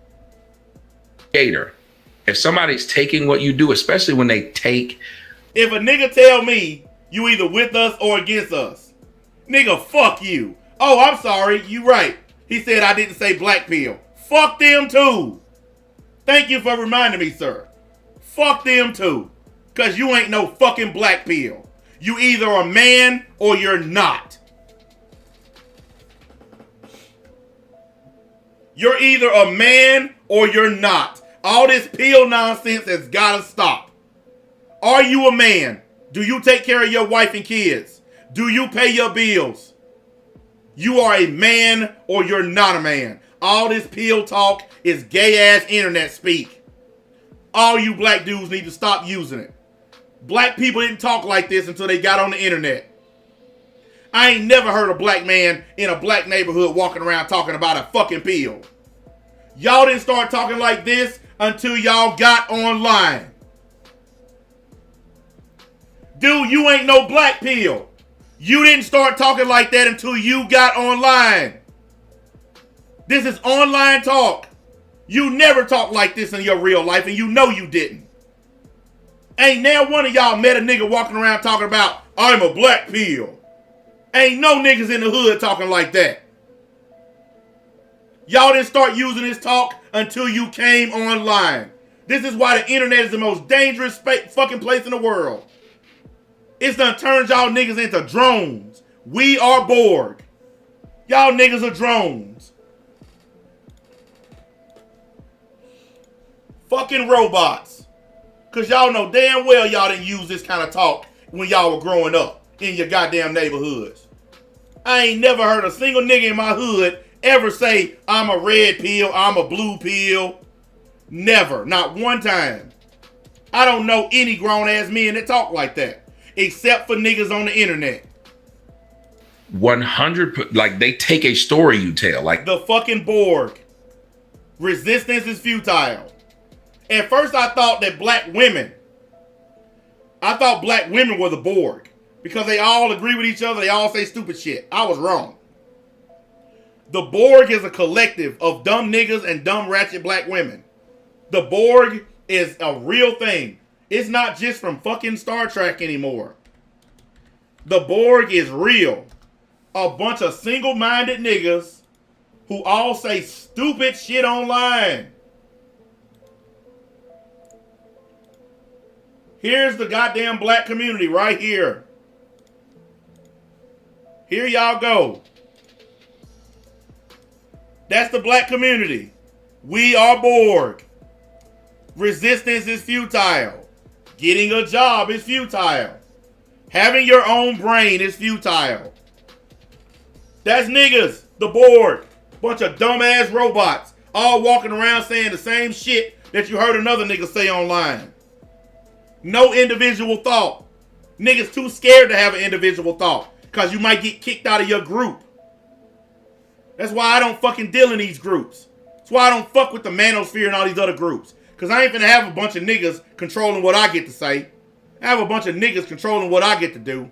If somebody's taking what you do, especially when they take. If a nigga tell me you either with us or against us, nigga, fuck you. Oh, I'm sorry. You right. He said I didn't say black pill. Fuck them too. Thank you for reminding me, sir. Fuck them too. Because you ain't no fucking black pill. You either a man or you're not. You're either a man or you're not. All this pill nonsense has got to stop. Are you a man? Do you take care of your wife and kids? Do you pay your bills? You are a man or you're not a man. All this pill talk is gay ass internet speak. All you black dudes need to stop using it. Black people didn't talk like this until they got on the internet. I ain't never heard a black man in a black neighborhood walking around talking about a fucking pill. Y'all didn't start talking like this until y'all got online. Dude, you ain't no black pill. You didn't start talking like that until you got online. This is online talk. You never talked like this in your real life, and you know you didn't. Ain't now one of y'all met a nigga walking around talking about, I'm a black pill. Ain't no niggas in the hood talking like that. Y'all didn't start using this talk until you came online. This is why the internet is the most dangerous fucking place in the world. It's done turned y'all niggas into drones. We are Borg. Y'all niggas are drones. Fucking robots. Because y'all know damn well y'all didn't use this kind of talk when y'all were growing up in your goddamn neighborhoods. I ain't never heard a single nigga in my hood ever say, I'm a red pill, I'm a blue pill. Never. Not one time. I don't know any grown-ass men that talk like that. Except for niggas on the internet. 100, like they take a story you tell. Like the fucking Borg. Resistance is futile. At first I thought that black women were the Borg. Because they all agree with each other, they all say stupid shit. I was wrong. The Borg is a collective of dumb niggas and dumb ratchet black women. The Borg is a real thing. It's not just from fucking Star Trek anymore. The Borg is real. A bunch of single-minded niggas who all say stupid shit online. Here's the goddamn black community right here. Here y'all go. That's the black community. We are Borg. Resistance is futile. Getting a job is futile. Having your own brain is futile. That's niggas, the Borg. Bunch of dumbass robots. All walking around saying the same shit that you heard another nigga say online. No individual thought. Niggas too scared to have an individual thought. Because you might get kicked out of your group. That's why I don't fucking deal in these groups. That's why I don't fuck with the manosphere and all these other groups. Because I ain't finna have a bunch of niggas controlling what I get to say. I have a bunch of niggas controlling what I get to do.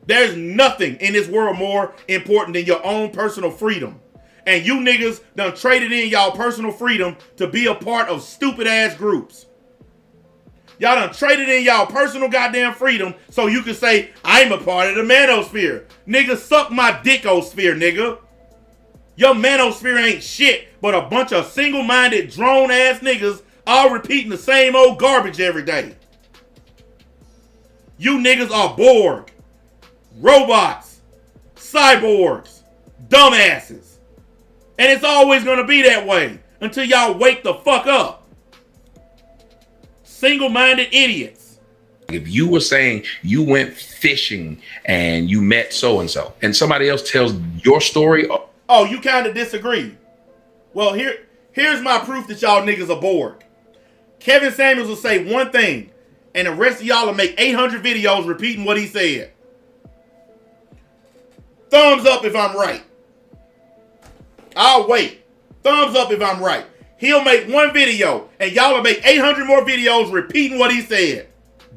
There's nothing in this world more important than your own personal freedom. And you niggas done traded in y'all personal freedom to be a part of stupid ass groups. Y'all done traded in y'all personal goddamn freedom so you can say, I'm a part of the manosphere. Nigga, suck my dickosphere, nigga. Your manosphere ain't shit but a bunch of single-minded drone-ass niggas all repeating the same old garbage every day. You niggas are Borg. Robots. Cyborgs. Dumbasses. And it's always gonna be that way until y'all wake the fuck up. Single-minded idiots. if you were saying you went fishing and you met so-and-so and somebody else tells your story. Oh, you kind of disagree. Well, here's my proof that y'all niggas are bored. Kevin Samuels will say one thing, and the rest of y'all will make 800 videos repeating what he said. Thumbs up if I'm right. I'll wait. Thumbs up if I'm right. He'll make one video, and y'all will make 800 more videos repeating what he said.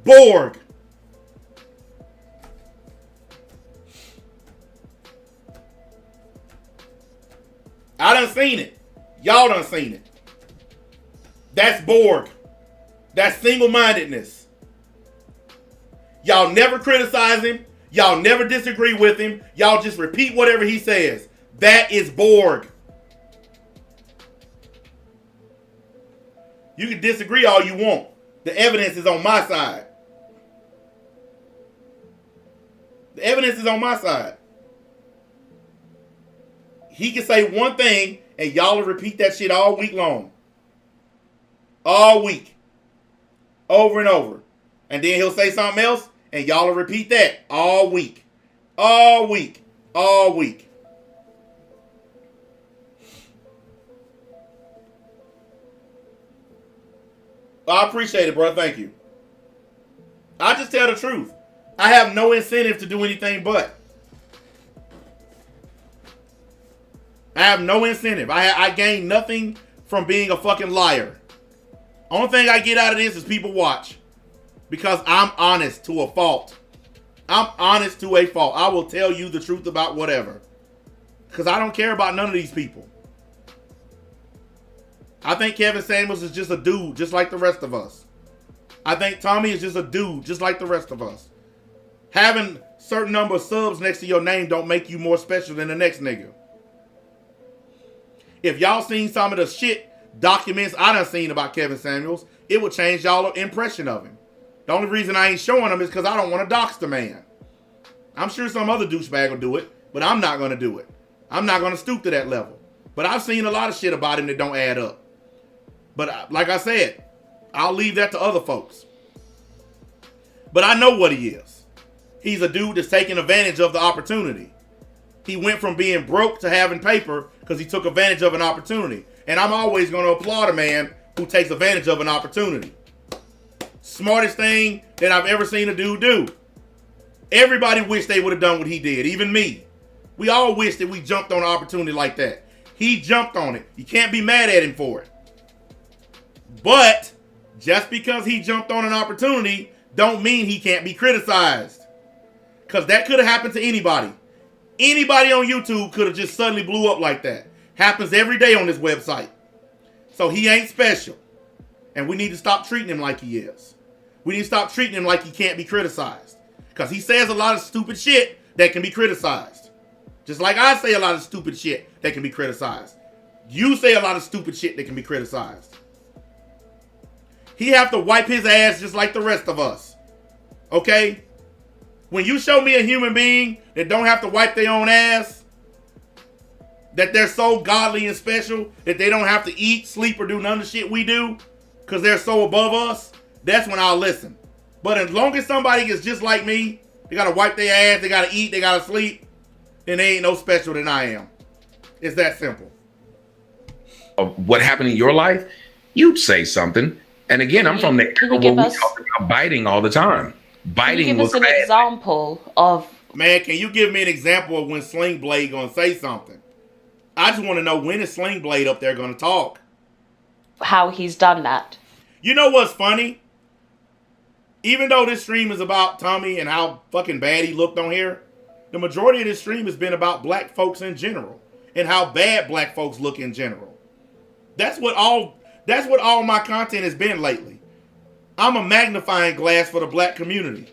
Borg. I done seen it. Y'all done seen it. That's Borg. That's single-mindedness. Y'all never criticize him. Y'all never disagree with him. Y'all just repeat whatever he says. That is Borg. You can disagree all you want. The evidence is on my side. The evidence is on my side. He can say one thing and y'all will repeat that shit all week long. All week. Over and over. And then he'll say something else and y'all will repeat that all week. All week. All week. I appreciate it, bro. Thank you. I just tell the truth. I have no incentive to do anything but. I have no incentive. I gain nothing from being a fucking liar. Only thing I get out of this is people watch. Because I'm honest to a fault. I'm honest to a fault. I will tell you the truth about whatever. Because I don't care about none of these people. I think Kevin Samuels is just a dude, just like the rest of us. I think Tommy is just a dude, just like the rest of us. Having certain number of subs next to your name don't make you more special than the next nigga. If y'all seen some of the shit documents I done seen about Kevin Samuels, it would change y'all's impression of him. The only reason I ain't showing him is because I don't want to dox the man. I'm sure some other douchebag will do it, but I'm not going to do it. I'm not going to stoop to that level. But I've seen a lot of shit about him that don't add up. But like I said, I'll leave that to other folks. But I know what he is. He's a dude that's taking advantage of the opportunity. He went from being broke to having paper because he took advantage of an opportunity. And I'm always going to applaud a man who takes advantage of an opportunity. Smartest thing that I've ever seen a dude do. Everybody wished they would have done what he did, even me. We all wish that we jumped on an opportunity like that. He jumped on it. You can't be mad at him for it. But just because he jumped on an opportunity don't mean he can't be criticized. Because that could have happened to anybody. Anybody on YouTube could have just suddenly blew up like that. Happens every day on this website. So he ain't special. And we need to stop treating him like he is. We need to stop treating him like he can't be criticized. Because he says a lot of stupid shit that can be criticized. Just like I say a lot of stupid shit that can be criticized. You say a lot of stupid shit that can be criticized. He have to wipe his ass just like the rest of us. Okay? When you show me a human being that don't have to wipe their own ass, that they're so godly and special that they don't have to eat, sleep, or do none of the shit we do because they're so above us, that's when I'll listen. But as long as somebody is just like me, they gotta wipe their ass, they gotta eat, they gotta sleep, then they ain't no special than I am. It's that simple. What happened in your life, you'd say something. And again, I'm from the era where we talk about biting all the time. Biting was bad. Can you give us an example of... Man, can you give me an example of when Sling Blade gonna say something? I just want to know, when is Sling Blade up there gonna talk? How he's done that. You know what's funny? Even though this stream is about Tommy and how fucking bad he looked on here, the majority of this stream has been about black folks in general and how bad black folks look in general. That's what all my content has been lately. I'm a magnifying glass for the black community.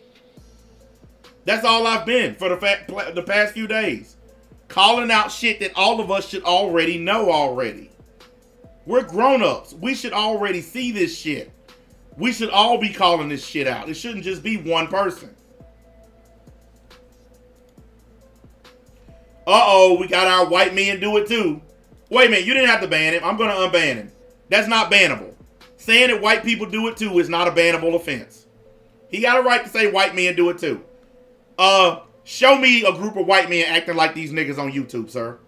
That's all I've been for the past few days. Calling out shit that all of us should already know already. We're grown-ups. We should already see this shit. We should all be calling this shit out. It shouldn't just be one person. Uh-oh, we got our white men do it too. Wait a minute, you didn't have to ban him. I'm going to unban him. That's not bannable. Saying that white people do it too is not a bannable offense. He got a right to say white men do it too. Show me a group of white men acting like these niggas on YouTube, sir.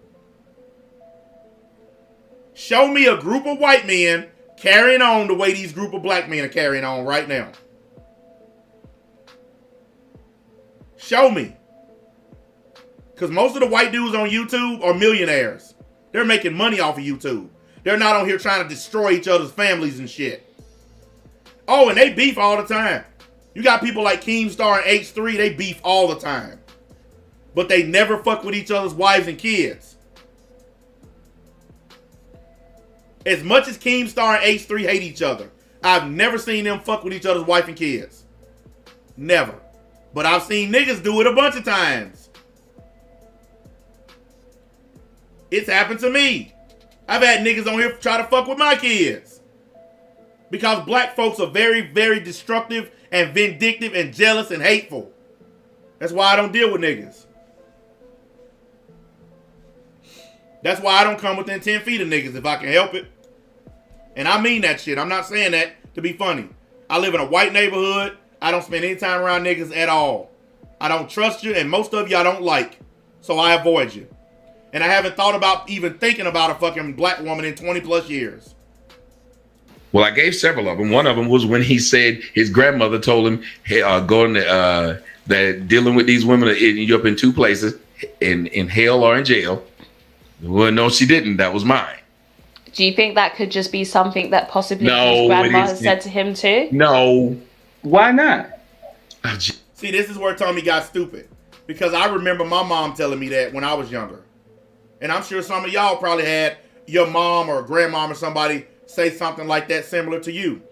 Show me a group of white men carrying on the way these group of black men are carrying on right now. Show me. Because most of the white dudes on YouTube are millionaires. They're making money off of YouTube. They're not on here trying to destroy each other's families and shit. Oh, and they beef all the time. You got people like Keemstar and H3, they beef all the time. But they never fuck with each other's wives and kids. As much as Keemstar and H3 hate each other, I've never seen them fuck with each other's wife and kids. Never. But I've seen niggas do it a bunch of times. It's happened to me. I've had niggas on here try to fuck with my kids. Because black folks are very, very destructive and vindictive and jealous and hateful. That's why I don't deal with niggas. That's why I don't come within 10 feet of niggas if I can help it. And I mean that shit. I'm not saying that to be funny. I live in a white neighborhood. I don't spend any time around niggas at all. I don't trust you, and most of you I don't like. So I avoid you. And I haven't thought about even thinking about a fucking black woman in 20 plus years. Well, I gave several of them. One of them was when he said his grandmother told him, "Hey, going to that dealing with these women will end you up in two places, in hell or in jail." Well, no, she didn't. That was mine. Do you think that could just be something that possibly No, his grandma it has said to him too? No. Why not? See, this is where Tommy got stupid. Because I remember my mom telling me that when I was younger. And I'm sure some of y'all probably had your mom or grandmom or somebody say something like that similar to you.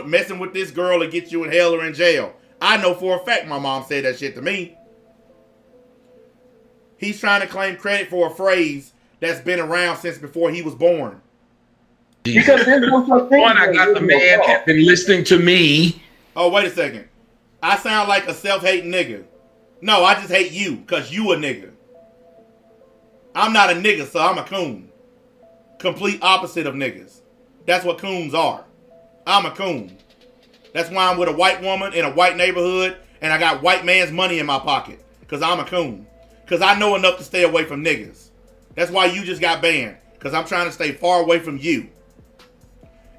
Messing with this girl to get you in hell or in jail. I know for a fact my mom said that shit to me. He's trying to claim credit for a phrase that's been around since before he was born. Because there's no such thing. One, I got the man has been listening to me. Oh, wait a second. I sound like a self-hating nigga. No, I just hate you because you a nigga. I'm not a nigga, so I'm a coon. Complete opposite of niggas. That's what coons are. I'm a coon. That's why I'm with a white woman in a white neighborhood and I got white man's money in my pocket. Because I'm a coon. Because I know enough to stay away from niggas. That's why you just got banned. Because I'm trying to stay far away from you.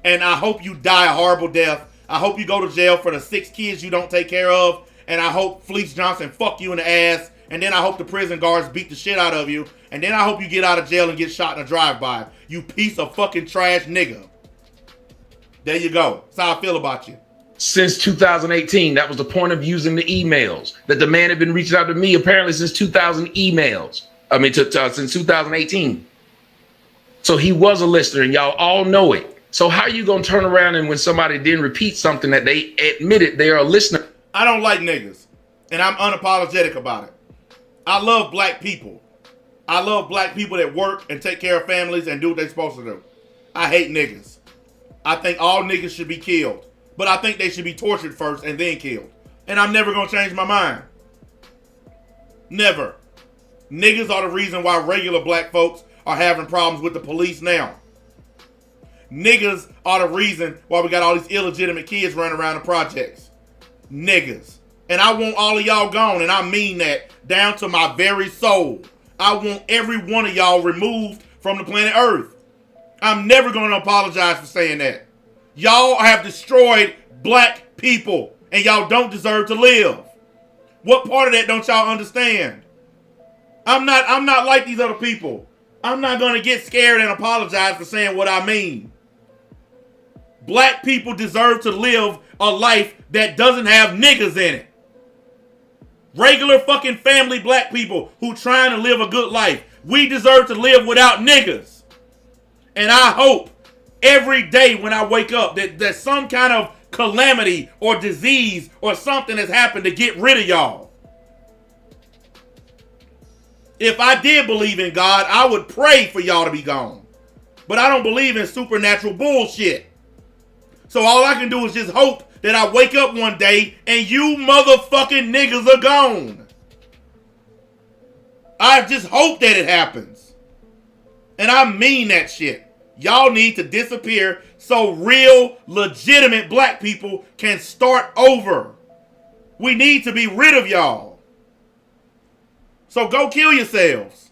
And I hope you die a horrible death. I hope you go to jail for the 6 kids you don't take care of. And I hope Fleece Johnson fuck you in the ass. And then I hope the prison guards beat the shit out of you. And then I hope you get out of jail and get shot in a drive-by. You piece of fucking trash nigga. There you go. That's how I feel about you. Since 2018, that was the point of using the emails. That the man had been reaching out to me apparently since 2000 emails. I mean, since 2018. So he was a listener, and y'all all know it. So how are you gonna turn around and when somebody didn't repeat something that they admitted they are a listener? I don't like niggas, and I'm unapologetic about it. I love black people. I love black people that work and take care of families and do what they're supposed to do. I hate niggas. I think all niggas should be killed. But I think they should be tortured first and then killed. And I'm never going to change my mind. Never. Niggas are the reason why regular black folks are having problems with the police now. Niggas are the reason why we got all these illegitimate kids running around the projects. Niggas. And I want all of y'all gone, and I mean that down to my very soul. I want every one of y'all removed from the planet Earth. I'm never going to apologize for saying that. Y'all have destroyed black people, and y'all don't deserve to live. What part of that don't y'all understand? I'm not like these other people. I'm not going to get scared and apologize for saying what I mean. Black people deserve to live a life that doesn't have niggas in it. Regular fucking family black people who trying to live a good life. We deserve to live without niggas. And I hope every day when I wake up that there's some kind of calamity or disease or something has happened to get rid of y'all. If I did believe in God, I would pray for y'all to be gone. But I don't believe in supernatural bullshit. So all I can do is just hope that I wake up one day and you motherfucking niggas are gone. I just hope that it happens. And I mean that shit. Y'all need to disappear so real, legitimate black people can start over. We need to be rid of y'all. So go kill yourselves.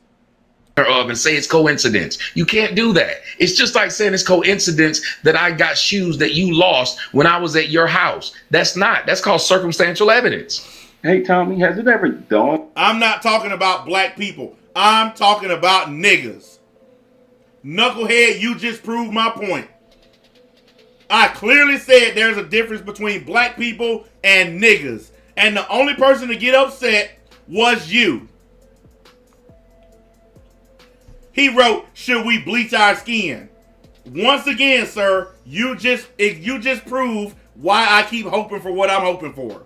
Of and say it's coincidence. You can't do that. It's just like saying it's coincidence that I got shoes that you lost when I was at your house. That's called circumstantial evidence. Hey, Tommy, has it ever dawned? I'm not talking about black people. I'm talking about niggas. Knucklehead, you just proved my point. I clearly said there's a difference between black people and niggas. And the only person to get upset was you. He wrote, should we bleach our skin? Once again, sir, you just proved why I keep hoping for what I'm hoping for.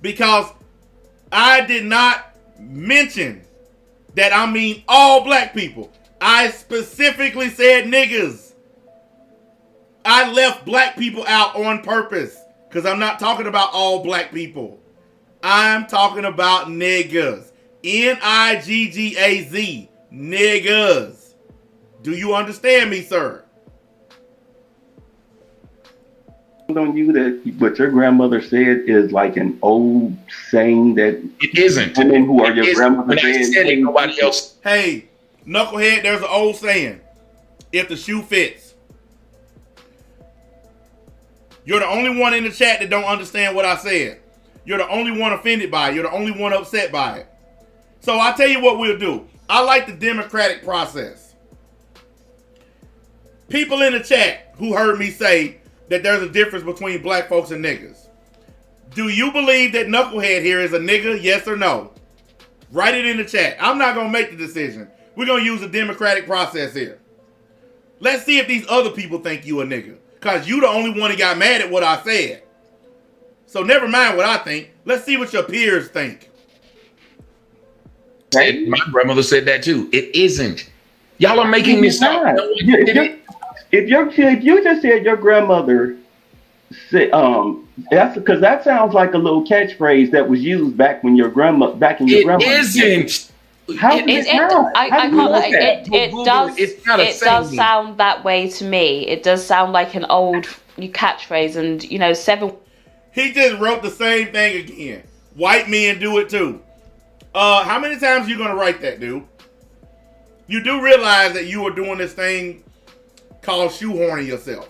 Because I did not mention that I mean all black people. I specifically said niggas. I left black people out on purpose. Because I'm not talking about all black people. I'm talking about niggas. N-I-G-G-A-Z. Niggas. Do you understand me, sir? On you that what your grandmother said is like an old saying that it isn't. Women who are your grandmother saying nobody else. Hey, knucklehead, there's an old saying. If the shoe fits. You're the only one in the chat that don't understand what I said. You're the only one offended by it. You're the only one upset by it. So I'll tell you what we'll do. I like the democratic process. People in the chat who heard me say that there's a difference between black folks and niggas. Do you believe that Knucklehead here is a nigga, yes or no? Write it in the chat. I'm not going to make the decision. We're going to use a democratic process here. Let's see if these other people think you a nigga. Because you the only one that got mad at what I said. So never mind what I think. Let's see what your peers think. My grandmother said that too. It isn't. Y'all are making this up. If you just said your grandmother said, that's because that sounds like a little catchphrase that was used back when your grandma It isn't. How does it sound? I can't lie. It does saying. sound that way to me. It does sound like an old catchphrase, and you know, He just wrote the same thing again. White men do it too. How many times are you gonna write that, dude? You do realize that you are doing this thing called shoehorning yourself.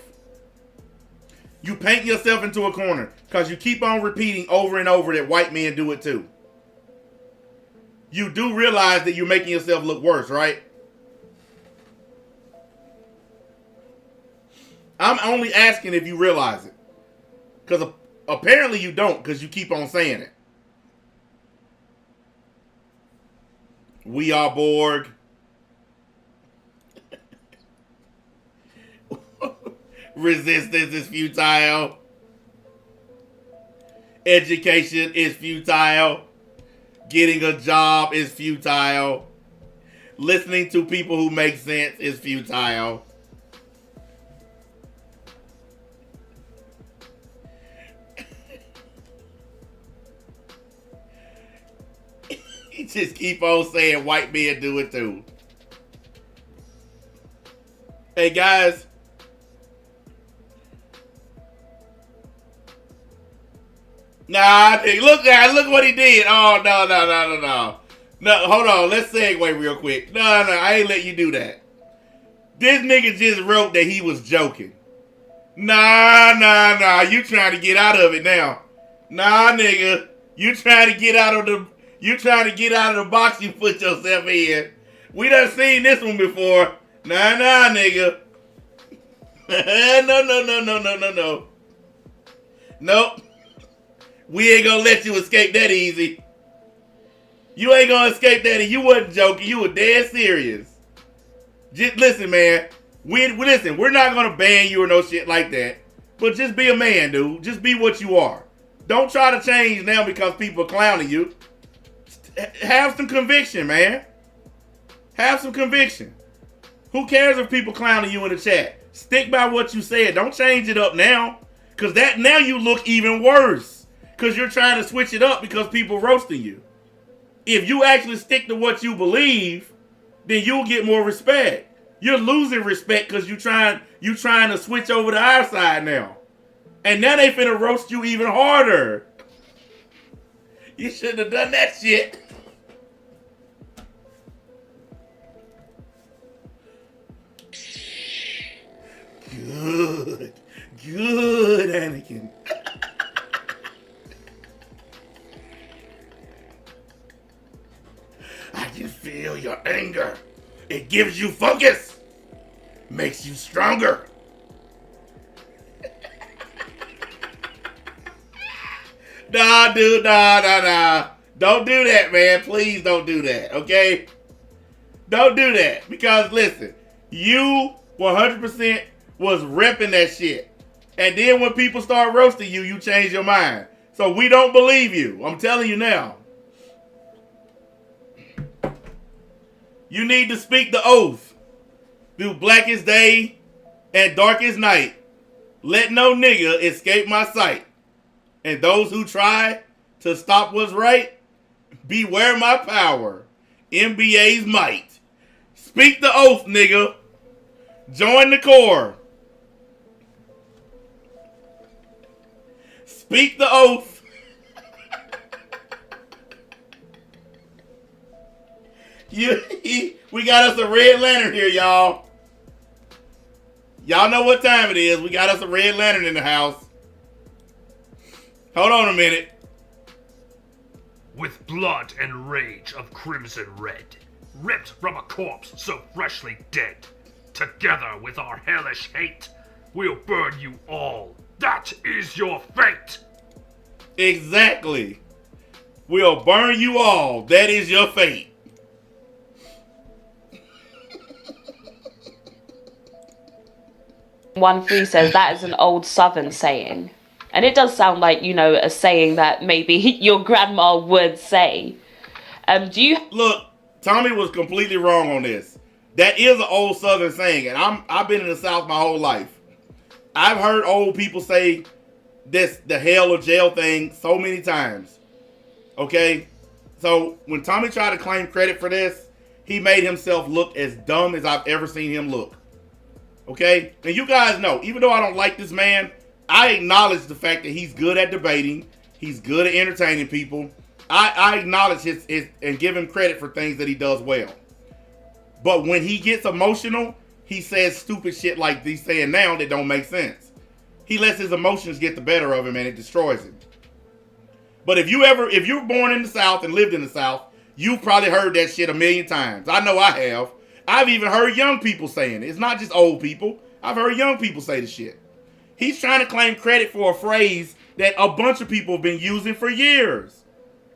You paint yourself into a corner because you keep on repeating over and over that white men do it too. You do realize that you're making yourself look worse, right? I'm only asking if you realize it. Because apparently you don't, because you keep on saying it. We are Borg. Resistance is futile. Education is futile. Getting a job is futile. Listening to people who make sense is futile. You just keep on saying white men do it too. Hey guys. Nah, look what he did. Oh, no. No, hold on. Let's segue real quick. No, I ain't let you do that. This nigga just wrote that he was joking. Nah. You trying to get out of it now. Nah, nigga. You trying to get out of the box you put yourself in. We done seen this one before. Nah, nigga. No. Nope. We ain't gonna let you escape that easy. You ain't gonna escape that. You wasn't joking. You were dead serious. Just listen, man. We're not gonna ban you or no shit like that. But just be a man, dude. Just be what you are. Don't try to change now because people are clowning you. Have some conviction, man. Have some conviction. Who cares if people clowning you in the chat? Stick by what you said. Don't change it up now. Because now you look even worse. Because you're trying to switch it up because people roasting you. If you actually stick to what you believe, then you'll get more respect. You're losing respect because you trying to switch over to our side now. And now they finna roast you even harder. You shouldn't have done that shit. Good, Anakin. I can feel your anger. It gives you focus. Makes you stronger. Nah, dude, nah. Don't do that, man. Please don't do that, okay? Don't do that. Because, listen, you 100% was repping that shit. And then when people start roasting you, you change your mind. So we don't believe you. I'm telling you now. You need to speak the oath through blackest day and darkest night. Let no nigga escape my sight. And those who try to stop what's right, beware my power. NBA's might. Speak the oath, nigga. Join the Corps. Speak the oath. We got us a red lantern here, y'all. Y'all know what time it is. We got us a red lantern in the house. Hold on a minute. With blood and rage of crimson red, ripped from a corpse so freshly dead, together with our hellish hate, we'll burn you all. That is your fate. Exactly. We'll burn you all. That is your fate. One free says that is an old Southern saying. And it does sound like, you know, a saying that maybe your grandma would say. Do you... Look, Tommy was completely wrong on this. That is an old Southern saying, and I've been in the South my whole life. I've heard old people say this, the hell or jail thing, so many times. Okay? So, when Tommy tried to claim credit for this, he made himself look as dumb as I've ever seen him look. Okay? And you guys know, even though I don't like this man, I acknowledge the fact that he's good at debating. He's good at entertaining people. I acknowledge his and give him credit for things that he does well. But when he gets emotional, he says stupid shit like he's saying now that don't make sense. He lets his emotions get the better of him and it destroys him. But if you're born in the South and lived in the South, you've probably heard that shit a million times. I know I have. I've even heard young people saying it. It's not just old people. I've heard young people say the shit. He's trying to claim credit for a phrase that a bunch of people have been using for years.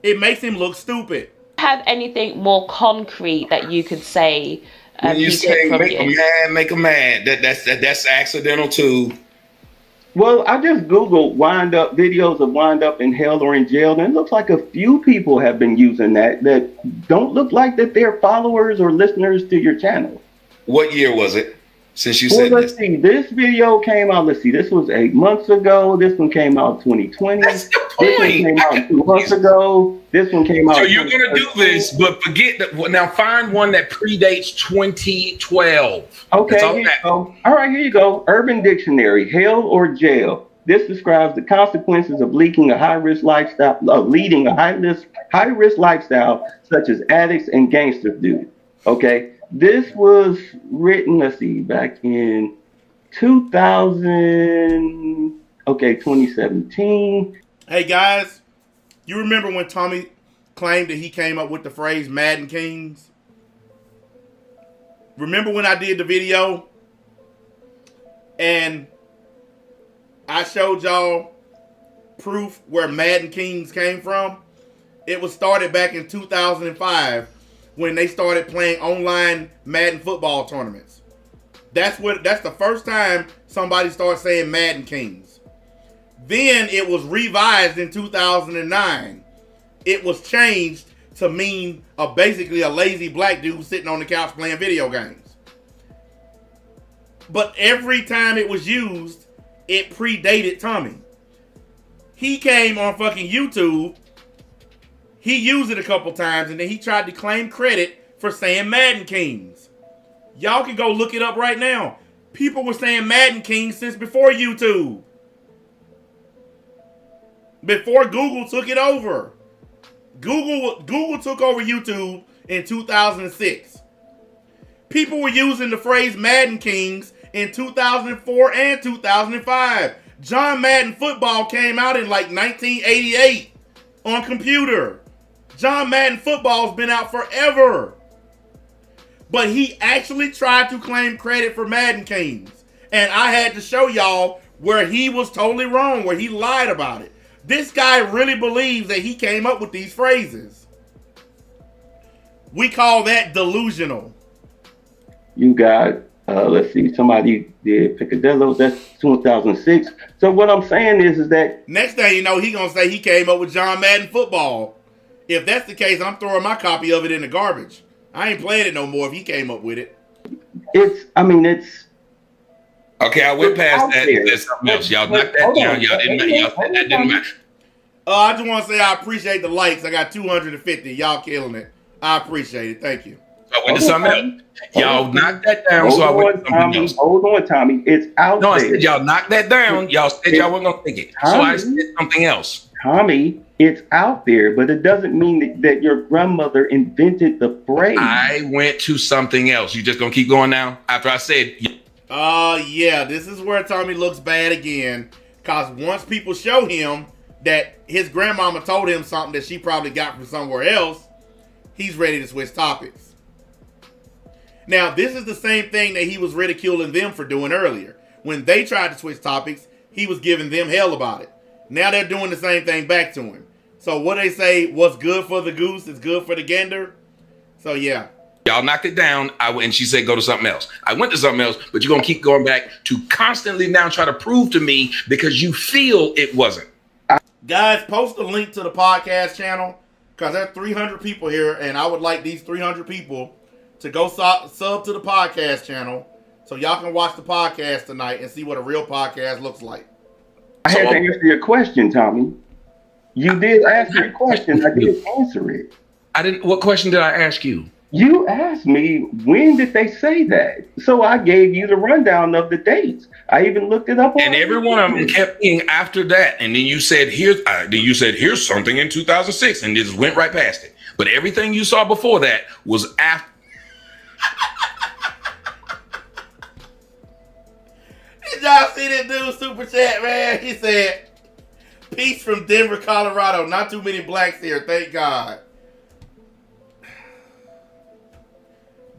It makes him look stupid. Have anything more concrete that you could say? When you say make a mad, that's accidental too. Well, I just Googled videos of wind up in hell or in jail, and it looks like a few people have been using that don't look like that they're followers or listeners to your channel. What year was it? Since you Well, said let's see. This video came out. Let's see. This was 8 months ago. This one came out 2020. That's the This one point. came out 2 months ago. This one came out. So you're gonna do this, but forget that. Now find one that predates 2012. Okay, That's all here you that. go. All right, here you go. Urban Dictionary: hell or jail. This describes the consequences of leading a high-risk lifestyle, high-risk lifestyle, such as addicts and gangsters do. Okay, this was written. Let's see, back in 2017. Hey guys, you remember when Tommy claimed that he came up with the phrase Madden Kings? Remember when I did the video and I showed y'all proof where Madden Kings came from? It was started back in 2005 when they started playing online Madden football tournaments. That's the first time somebody started saying Madden Kings. Then it was revised in 2009. It was changed to mean basically a lazy black dude sitting on the couch playing video games. But every time it was used, it predated Tommy. He came on fucking YouTube. He used it a couple times and then he tried to claim credit for saying Madden Kings. Y'all can go look it up right now. People were saying Madden Kings since before YouTube. Before Google took it over. Google took over YouTube in 2006. People were using the phrase Madden Kings in 2004 and 2005. John Madden Football came out in like 1988 on computer. John Madden Football's been out forever. But he actually tried to claim credit for Madden Kings. And I had to show y'all where he was totally wrong, where he lied about it. This guy really believes that he came up with these phrases. We call that delusional. You got, let's see, somebody did Picadillo. That's 2006. So what I'm saying is that next thing you know, he gonna say he came up with John Madden Football. If that's the case, I'm throwing my copy of it in the garbage. I ain't playing it no more if he came up with it. it's. Okay, I went past that. There's something else. Y'all knocked that down. Y'all said that didn't matter. I just want to say I appreciate the likes. I got 250. Y'all killing it. I appreciate it. Thank you. I went to something else. Y'all knocked that down, so I went to something else. Hold on, Tommy. It's out there. No, I said y'all knocked that down. Y'all said y'all weren't gonna take it. So I said something else. Tommy, it's out there, but it doesn't mean that your grandmother invented the phrase. I went to something else. You just gonna keep going now? After I said, yeah, this is where Tommy looks bad again. Cause once people show him that his grandmama told him something that she probably got from somewhere else, he's ready to switch topics. Now, this is the same thing that he was ridiculing them for doing earlier. When they tried to switch topics, he was giving them hell about it. Now they're doing the same thing back to him. So what they say, what's good for the goose is good for the gander. So yeah. Y'all knocked it down. And she said, go to something else. I went to something else, but you're going to keep going back to constantly now try to prove to me because you feel it wasn't. Guys, post a link to the podcast channel because there are 300 people here, and I would like these 300 people to go sub to the podcast channel so y'all can watch the podcast tonight and see what a real podcast looks like. I had to answer your question, Tommy. You did ask me a question. I did answer it. I didn't. What question did I ask you? You asked me, when did they say that? So I gave you the rundown of the dates. I even looked it up. And every one of them kept being after that. And then you said, here's something in 2006. And just went right past it. But everything you saw before that was after. Did y'all see that dude super chat, man? He said, peace from Denver, Colorado. Not too many blacks here, thank God.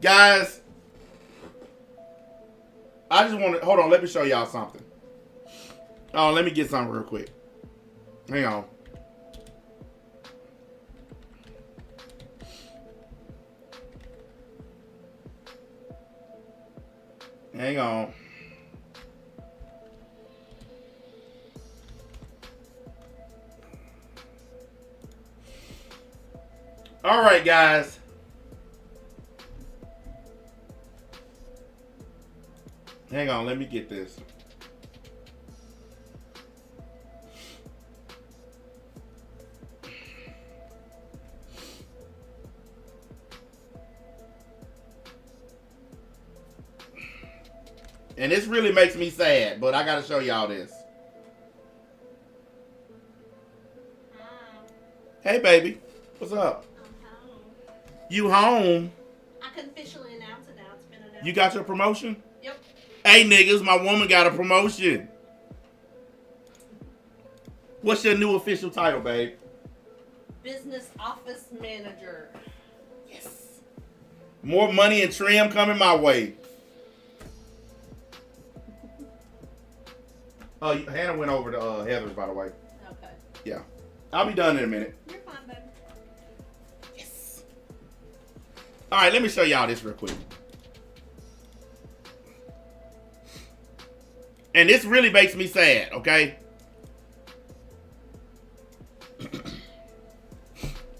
Guys, I just want to, hold on, let me show y'all something. Oh, let me get something real quick. Hang on. Hang on. All right, guys. Hang on, let me get this. And this really makes me sad, but I gotta show y'all this. Hey, baby. What's up? I'm home. You home? I can officially announce it now. It's been announced. You got your promotion? Yep. Hey, niggas, my woman got a promotion. What's your new official title, babe? Business office manager. Yes. More money and trim coming my way. Oh, Hannah went over to Heather's, by the way. Okay. Yeah. I'll be done in a minute. You're fine, baby. Yes. All right, let me show y'all this real quick. And this really makes me sad, okay? Do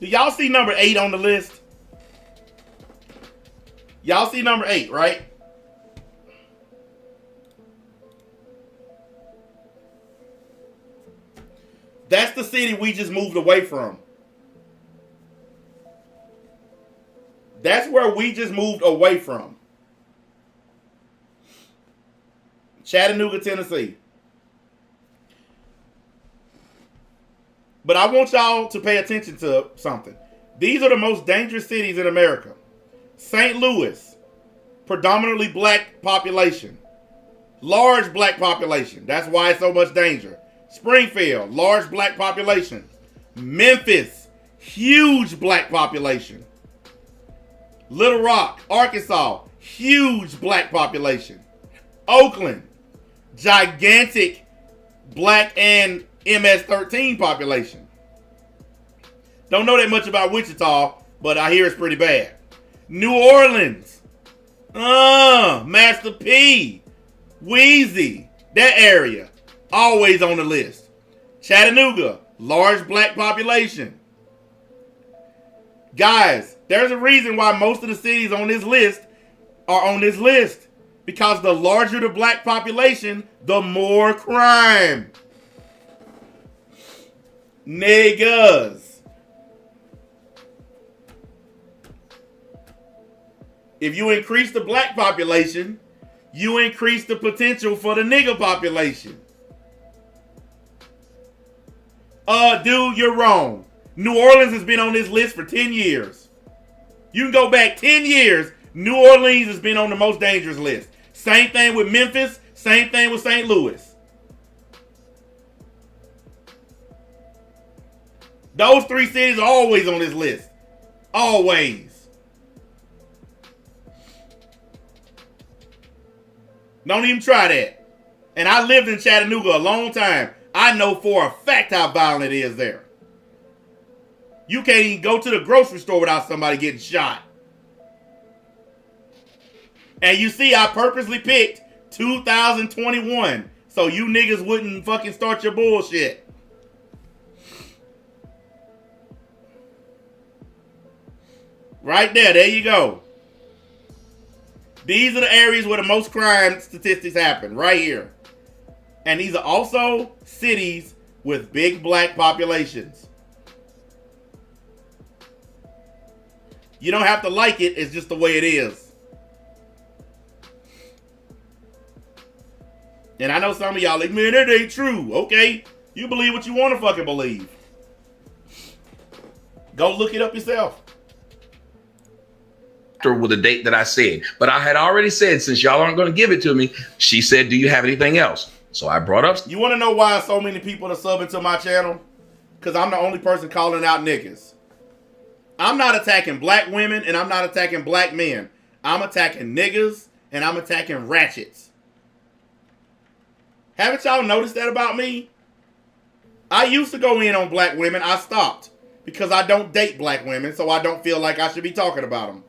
y'all see number 8 on the list? Y'all see number 8, right? That's the city we just moved away from. That's where we just moved away from. Chattanooga, Tennessee. But I want y'all to pay attention to something. These are the most dangerous cities in America. St. Louis, predominantly black population. Large black population. That's why it's so much danger. Springfield, large black population. Memphis, huge black population. Little Rock, Arkansas, huge black population. Oakland, gigantic black and MS-13 population. Don't know that much about Wichita, but I hear it's pretty bad. New Orleans, Master P, Wheezy, that area, always on the list. Chattanooga, large black population. Guys, there's a reason why most of the cities on this list are on this list. Because the larger the black population, the more crime. Niggas. If you increase the black population, you increase the potential for the nigga population. Dude, you're wrong. New Orleans has been on this list for 10 years. You can go back 10 years. New Orleans has been on the most dangerous list. Same thing with Memphis. Same thing with St. Louis. Those 3 cities are always on this list. Always. Don't even try that. And I lived in Chattanooga a long time. I know for a fact how violent it is there. You can't even go to the grocery store without somebody getting shot. And you see, I purposely picked 2021 so you niggas wouldn't fucking start your bullshit. Right there you go. These are the areas where the most crime statistics happen, right here. And these are also cities with big black populations. You don't have to like it, it's just the way it is. And I know some of y'all like, man, that ain't true. Okay, you believe what you want to fucking believe. Go look it up yourself. With the date that I said, but I had already said, since y'all aren't going to give it to me, she said, do you have anything else? So I brought up. You want to know why so many people are subbing to my channel? Because I'm the only person calling out niggas. I'm not attacking black women and I'm not attacking black men. I'm attacking niggas and I'm attacking ratchets. Haven't y'all noticed that about me? I used to go in on black women. I stopped because I don't date black women, so I don't feel like I should be talking about them.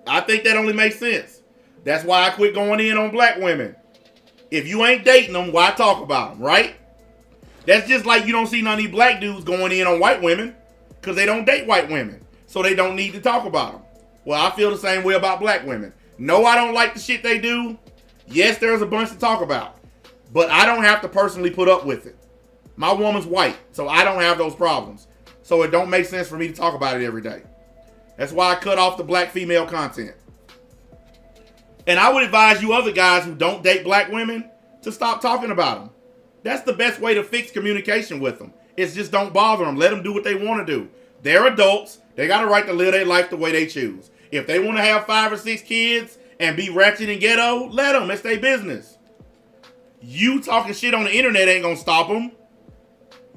I think that only makes sense. That's why I quit going in on black women. If you ain't dating them, why talk about them, right? That's just like you don't see none of these black dudes going in on white women because they don't date white women. So they don't need to talk about them. Well, I feel the same way about black women. No, I don't like the shit they do. Yes, there's a bunch to talk about. But I don't have to personally put up with it. My woman's white, so I don't have those problems. So it don't make sense for me to talk about it every day. That's why I cut off the black female content. And I would advise you other guys who don't date black women to stop talking about them. That's the best way to fix communication with them. It's just don't bother them. Let them do what they want to do. They're adults. They got a right to live their life the way they choose. If they want to have 5 or 6 kids and be ratchet and ghetto, let them. It's their business. You talking shit on the internet ain't going to stop them.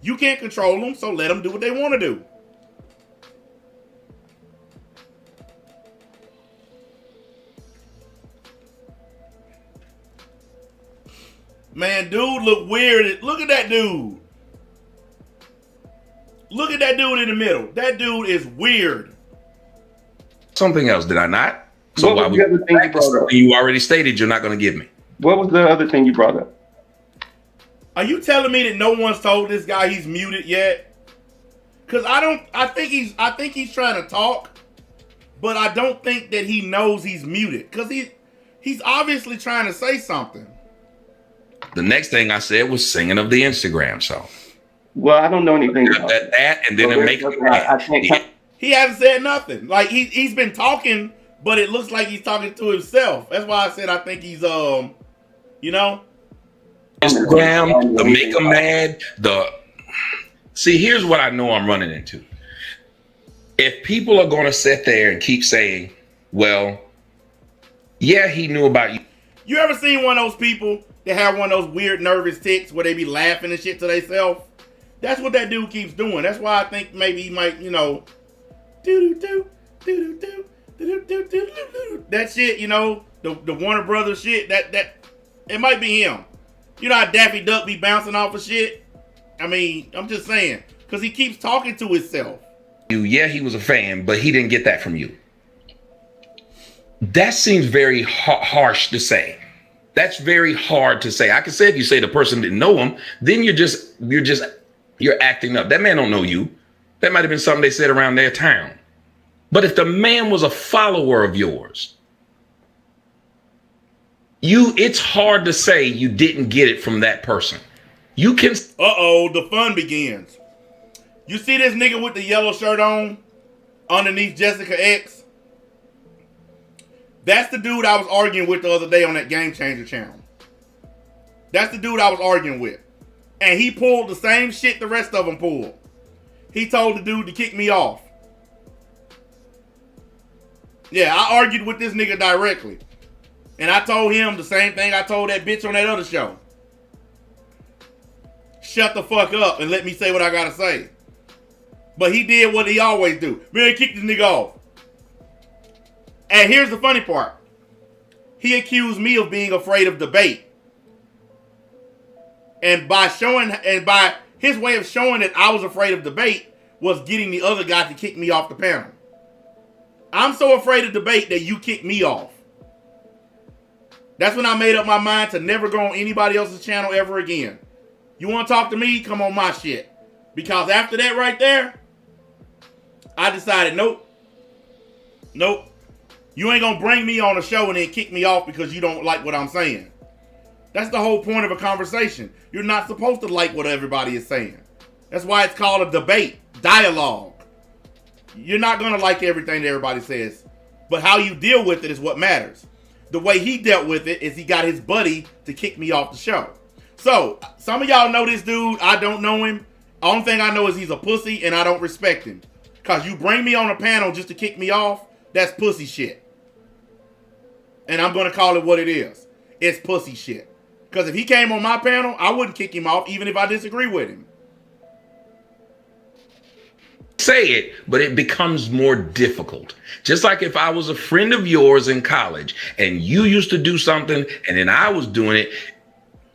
You can't control them, so let them do what they want to do. Man, dude look weird. Look at that dude. Look at that dude in the middle. That dude is weird. Something else, did I not? So what was the other thing you brought up? You already stated you're not going to give me. What was the other thing you brought up? Are you telling me that no one's told this guy he's muted yet? Because I think he's trying to talk, but I don't think that he knows he's muted. Because he's obviously trying to say something. The next thing I said was singing of the Instagram song. Well, I don't know anything about that, and then so it makes he hasn't said nothing. Like he's been talking, but it looks like he's talking to himself. That's why I said I think he's you know, Instagram, the make them mad. See, here's what I know I'm running into. If people are going to sit there and keep saying, "Well, yeah, he knew about you." You ever seen one of those people that have one of those weird nervous tics where they be laughing and shit to themselves? That's what that dude keeps doing. That's why I think maybe he might, you know, that shit, you know, the Warner Brothers shit, that it might be him. You know how Daffy Duck be bouncing off of shit? I mean, I'm just saying, because he keeps talking to himself. Yeah, he was a fan, but he didn't get that from you. That seems very harsh to say. That's very hard to say. I can say if you say the person didn't know him, then you're acting up. That man don't know you. That might have been something they said around their town. But if the man was a follower of yours, it's hard to say you didn't get it from that person. You can. Uh-oh, the fun begins. You see this nigga with the yellow shirt on underneath Jessica X? That's the dude I was arguing with the other day on that Game Changer channel. That's the dude I was arguing with. And he pulled the same shit the rest of them pulled. He told the dude to kick me off. Yeah, I argued with this nigga directly. And I told him the same thing I told that bitch on that other show. shut the fuck up and let me say what I gotta say. But he did what he always do. Man, kick this nigga off. And here's the funny part. He accused me of being afraid of debate. And by his way of showing that I was afraid of debate was getting the other guy to kick me off the panel. I'm so afraid of debate that you kicked me off. That's when I made up my mind to never go on anybody else's channel ever again. You want to talk to me? Come on my shit. Because after that right there, I decided, nope. You ain't going to bring me on a show and then kick me off because you don't like what I'm saying. That's the whole point of a conversation. You're not supposed to like what everybody is saying. That's why it's called a debate, dialogue. You're not going to like everything that everybody says. But how you deal with it is what matters. The way he dealt with it is he got his buddy to kick me off the show. So, some of y'all know this dude. I don't know him. Only thing I know is he's a pussy and I don't respect him. Because you bring me on a panel just to kick me off, that's pussy shit. And I'm going to call it what it is. It's pussy shit. Because if he came on my panel, I wouldn't kick him off even if I disagree with him. Say it, but it becomes more difficult. Just like if I was a friend of yours in college and you used to do something and then I was doing it,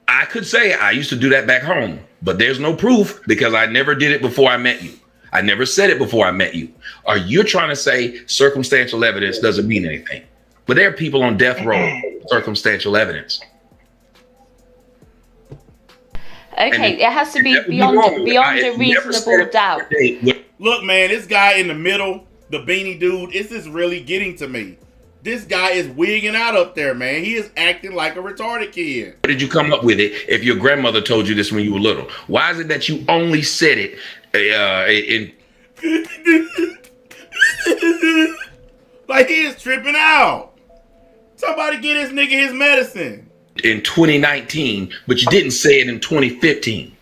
I could say I used to do that back home, but there's no proof because I never did it before I met you. I never said it before I met you. Or you're trying to say circumstantial evidence doesn't mean anything. But there are people on death row, circumstantial evidence. Okay, it has to be beyond a reasonable doubt. Look, man, this guy in the middle, the beanie dude, this is really getting to me. This guy is wigging out up there, man. He is acting like a retarded kid. Where did you come up with it if your grandmother told you this when you were little? Why is it that you only said it in... Like he is tripping out. Somebody get this nigga his medicine. In 2019, but you didn't say it in 2015.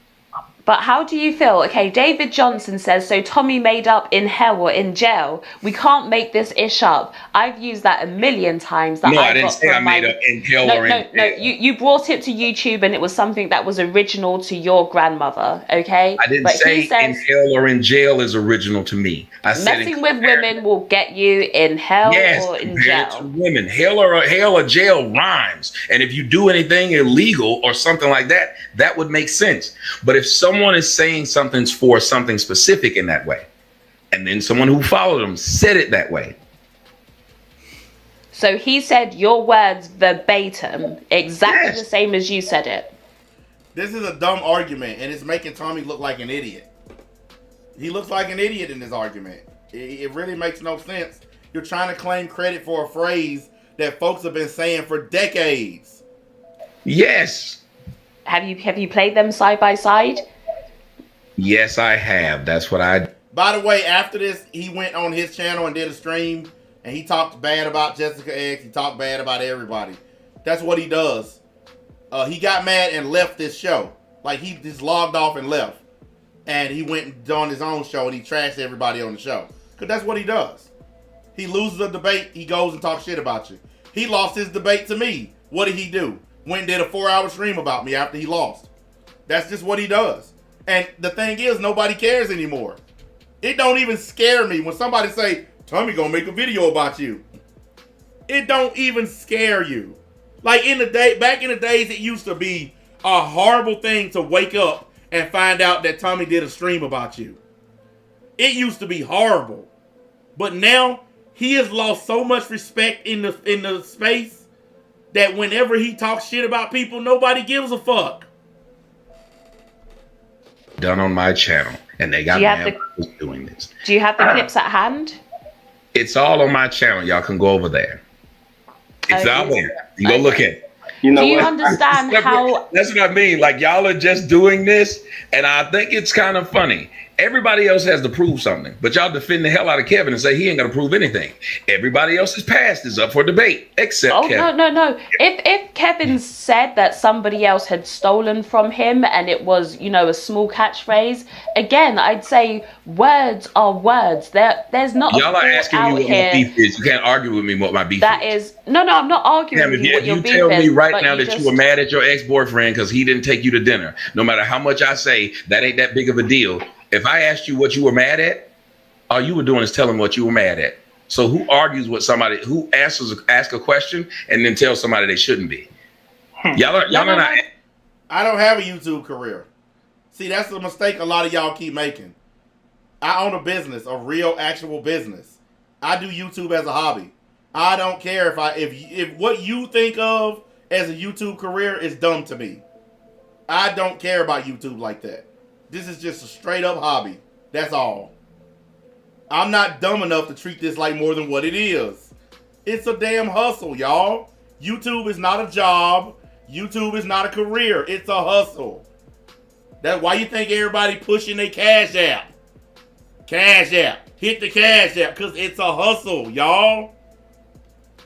But how do you feel? Okay, David Johnson says, so Tommy made up in hell or in jail. We can't make this ish up. I've used that a million times. No, I didn't say I made up in hell or in jail. No, you brought it to YouTube and it was something that was original to your grandmother, okay? I didn't say in hell or in jail is original to me. I said messing with women will get you in hell or in jail. To women. Hell or jail rhymes. And if you do anything illegal or something like that, that would make sense. But if someone is saying something's for something specific in that way, and then someone who followed them said it that way. So he said your words verbatim, exactly the same as you said it. This is a dumb argument, and it's making Tommy look like an idiot. He looks like an idiot in this argument. It really makes no sense. You're trying to claim credit for a phrase that folks have been saying for decades. Yes. Have you played them side by side? Yes, I have. That's what I... By the way, after this, he went on his channel and did a stream, and he talked bad about Jessica X. He talked bad about everybody. That's what he does. He got mad and left this show. Like, he just logged off and left. And he went and done his own show, and he trashed everybody on the show. Because that's what he does. He loses a debate, he goes and talks shit about you. He lost his debate to me. What did he do? Went and did a 4-hour stream about me after he lost. That's just what he does. And the thing is, nobody cares anymore. It don't even scare me when somebody say, Tommy gonna make a video about you. It don't even scare you. Like back in the days, it used to be a horrible thing to wake up and find out that Tommy did a stream about you. It used to be horrible. But now, he has lost so much respect in the space that whenever he talks shit about people, nobody gives a fuck. Done on my channel, and they got mad when I was doing this. Do you have the clips at hand? It's all on my channel. Y'all can go over there. It's out there. You go look at it. You know Do you what? understand how... That's what I mean. Like, y'all are just doing this, and I think it's kind of funny. Everybody else has to prove something, but y'all defend the hell out of Kevin and say he ain't gonna prove anything. Everybody else's past is up for debate, except Kevin. No. If Kevin said that somebody else had stolen from him and it was, a small catchphrase, again, I'd say words are words. There's not. Y'all are asking me what my beef is. You can't argue with me what my beef is. No, I'm not arguing with you what your beef is. You tell me right now that you were mad at your ex-boyfriend because he didn't take you to dinner. No matter how much I say, that ain't that big of a deal. If I asked you what you were mad at, all you were doing is telling what you were mad at. So who argues with somebody who ask a question and then tell somebody they shouldn't be? Y'all are not. I don't have a YouTube career. See, that's the mistake a lot of y'all keep making. I own a business, a real, actual business. I do YouTube as a hobby. I don't care if what you think of as a YouTube career is dumb to me. I don't care about YouTube like that. This is just a straight up hobby. That's all. I'm not dumb enough to treat this like more than what it is. It's a damn hustle, y'all. YouTube is not a job. YouTube is not a career. It's a hustle. That's why you think everybody pushing their Cash App. Cash App. Hit the Cash App because it's a hustle, y'all.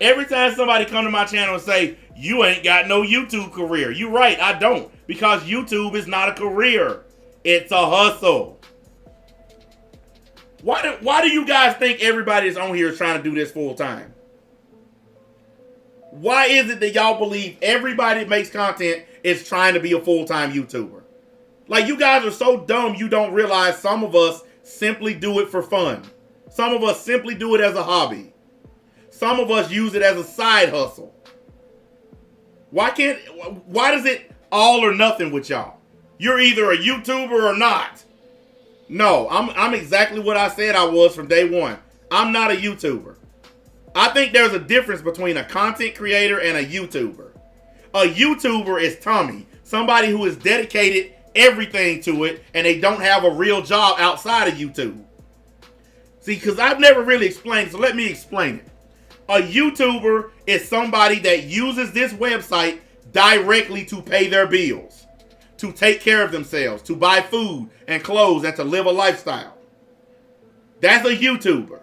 Every time somebody come to my channel and say, you ain't got no YouTube career. You right, I don't. Because YouTube is not a career. It's a hustle. Why do you guys think everybody that's on here is trying to do this full time? Why is it that y'all believe everybody that makes content is trying to be a full-time YouTuber? Like, you guys are so dumb you don't realize some of us simply do it for fun. Some of us simply do it as a hobby. Some of us use it as a side hustle. Why does it all or nothing with y'all? You're either a YouTuber or not. No, I'm exactly what I said I was from day one. I'm not a YouTuber. I think there's a difference between a content creator and a YouTuber. A YouTuber is Tommy, somebody who has dedicated everything to it and they don't have a real job outside of YouTube. See, because I've never really explained, so let me explain it. A YouTuber is somebody that uses this website directly to pay their bills, to take care of themselves, to buy food and clothes, and to live a lifestyle. That's a YouTuber.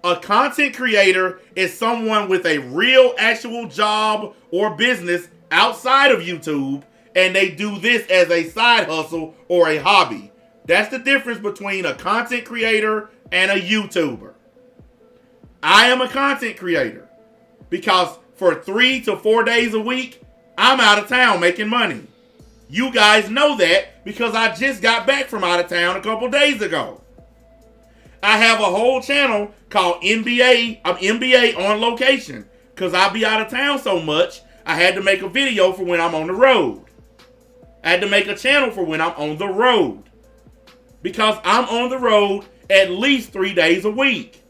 A content creator is someone with a real actual job or business outside of YouTube, and they do this as a side hustle or a hobby. That's the difference between a content creator and a YouTuber. I am a content creator because for 3 to 4 days a week, I'm out of town making money. You guys know that because I just got back from out of town a couple days ago. I have a whole channel called NBA on location because I be out of town so much, I had to make a video for when I'm on the road. I had to make a channel for when I'm on the road because I'm on the road at least 3 days a week.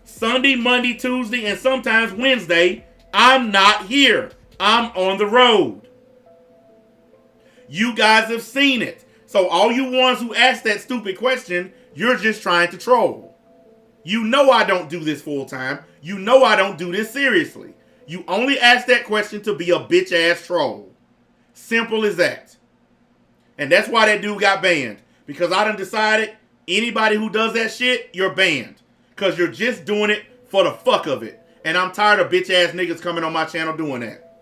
Sunday, Monday, Tuesday, and sometimes Wednesday, I'm not here. I'm on the road. You guys have seen it. So all you ones who ask that stupid question, you're just trying to troll. You know I don't do this full time. You know I don't do this seriously. You only ask that question to be a bitch ass troll. Simple as that. And that's why that dude got banned. Because I done decided anybody who does that shit, you're banned. Because you're just doing it for the fuck of it. And I'm tired of bitch ass niggas coming on my channel doing that.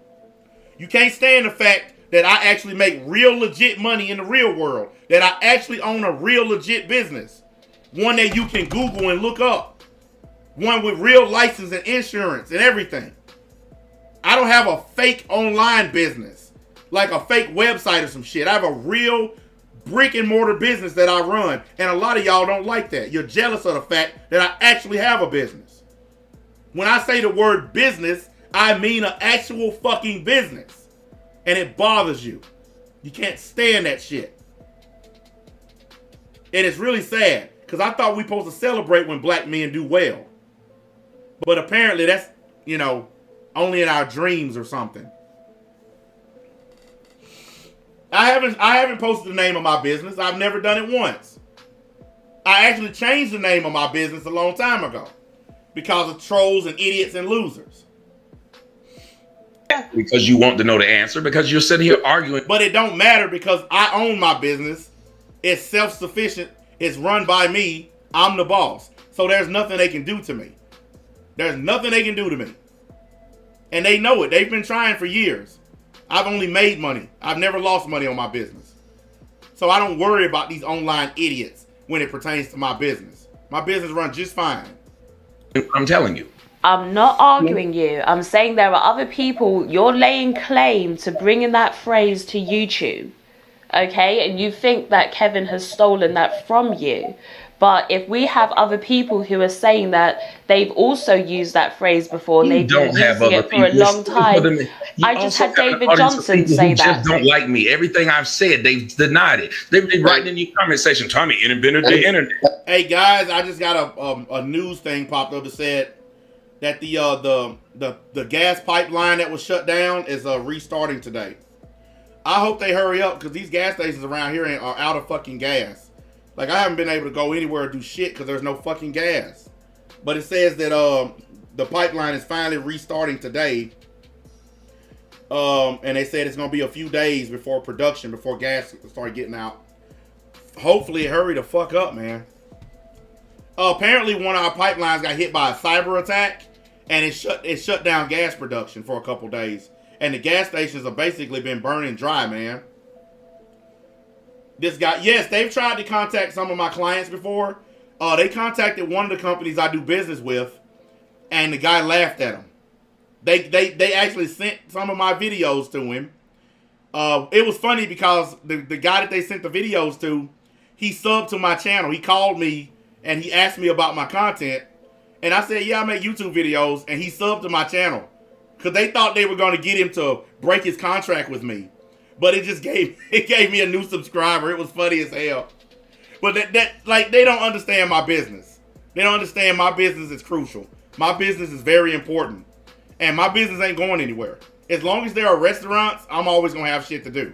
You can't stand the fact that I actually make real legit money in the real world. That I actually own a real legit business. One that you can Google and look up. One with real license and insurance and everything. I don't have a fake online business. Like a fake website or some shit. I have a real brick and mortar business that I run. And a lot of y'all don't like that. You're jealous of the fact that I actually have a business. When I say the word business, I mean an actual fucking business. And it bothers you. You can't stand that shit. And it's really sad. Because I thought we supposed to celebrate when black men do well. But apparently that's, only in our dreams or something. I haven't posted the name of my business. I've never done it once. I actually changed the name of my business a long time ago. Because of trolls and idiots and losers. Because you want to know the answer, because you're sitting here arguing. But it don't matter because I own my business. It's self-sufficient. It's run by me. I'm the boss. So there's nothing they can do to me. There's nothing they can do to me. And they know it. They've been trying for years. I've only made money. I've never lost money on my business. So I don't worry about these online idiots when it pertains to my business. My business runs just fine. I'm telling you. I'm not arguing you. I'm saying there are other people. You're laying claim to bringing that phrase to YouTube. Okay? And you think that Kevin has stolen that from you. But if we have other people who are saying that they've also used that phrase before and they've been using it for a long time. I just had David Johnson say that. Just don't like me. Everything I've said, they've denied it. They've been writing in your comment section, Tommy invented the internet. Hey guys, I just got a news thing popped up that said that the gas pipeline that was shut down is restarting today. I hope they hurry up because these gas stations around here are out of fucking gas. Like, I haven't been able to go anywhere or do shit because there's no fucking gas. But it says that the pipeline is finally restarting today. And they said it's going to be a few days before production, before gas start getting out. Hopefully, hurry the fuck up, man. Apparently, one of our pipelines got hit by a cyber attack, and it shut down gas production for a couple days. And the gas stations have basically been burning dry, man. This guy, yes, they've tried to contact some of my clients before. They contacted one of the companies I do business with, and the guy laughed at them. They actually sent some of my videos to him. It was funny because the guy that they sent the videos to, he subbed to my channel. He called me and he asked me about my content, and I said, yeah, I make YouTube videos, and he subbed to my channel because they thought they were going to get him to break his contract with me. But it just gave me a new subscriber. It was funny as hell. But they don't understand my business. They don't understand my business is crucial. My business is very important. And my business ain't going anywhere. As long as there are restaurants, I'm always gonna have shit to do.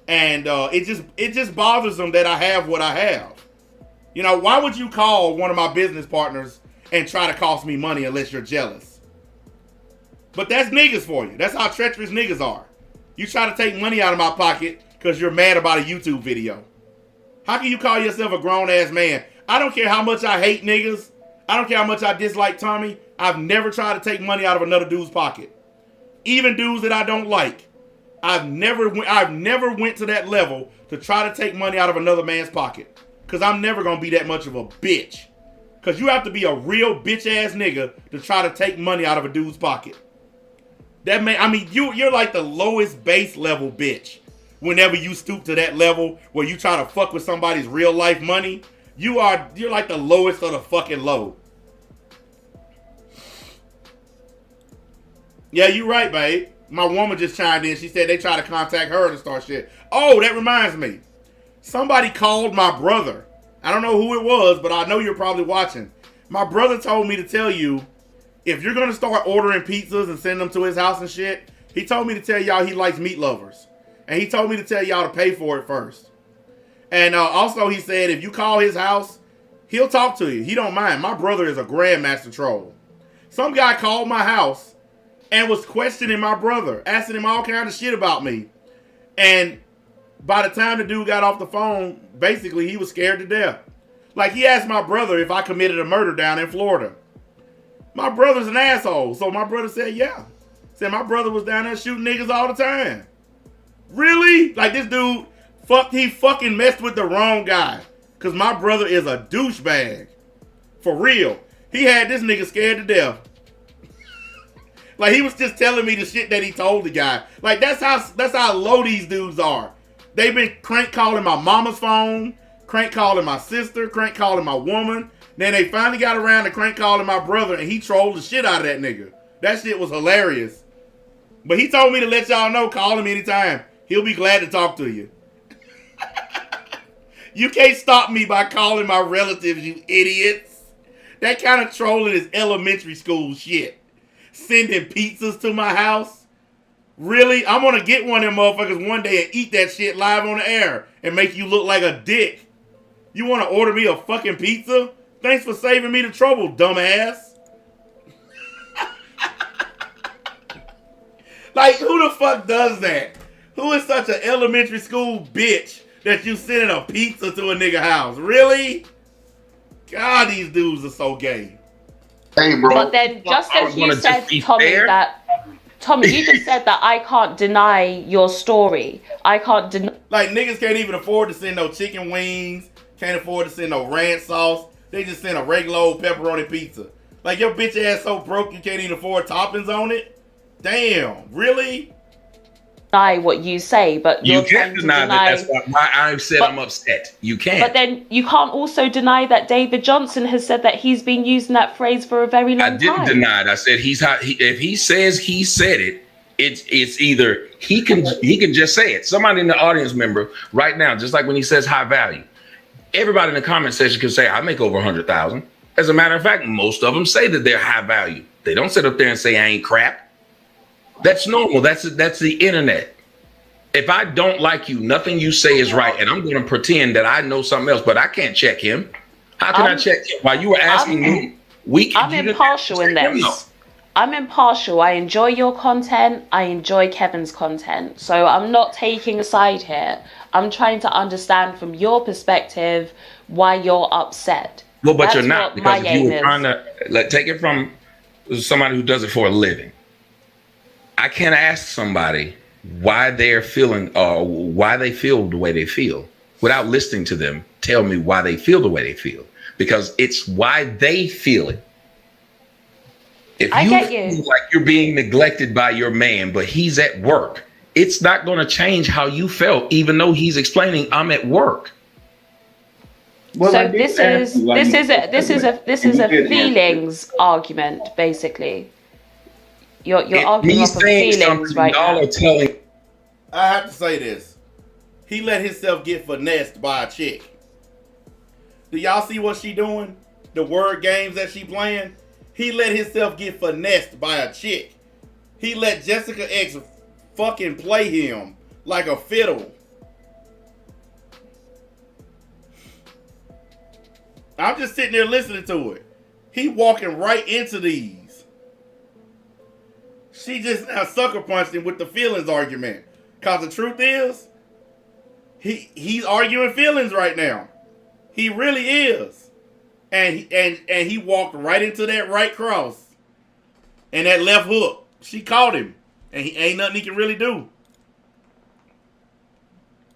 And it just bothers them that I have what I have. You know, why would you call one of my business partners and try to cost me money unless you're jealous? But that's niggas for you. That's how treacherous niggas are. You try to take money out of my pocket because you're mad about a YouTube video. How can you call yourself a grown-ass man? I don't care how much I hate niggas. I don't care how much I dislike Tommy. I've never tried to take money out of another dude's pocket. Even dudes that I don't like. I've never went to that level to try to take money out of another man's pocket. Because I'm never going to be that much of a bitch. Because you have to be a real bitch-ass nigga to try to take money out of a dude's pocket. You're like the lowest base level bitch. Whenever you stoop to that level where you try to fuck with somebody's real life money, you're like the lowest of the fucking low. Yeah, you're right, babe. My woman just chimed in. She said they try to contact her to start shit. Oh, that reminds me. Somebody called my brother. I don't know who it was, but I know you're probably watching. My brother told me to tell you, if you're going to start ordering pizzas and send them to his house and shit, he told me to tell y'all he likes meat lovers. And he told me to tell y'all to pay for it first. And also he said if you call his house, he'll talk to you. He don't mind. My brother is a grandmaster troll. Some guy called my house and was questioning my brother, asking him all kinds of shit about me. And by the time the dude got off the phone, basically he was scared to death. Like, he asked my brother if I committed a murder down in Florida. My brother's an asshole. So my brother said, yeah. Said my brother was down there shooting niggas all the time. Really? Like, this dude, he fucking messed with the wrong guy. Because my brother is a douchebag. For real. He had this nigga scared to death. Like, he was just telling me the shit that he told the guy. Like, that's how low these dudes are. They've been crank calling my mama's phone, crank calling my sister, crank calling my woman. Then they finally got around to crank calling my brother, and he trolled the shit out of that nigga. That shit was hilarious. But he told me to let y'all know, call him anytime. He'll be glad to talk to you. You can't stop me by calling my relatives, you idiots. That kind of trolling is elementary school shit. Sending pizzas to my house? Really? I'm going to get one of them motherfuckers one day and eat that shit live on the air and make you look like a dick. You want to order me a fucking pizza? Thanks for saving me the trouble, dumbass. Like, who the fuck does that? Who is such an elementary school bitch that you sending a pizza to a nigga house. Really? God, these dudes are so gay. Hey, bro. But then, just as you said, Tommy, you just said that I can't deny your story. I can't deny. Like, niggas can't even afford to send no chicken wings, can't afford to send no ranch sauce. They just send a regular old pepperoni pizza. Like, your bitch ass so broke you can't even afford toppings on it? Damn, really? Deny what you say, but You you're can't deny that. That's why I said I'm upset. You can't. But then you can't also deny that David Johnson has said that he's been using that phrase for a very long time. I didn't deny it. I said if he says he said it, it's either he can just say it. Somebody in the audience member right now, just like when he says high value, everybody in the comment section can say I make over 100,000. As a matter of fact, most of them say that they're high value. They don't sit up there and say I ain't crap. That's normal. That's the internet. If I don't like you, nothing you say is right, and I'm going to pretend that I know something else, but I can't check him. How can I check him? While you were asking me, I'm impartial in this. I'm impartial. I enjoy your content. I enjoy Kevin's content. So I'm not taking a side here. I'm trying to understand from your perspective why you're upset. Well, but you're not, because if you were trying to take it from somebody who does it for a living. I can't ask somebody why they're feeling or why they feel the way they feel without listening to them tell me why they feel the way they feel, because it's why they feel it. If you feel like you're being neglected by your man, but he's at work, it's not going to change how you felt, even though he's explaining I'm at work. Well, so this is a feelings argument, basically. You're arguing off of feelings right now. I have to say this. He let himself get finessed by a chick. Do y'all see what she doing? The word games that she playing? He let himself get finessed by a chick. He let Jessica X fucking play him like a fiddle. I'm just sitting there listening to it. He walking right into these. She just now sucker punched him with the feelings argument. Cause the truth is, he's arguing feelings right now. He really is. And he walked right into that right cross. And that left hook. She caught him. And he ain't nothing he can really do.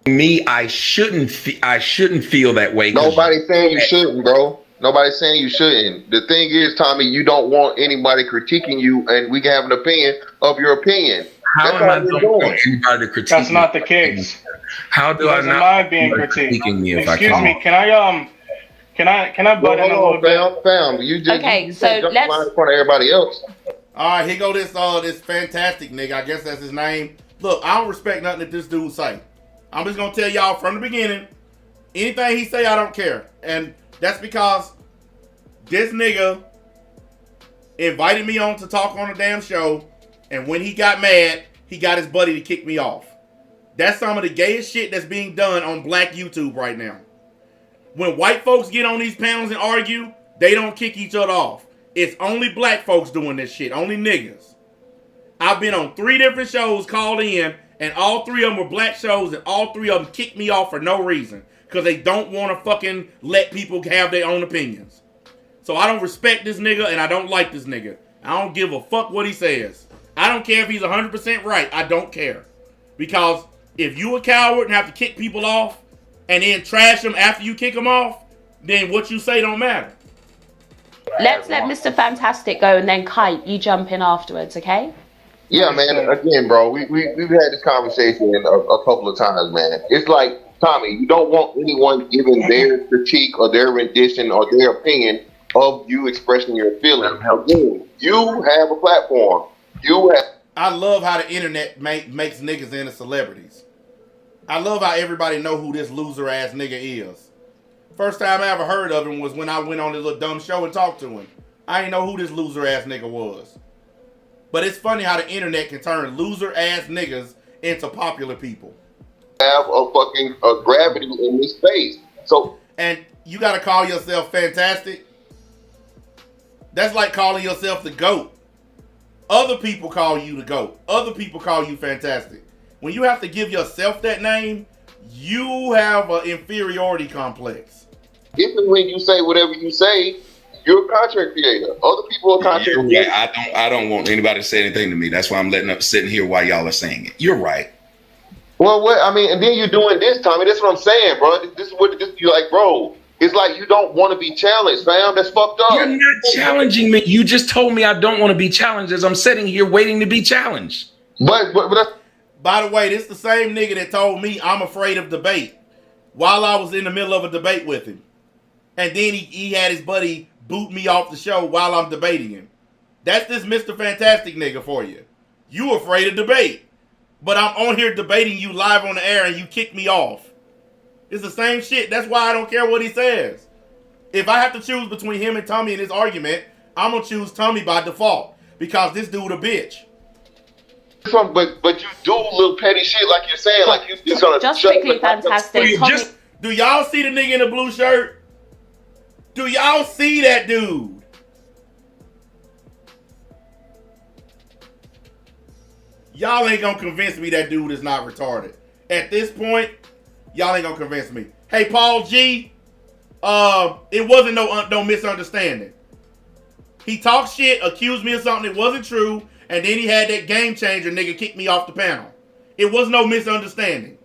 Me, I shouldn't feel that way. Nobody's saying you shouldn't, bro. Nobody's saying you shouldn't. The thing is, Tommy, you don't want anybody critiquing you, and we can have an opinion of your opinion. How am I don't want anybody to critique? That's not the case. How do I not mind being critiqued? Me if Excuse me, can I butt in a little bit? Fam, you just okay, you so jump let's in front of everybody else. All right, here go this fantastic nigga. I guess that's his name. Look, I don't respect nothing that this dude say. I'm just gonna tell y'all from the beginning. Anything he say, I don't care, and that's because this nigga invited me on to talk on a damn show, and when he got mad, he got his buddy to kick me off. That's some of the gayest shit that's being done on black YouTube right now. When white folks get on these panels and argue, they don't kick each other off. It's only black folks doing this shit, only niggas. I've been on 3 different shows called in, and all 3 of them were black shows, and all 3 of them kicked me off for no reason. Because they don't want to fucking let people have their own opinions. So I don't respect this nigga, and I don't like this nigga. I don't give a fuck what he says. I don't care if he's 100% right. I don't care. Because if you a coward and have to kick people off, and then trash them after you kick them off, then what you say don't matter. Let's let Mr. Fantastic go, and then Kite, you jump in afterwards, okay? Yeah, man. Again, bro, we've had this conversation a couple of times, man. It's like, Tommy, you don't want anyone giving their critique or their rendition or their opinion of you expressing your feelings. Again, you have a platform. I love how the internet makes niggas into celebrities. I love how everybody know who this loser ass nigga is. First time I ever heard of him was when I went on this little dumb show and talked to him. I didn't know who this loser ass nigga was. But it's funny how the internet can turn loser ass niggas into popular people. Have a gravity in this space. So, and you gotta call yourself fantastic. That's like calling yourself the GOAT. Other people call you the GOAT. Other people call you fantastic. When you have to give yourself that name, You have an inferiority complex. Even when you say whatever you say, you're a content creator. Other people are content creators. I don't want anybody to say anything to me. That's why I'm sitting here while y'all are saying it. You're right. Well, what I mean, and then you're doing this, Tommy. That's what I'm saying, bro. This is what you're like, bro. It's like you don't want to be challenged, fam. That's fucked up. You're not challenging me. You just told me I don't want to be challenged as I'm sitting here waiting to be challenged. But that's, by the way, this is the same nigga that told me I'm afraid of debate while I was in the middle of a debate with him. And then he had his buddy boot me off the show while I'm debating him. That's this Mr. Fantastic nigga for you. You afraid of debate. But I'm on here debating you live on the air and you kick me off. It's the same shit. That's why I don't care what he says. If I have to choose between him and Tommy in this argument, I'm going to choose Tommy by default. Because this dude a bitch. But you do little petty shit like you're saying. Like you're gonna just quickly, Fantastic. Do y'all see the nigga in the blue shirt? Do y'all see that dude? Y'all ain't gonna convince me that dude is not retarded. At this point, y'all ain't gonna convince me. Hey, Paul G, it wasn't no misunderstanding. He talked shit, accused me of something that wasn't true, and then he had that game changer nigga kick me off the panel. It was no misunderstanding.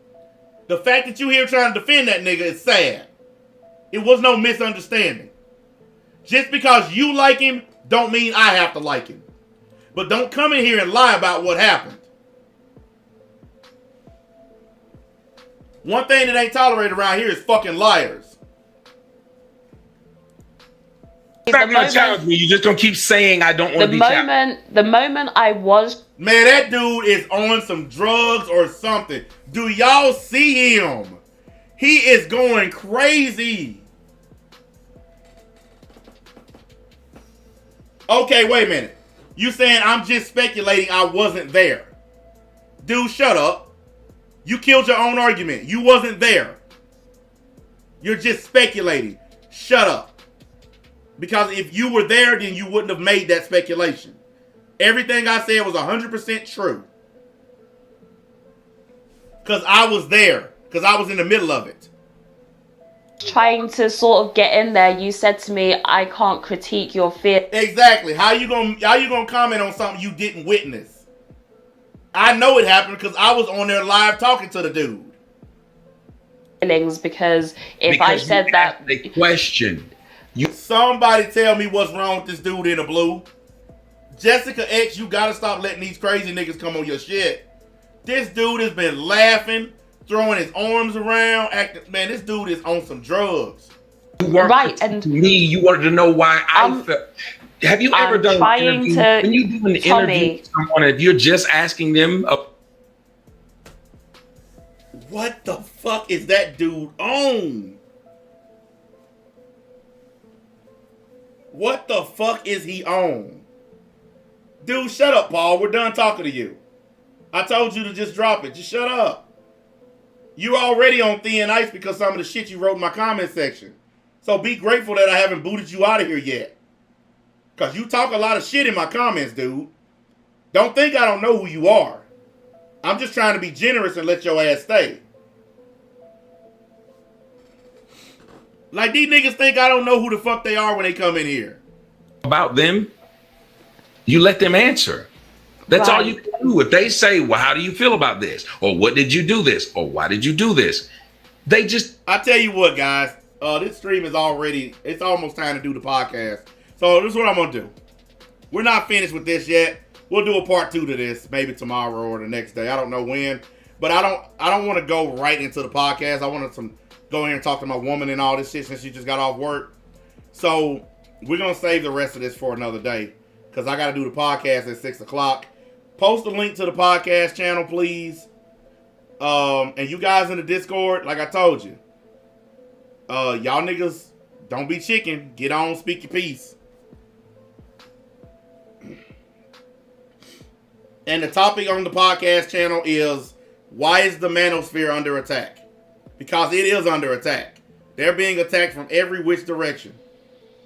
The fact that you here trying to defend that nigga is sad. It was no misunderstanding. Just because you like him, don't mean I have to like him. But don't come in here and lie about what happened. One thing that ain't tolerated around here is fucking liars. You're not going to challenge me. You're just going to keep saying I don't want to be challenged. The moment I was... Man, that dude is on some drugs or something. Do y'all see him? He is going crazy. Okay, wait a minute. You saying I'm just speculating I wasn't there. Dude, shut up. You killed your own argument. You wasn't there. You're just speculating. Shut up. Because if you were there, then you wouldn't have made that speculation. Everything I said was 100% true. Because I was there. Because I was in the middle of it. Trying to sort of get in there, you said to me, I can't critique your fear. Exactly. How you gonna comment on something you didn't witness? I know it happened because I was on there live talking to the dude. Because I said that... The question... Somebody tell me what's wrong with this dude in the blue. Jessica X, you gotta stop letting these crazy niggas come on your shit. This dude has been laughing, throwing his arms around, acting. Man, this dude is on some drugs. Right, and me, you wanted to know why I felt. Have you ever done an interview? When you do an interview with someone, if you're just asking them, what the fuck is that dude on? What the fuck is he on? Dude, shut up, Paul. We're done talking to you. I told you to just drop it. Just shut up. You're already on thin ice because some of the shit you wrote in my comment section. So be grateful that I haven't booted you out of here yet. Because you talk a lot of shit in my comments, dude. Don't think I don't know who you are. I'm just trying to be generous and let your ass stay. Like, these niggas think I don't know who the fuck they are when they come in here. About them, you let them answer. That's all you can do. If they say, well, how do you feel about this? Or what did you do this? Or why did you do this? They just... I tell you what, guys. This stream is already... It's almost time to do the podcast. So this is what I'm going to do. We're not finished with this yet. We'll do a part 2 to this. Maybe tomorrow or the next day. I don't know when. But I don't want to go right into the podcast. I want to go in and talk to my woman and all this shit since she just got off work. So we're going to save the rest of this for another day. Because I got to do the podcast at 6 o'clock. Post a link to the podcast channel, please. And you guys in the Discord, like I told you. Y'all niggas, don't be chicken. Get on, speak your piece. And the topic on the podcast channel is, why is the manosphere under attack? Because it is under attack. They're being attacked from every which direction.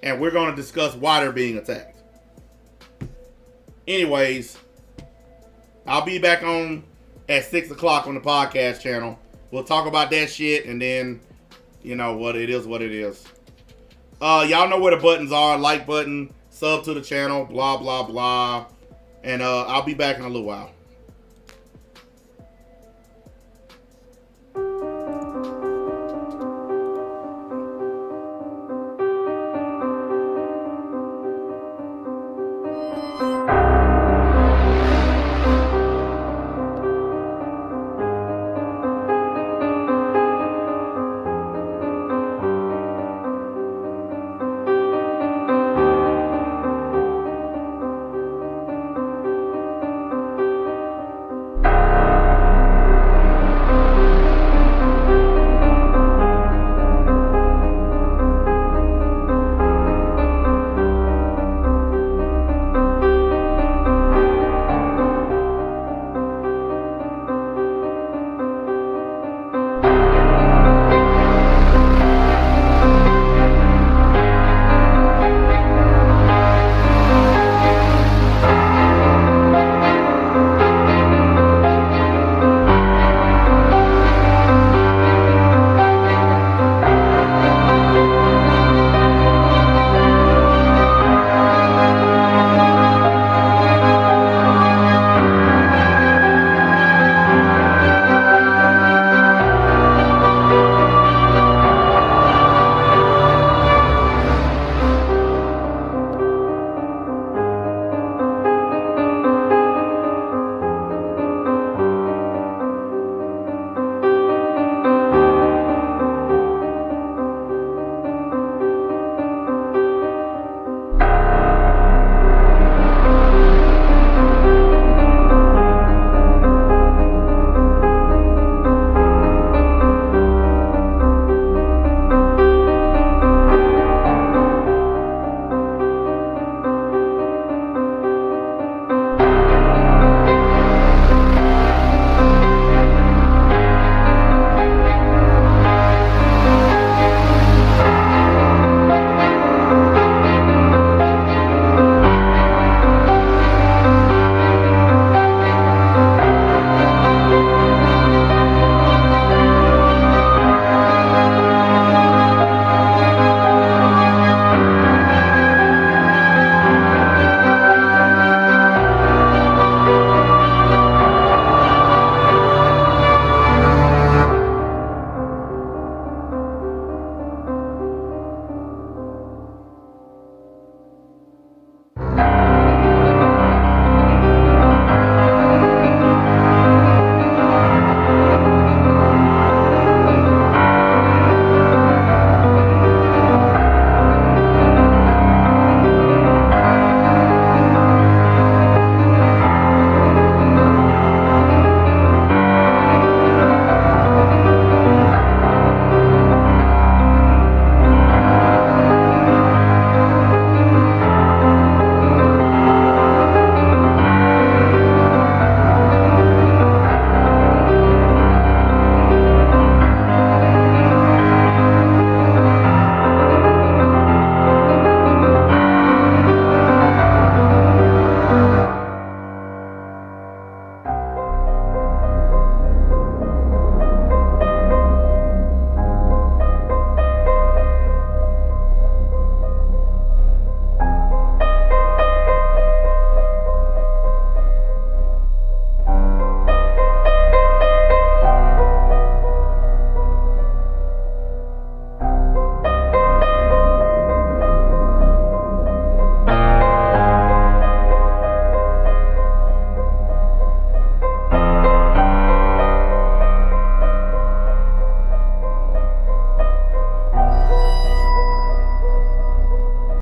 And we're going to discuss why they're being attacked. Anyways, I'll be back on at 6 o'clock on the podcast channel. We'll talk about that shit, and then, you know, what it is, what it is. Y'all know where the buttons are. Like button, sub to the channel, blah, blah, blah. And I'll be back in a little while.